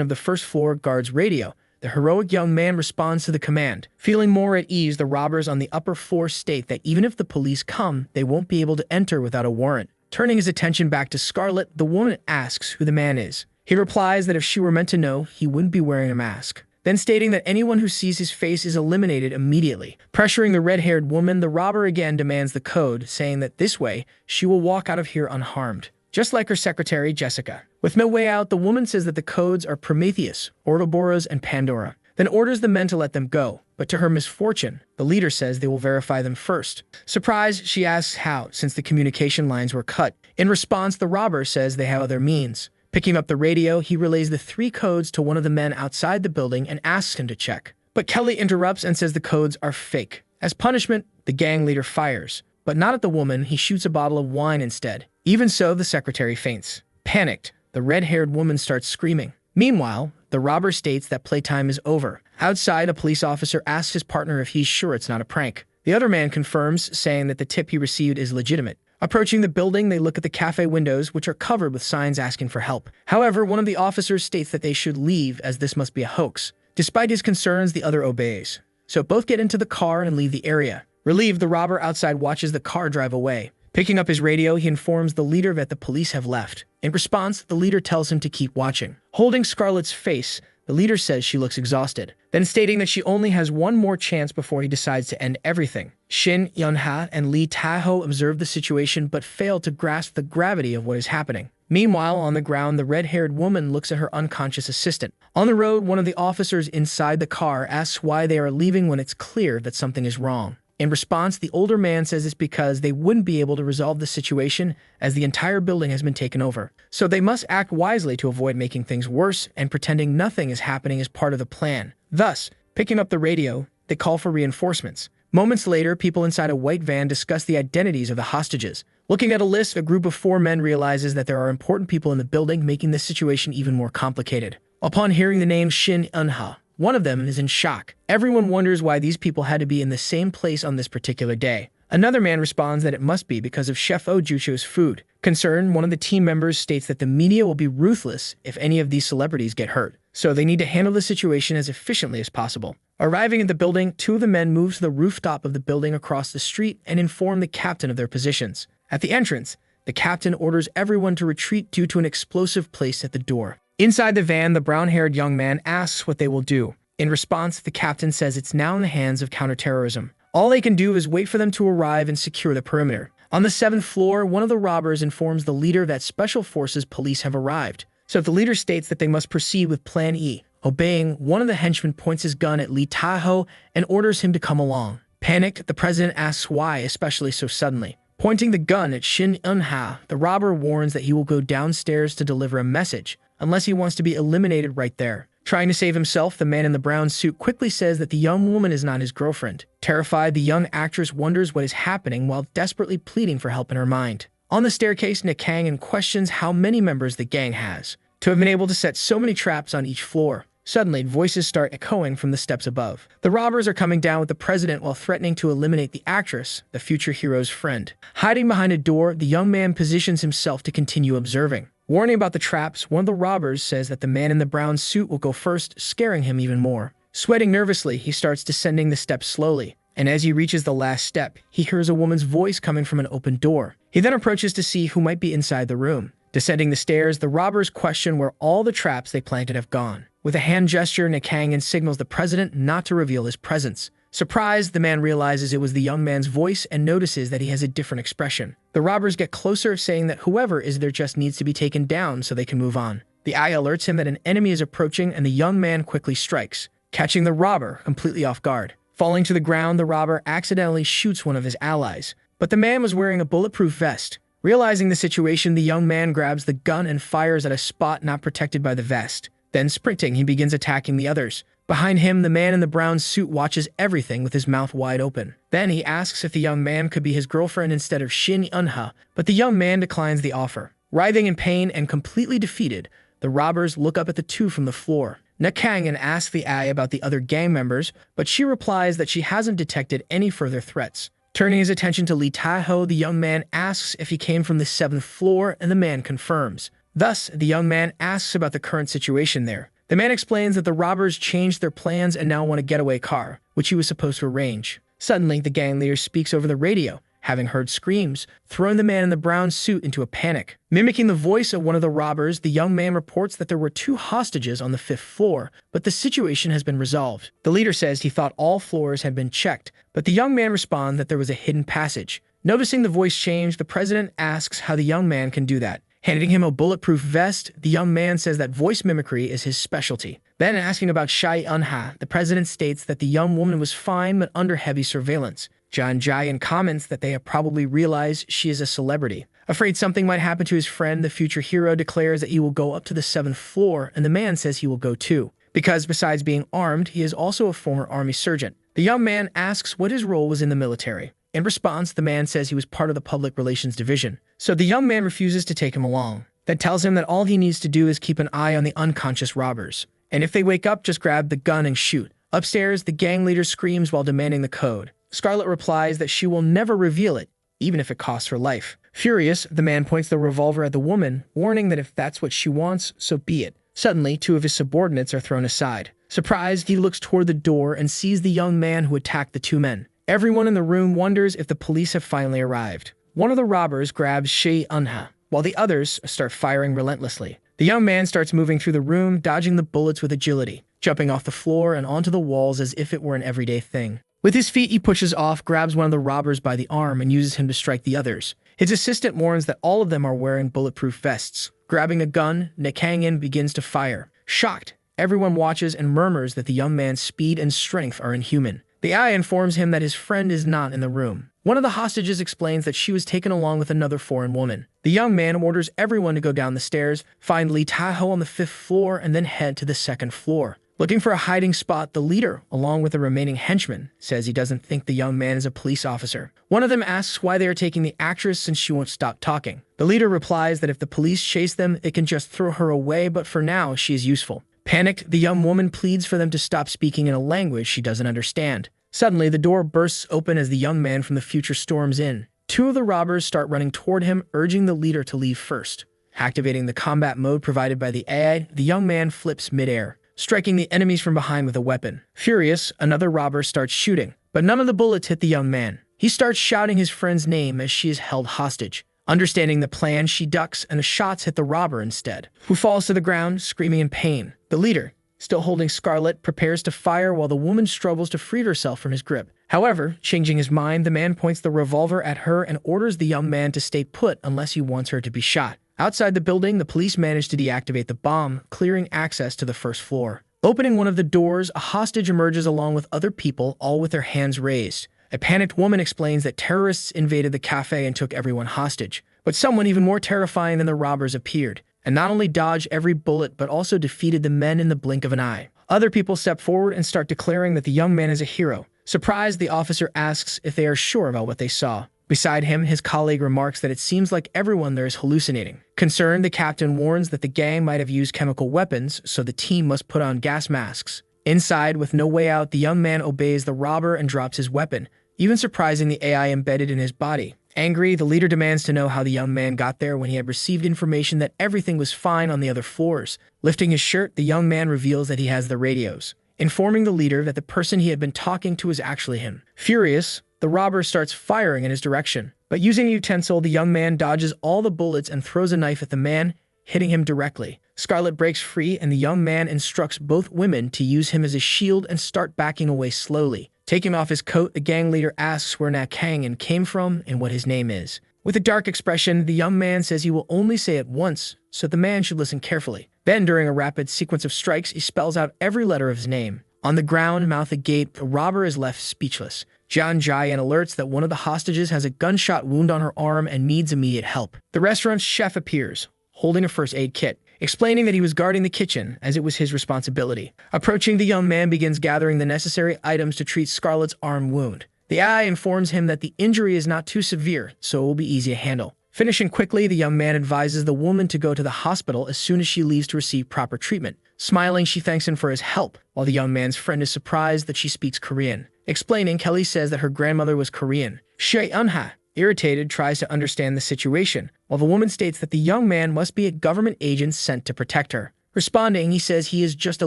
of the 1st floor guard's radio, the heroic young man responds to the command. Feeling more at ease, the robbers on the upper floor state that even if the police come, they won't be able to enter without a warrant. Turning his attention back to Scarlet, the woman asks who the man is. He replies that if she were meant to know, he wouldn't be wearing a mask, then stating that anyone who sees his face is eliminated immediately. Pressuring the red-haired woman, the robber again demands the code, saying that this way, she will walk out of here unharmed, just like her secretary, Jessica. With no way out, the woman says that the codes are Prometheus, Ouroboros, and Pandora, then orders the men to let them go. But to her misfortune, the leader says they will verify them first. Surprised, she asks how, since the communication lines were cut. In response, the robber says they have other means. Picking up the radio, he relays the 3 codes to one of the men outside the building and asks him to check. But Kelly interrupts and says the codes are fake. As punishment, the gang leader fires. But not at the woman, he shoots a bottle of wine instead. Even so, the secretary faints. Panicked, the red-haired woman starts screaming. Meanwhile, the robber states that playtime is over. Outside, a police officer asks his partner if he's sure it's not a prank. The other man confirms, saying that the tip he received is legitimate. Approaching the building, they look at the cafe windows, which are covered with signs asking for help. However, one of the officers states that they should leave, as this must be a hoax. Despite his concerns, the other obeys. So both get into the car and leave the area. Relieved, the robber outside watches the car drive away. Picking up his radio, he informs the leader that the police have left. In response, the leader tells him to keep watching. Holding Scarlett's face, the leader says she looks exhausted, then stating that she only has one more chance before he decides to end everything. Shin Yun-ha and Lee Tae-ho observe the situation but fail to grasp the gravity of what is happening. Meanwhile, on the ground, the red-haired woman looks at her unconscious assistant. On the road, one of the officers inside the car asks why they are leaving when it's clear that something is wrong. In response, the older man says it's because they wouldn't be able to resolve the situation as the entire building has been taken over. So they must act wisely to avoid making things worse and pretending nothing is happening as part of the plan. Thus, picking up the radio, they call for reinforcements. Moments later, people inside a white van discuss the identities of the hostages. Looking at a list, a group of 4 men realizes that there are important people in the building, making this situation even more complicated. Upon hearing the name Shin Eun-ha, one of them is in shock. Everyone wonders why these people had to be in the same place on this particular day. Another man responds that it must be because of Chef Oh Jucho's food. Concerned, one of the team members states that the media will be ruthless if any of these celebrities get hurt, so they need to handle the situation as efficiently as possible. Arriving at the building, 2 of the men move to the rooftop of the building across the street and inform the captain of their positions. At the entrance, the captain orders everyone to retreat due to an explosive placed at the door. Inside the van, the brown-haired young man asks what they will do. In response, the captain says it's now in the hands of counterterrorism. All they can do is wait for them to arrive and secure the perimeter. On the 7th floor, one of the robbers informs the leader that Special Forces police have arrived. So the leader states that they must proceed with Plan E. Obeying, one of the henchmen points his gun at Lee Tae-ho and orders him to come along. Panicked, the president asks why, especially so suddenly. Pointing the gun at Shin Eun-ha, the robber warns that he will go downstairs to deliver a message. unless he wants to be eliminated right there. Trying to save himself, the man in the brown suit quickly says that the young woman is not his girlfriend. Terrified, the young actress wonders what is happening while desperately pleading for help in her mind. On the staircase, Nakang questions how many members the gang has to have been able to set so many traps on each floor. Suddenly, voices start echoing from the steps above. The robbers are coming down with the president while threatening to eliminate the actress, the future hero's friend. Hiding behind a door, the young man positions himself to continue observing. Warning about the traps, one of the robbers says that the man in the brown suit will go first, scaring him even more. Sweating nervously, he starts descending the steps slowly, and as he reaches the last step, he hears a woman's voice coming from an open door. He then approaches to see who might be inside the room. Descending the stairs, the robbers question where all the traps they planted have gone. With a hand gesture, Nakang signals the president not to reveal his presence. Surprised, the man realizes it was the young man's voice and notices that he has a different expression. The robbers get closer, saying that whoever is there just needs to be taken down so they can move on. The eye alerts him that an enemy is approaching, and the young man quickly strikes, catching the robber completely off guard. Falling to the ground, the robber accidentally shoots one of his allies, but the man was wearing a bulletproof vest. Realizing the situation, the young man grabs the gun and fires at a spot not protected by the vest. Then sprinting, he begins attacking the others. Behind him, the man in the brown suit watches everything with his mouth wide open. Then he asks if the young man could be his girlfriend instead of Shin Eunha, but the young man declines the offer. Writhing in pain and completely defeated, the robbers look up at the two from the floor. Nakang asks the Ai about the other gang members, but she replies that she hasn't detected any further threats. Turning his attention to Lee Tae-ho, the young man asks if he came from the 7th floor, and the man confirms. Thus, the young man asks about the current situation there. The man explains that the robbers changed their plans and now want a getaway car, which he was supposed to arrange. Suddenly, the gang leader speaks over the radio, having heard screams, throwing the man in the brown suit into a panic. Mimicking the voice of one of the robbers, the young man reports that there were 2 hostages on the 5th floor, but the situation has been resolved. The leader says he thought all floors had been checked, but the young man responds that there was a hidden passage. Noticing the voice change, the president asks how the young man can do that. Handing him a bulletproof vest, the young man says that voice mimicry is his specialty. Then asking about Shai Eunha, the president states that the young woman was fine but under heavy surveillance. John Jae-in comments that they have probably realized she is a celebrity. Afraid something might happen to his friend, the future hero declares that he will go up to the 7th floor, and the man says he will go too, because besides being armed, he is also a former army sergeant. The young man asks what his role was in the military. In response, the man says he was part of the public relations division, so the young man refuses to take him along. That tells him that all he needs to do is keep an eye on the unconscious robbers, and if they wake up, just grab the gun and shoot. Upstairs, the gang leader screams while demanding the code. Scarlett replies that she will never reveal it, even if it costs her life. Furious, the man points the revolver at the woman, warning that if that's what she wants, so be it. Suddenly, 2 of his subordinates are thrown aside. Surprised, he looks toward the door and sees the young man who attacked the 2 men. Everyone in the room wonders if the police have finally arrived. One of the robbers grabs Shai Eunha, while the others start firing relentlessly. The young man starts moving through the room, dodging the bullets with agility, jumping off the floor and onto the walls as if it were an everyday thing. With his feet, he pushes off, grabs one of the robbers by the arm, and uses him to strike the others. His assistant warns that all of them are wearing bulletproof vests. Grabbing a gun, Nakang begins to fire. Shocked, everyone watches and murmurs that the young man's speed and strength are inhuman. The Ai informs him that his friend is not in the room. One of the hostages explains that she was taken along with another foreign woman. The young man orders everyone to go down the stairs, find Lee Tae-ho on the 5th floor, and then head to the 2nd floor. Looking for a hiding spot, the leader, along with the remaining henchmen, says he doesn't think the young man is a police officer. One of them asks why they are taking the actress since she won't stop talking. The leader replies that if the police chase them, they can just throw her away, but for now, she is useful. Panicked, the young woman pleads for them to stop speaking in a language she doesn't understand. Suddenly, the door bursts open as the young man from the future storms in. 2 of the robbers start running toward him, urging the leader to leave first. Activating the combat mode provided by the AI, the young man flips midair, striking the enemies from behind with a weapon. Furious, another robber starts shooting, but none of the bullets hit the young man. He starts shouting his friend's name as she is held hostage. Understanding the plan, she ducks and the shots hit the robber instead, who falls to the ground, screaming in pain. The leader, still holding Scarlett, prepares to fire while the woman struggles to free herself from his grip. However, changing his mind, the man points the revolver at her and orders the young man to stay put unless he wants her to be shot. Outside the building, the police manage to deactivate the bomb, clearing access to the 1st floor. Opening one of the doors, a hostage emerges along with other people, all with their hands raised. A panicked woman explains that terrorists invaded the cafe and took everyone hostage. But someone even more terrifying than the robbers appeared. and not only dodged every bullet but also defeated the men in the blink of an eye. Other people step forward and start declaring that the young man is a hero. Surprised, the officer asks if they are sure about what they saw. Beside him, his colleague remarks that it seems like everyone there is hallucinating. Concerned, the captain warns that the gang might have used chemical weapons, so the team must put on gas masks. Inside, with no way out, the young man obeys the robber and drops his weapon, even surprising the AI embedded in his body. Angry, the leader demands to know how the young man got there when he had received information that everything was fine on the other floors. Lifting his shirt, the young man reveals that he has the radios, informing the leader that the person he had been talking to is actually him. Furious, the robber starts firing in his direction, but using a utensil, the young man dodges all the bullets and throws a knife at the man, hitting him directly. Scarlet breaks free, and the young man instructs both women to use him as a shield and start backing away slowly. Taking off his coat, the gang leader asks where Nakang came from and what his name is. With a dark expression, the young man says he will only say it once, so the man should listen carefully. Then, during a rapid sequence of strikes, he spells out every letter of his name. On the ground, mouth agape, the robber is left speechless. Jian Jian alerts that one of the hostages has a gunshot wound on her arm and needs immediate help. The restaurant's chef appears, holding a first aid kit, explaining that he was guarding the kitchen as it was his responsibility. Approaching, the young man begins gathering the necessary items to treat Scarlett's arm wound. The AI informs him that the injury is not too severe, so it will be easy to handle. Finishing quickly, the young man advises the woman to go to the hospital as soon as she leaves to receive proper treatment. Smiling, she thanks him for his help, while the young man's friend is surprised that she speaks Korean. Explaining, Kelly says that her grandmother was Korean. Shay Unha, irritated, tries to understand the situation, while the woman states that the young man must be a government agent sent to protect her. Responding, he says he is just a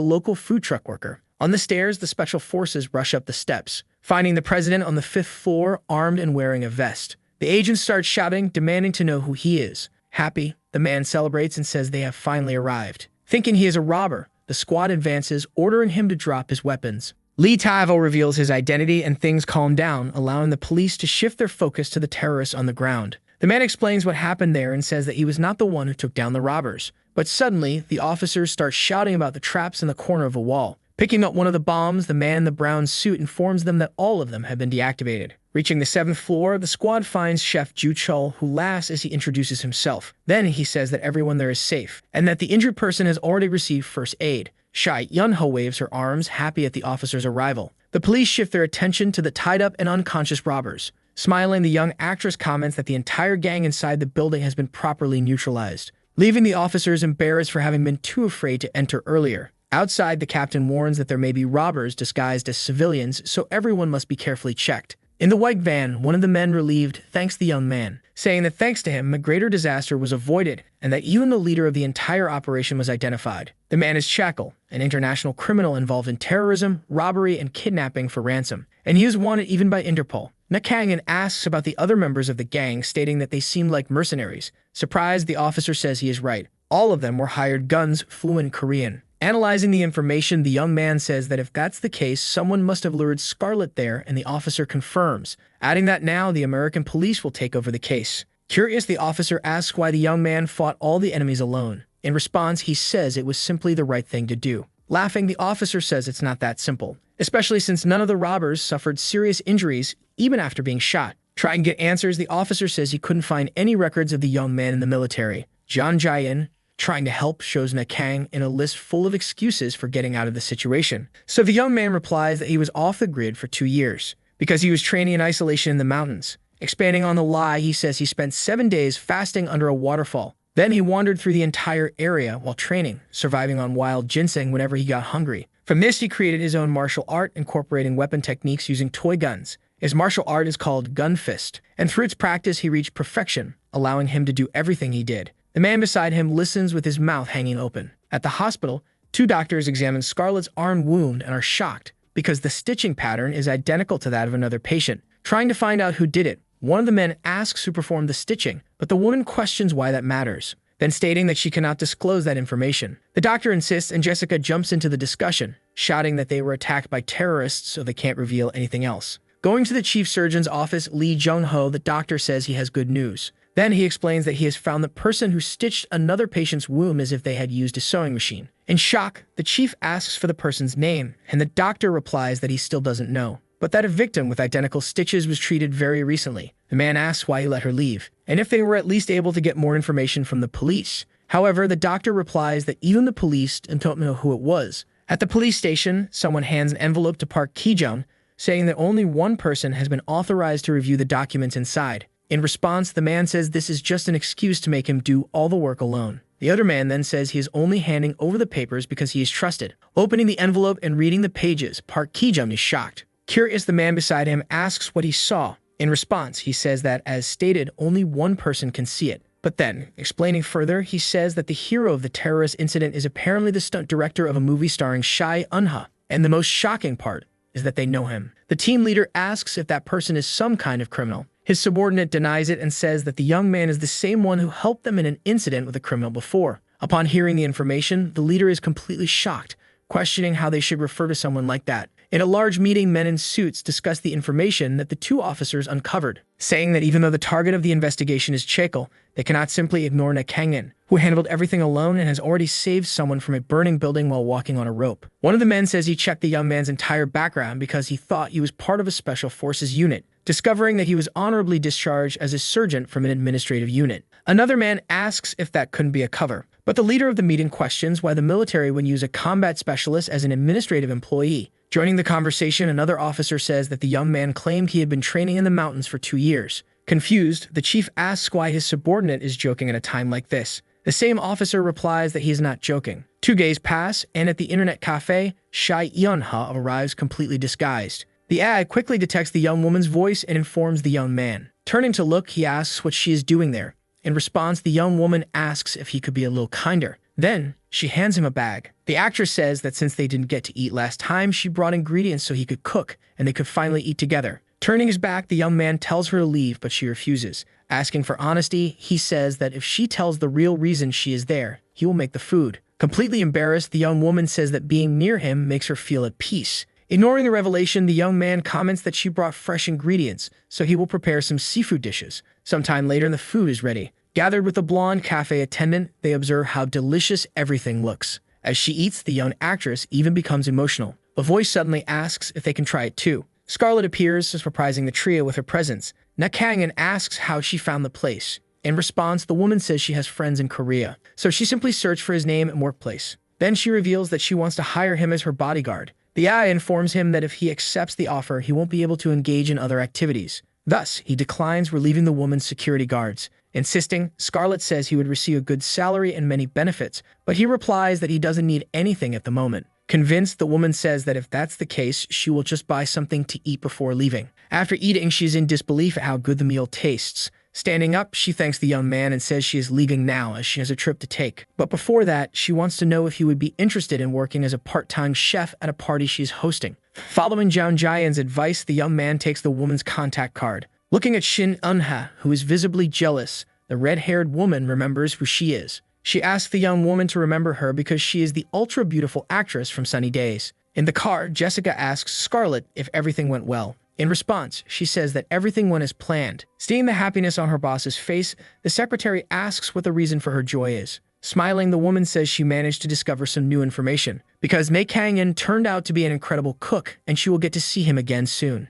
local food truck worker. On the stairs, the special forces rush up the steps, finding the president on the 5th floor, armed and wearing a vest. The agents start shouting, demanding to know who he is. Happy, the man celebrates and says they have finally arrived. Thinking he is a robber, the squad advances, ordering him to drop his weapons. Lee Tavo reveals his identity and things calm down, allowing the police to shift their focus to the terrorists on the ground. The man explains what happened there and says that he was not the one who took down the robbers. But suddenly, the officers start shouting about the traps in the corner of a wall. Picking up one of the bombs, the man in the brown suit informs them that all of them have been deactivated. Reaching the 7th floor, the squad finds Chef Ju Chul, who laughs as he introduces himself. Then he says that everyone there is safe, and that the injured person has already received first aid. Shai Yunho waves her arms, happy at the officer's arrival. The police shift their attention to the tied-up and unconscious robbers. Smiling, the young actress comments that the entire gang inside the building has been properly neutralized, leaving the officers embarrassed for having been too afraid to enter earlier. Outside, the captain warns that there may be robbers disguised as civilians, so everyone must be carefully checked. In the white van, one of the men relieved thanks the young man, saying that thanks to him, a greater disaster was avoided and that even the leader of the entire operation was identified. The man is Shackle, an international criminal involved in terrorism, robbery, and kidnapping for ransom, and he is wanted even by Interpol. Nakangan asks about the other members of the gang, stating that they seemed like mercenaries. Surprised, the officer says he is right. All of them were hired guns, fluent Korean. Analyzing the information, the young man says that if that's the case, someone must have lured Scarlett there, and the officer confirms, adding that now the American police will take over the case. Curious, the officer asks why the young man fought all the enemies alone. In response, he says it was simply the right thing to do. Laughing, the officer says it's not that simple, especially since none of the robbers suffered serious injuries even after being shot. Trying to get answers, the officer says he couldn't find any records of the young man in the military. Jian Jian, trying to help, shows Nakang in a list full of excuses for getting out of the situation. So the young man replies that he was off the grid for 2 years because he was training in isolation in the mountains. Expanding on the lie, he says he spent 7 days fasting under a waterfall. Then he wandered through the entire area while training, surviving on wild ginseng whenever he got hungry. From this, he created his own martial art, incorporating weapon techniques using toy guns. His martial art is called Gun Fist, and through its practice, he reached perfection, allowing him to do everything he did. The man beside him listens with his mouth hanging open. At the hospital, 2 doctors examine Scarlett's arm wound and are shocked because the stitching pattern is identical to that of another patient. Trying to find out who did it, one of the men asks who performed the stitching, but the woman questions why that matters, then stating that she cannot disclose that information. The doctor insists, and Jessica jumps into the discussion, shouting that they were attacked by terrorists so they can't reveal anything else. Going to the chief surgeon's office, Lee Jung-ho, the doctor says he has good news. Then he explains that he has found the person who stitched another patient's wound as if they had used a sewing machine. In shock, the chief asks for the person's name, and the doctor replies that he still doesn't know, but that a victim with identical stitches was treated very recently. The man asks why he let her leave, and if they were at least able to get more information from the police. However, the doctor replies that even the police don't know who it was. At the police station, someone hands an envelope to Park Ki-jung, saying that only one person has been authorized to review the documents inside. In response, the man says this is just an excuse to make him do all the work alone. The other man then says he is only handing over the papers because he is trusted. Opening the envelope and reading the pages, Park Ki-jung is shocked. Curious, the man beside him asks what he saw. In response, he says that, as stated, only one person can see it. But then, explaining further, he says that the hero of the terrorist incident is apparently the stunt director of a movie starring Shai Eun-ha, and the most shocking part is that they know him. The team leader asks if that person is some kind of criminal. His subordinate denies it and says that the young man is the same one who helped them in an incident with a criminal before. Upon hearing the information, the leader is completely shocked, questioning how they should refer to someone like that. In a large meeting, men in suits discuss the information that the two officers uncovered, saying that even though the target of the investigation is Chaekil, they cannot simply ignore Na Kang-in, who handled everything alone and has already saved someone from a burning building while walking on a rope. One of the men says he checked the young man's entire background because he thought he was part of a special forces unit, discovering that he was honorably discharged as a sergeant from an administrative unit. Another man asks if that couldn't be a cover, but the leader of the meeting questions why the military would use a combat specialist as an administrative employee. Joining the conversation, another officer says that the young man claimed he had been training in the mountains for 2 years. Confused, the chief asks why his subordinate is joking at a time like this. The same officer replies that he is not joking. 2 days pass, and at the internet cafe, Shai Eun-ha arrives completely disguised. The AI quickly detects the young woman's voice and informs the young man. Turning to look, he asks what she is doing there. In response, the young woman asks if he could be a little kinder. Then, she hands him a bag. The actress says that since they didn't get to eat last time, she brought ingredients so he could cook, and they could finally eat together. Turning his back, the young man tells her to leave, but she refuses. Asking for honesty, he says that if she tells the real reason she is there, he will make the food. Completely embarrassed, the young woman says that being near him makes her feel at peace. Ignoring the revelation, the young man comments that she brought fresh ingredients, so he will prepare some seafood dishes. Sometime later, the food is ready. Gathered with a blonde cafe attendant, they observe how delicious everything looks. As she eats, the young actress even becomes emotional. A voice suddenly asks if they can try it too. Scarlett appears, surprising the trio with her presence. Na Kang-in asks how she found the place. In response, the woman says she has friends in Korea, so she simply searched for his name and workplace. Then she reveals that she wants to hire him as her bodyguard. The AI informs him that if he accepts the offer, he won't be able to engage in other activities. Thus, he declines relieving the woman's security guards. Insisting, Scarlett says he would receive a good salary and many benefits, but he replies that he doesn't need anything at the moment. Convinced, the woman says that if that's the case, she will just buy something to eat before leaving. After eating, she's in disbelief at how good the meal tastes. Standing up, she thanks the young man and says she is leaving now as she has a trip to take. But before that, she wants to know if he would be interested in working as a part-time chef at a party she's hosting. Following Jang Jae-in's advice, the young man takes the woman's contact card. Looking at Shin Eun-ha, who is visibly jealous, the red-haired woman remembers who she is. She asks the young woman to remember her because she is the ultra-beautiful actress from Sunny Days. In the car, Jessica asks Scarlett if everything went well. In response, she says that everything went as planned. Seeing the happiness on her boss's face, the secretary asks what the reason for her joy is. Smiling, the woman says she managed to discover some new information, because Na Kang-in turned out to be an incredible cook, and she will get to see him again soon.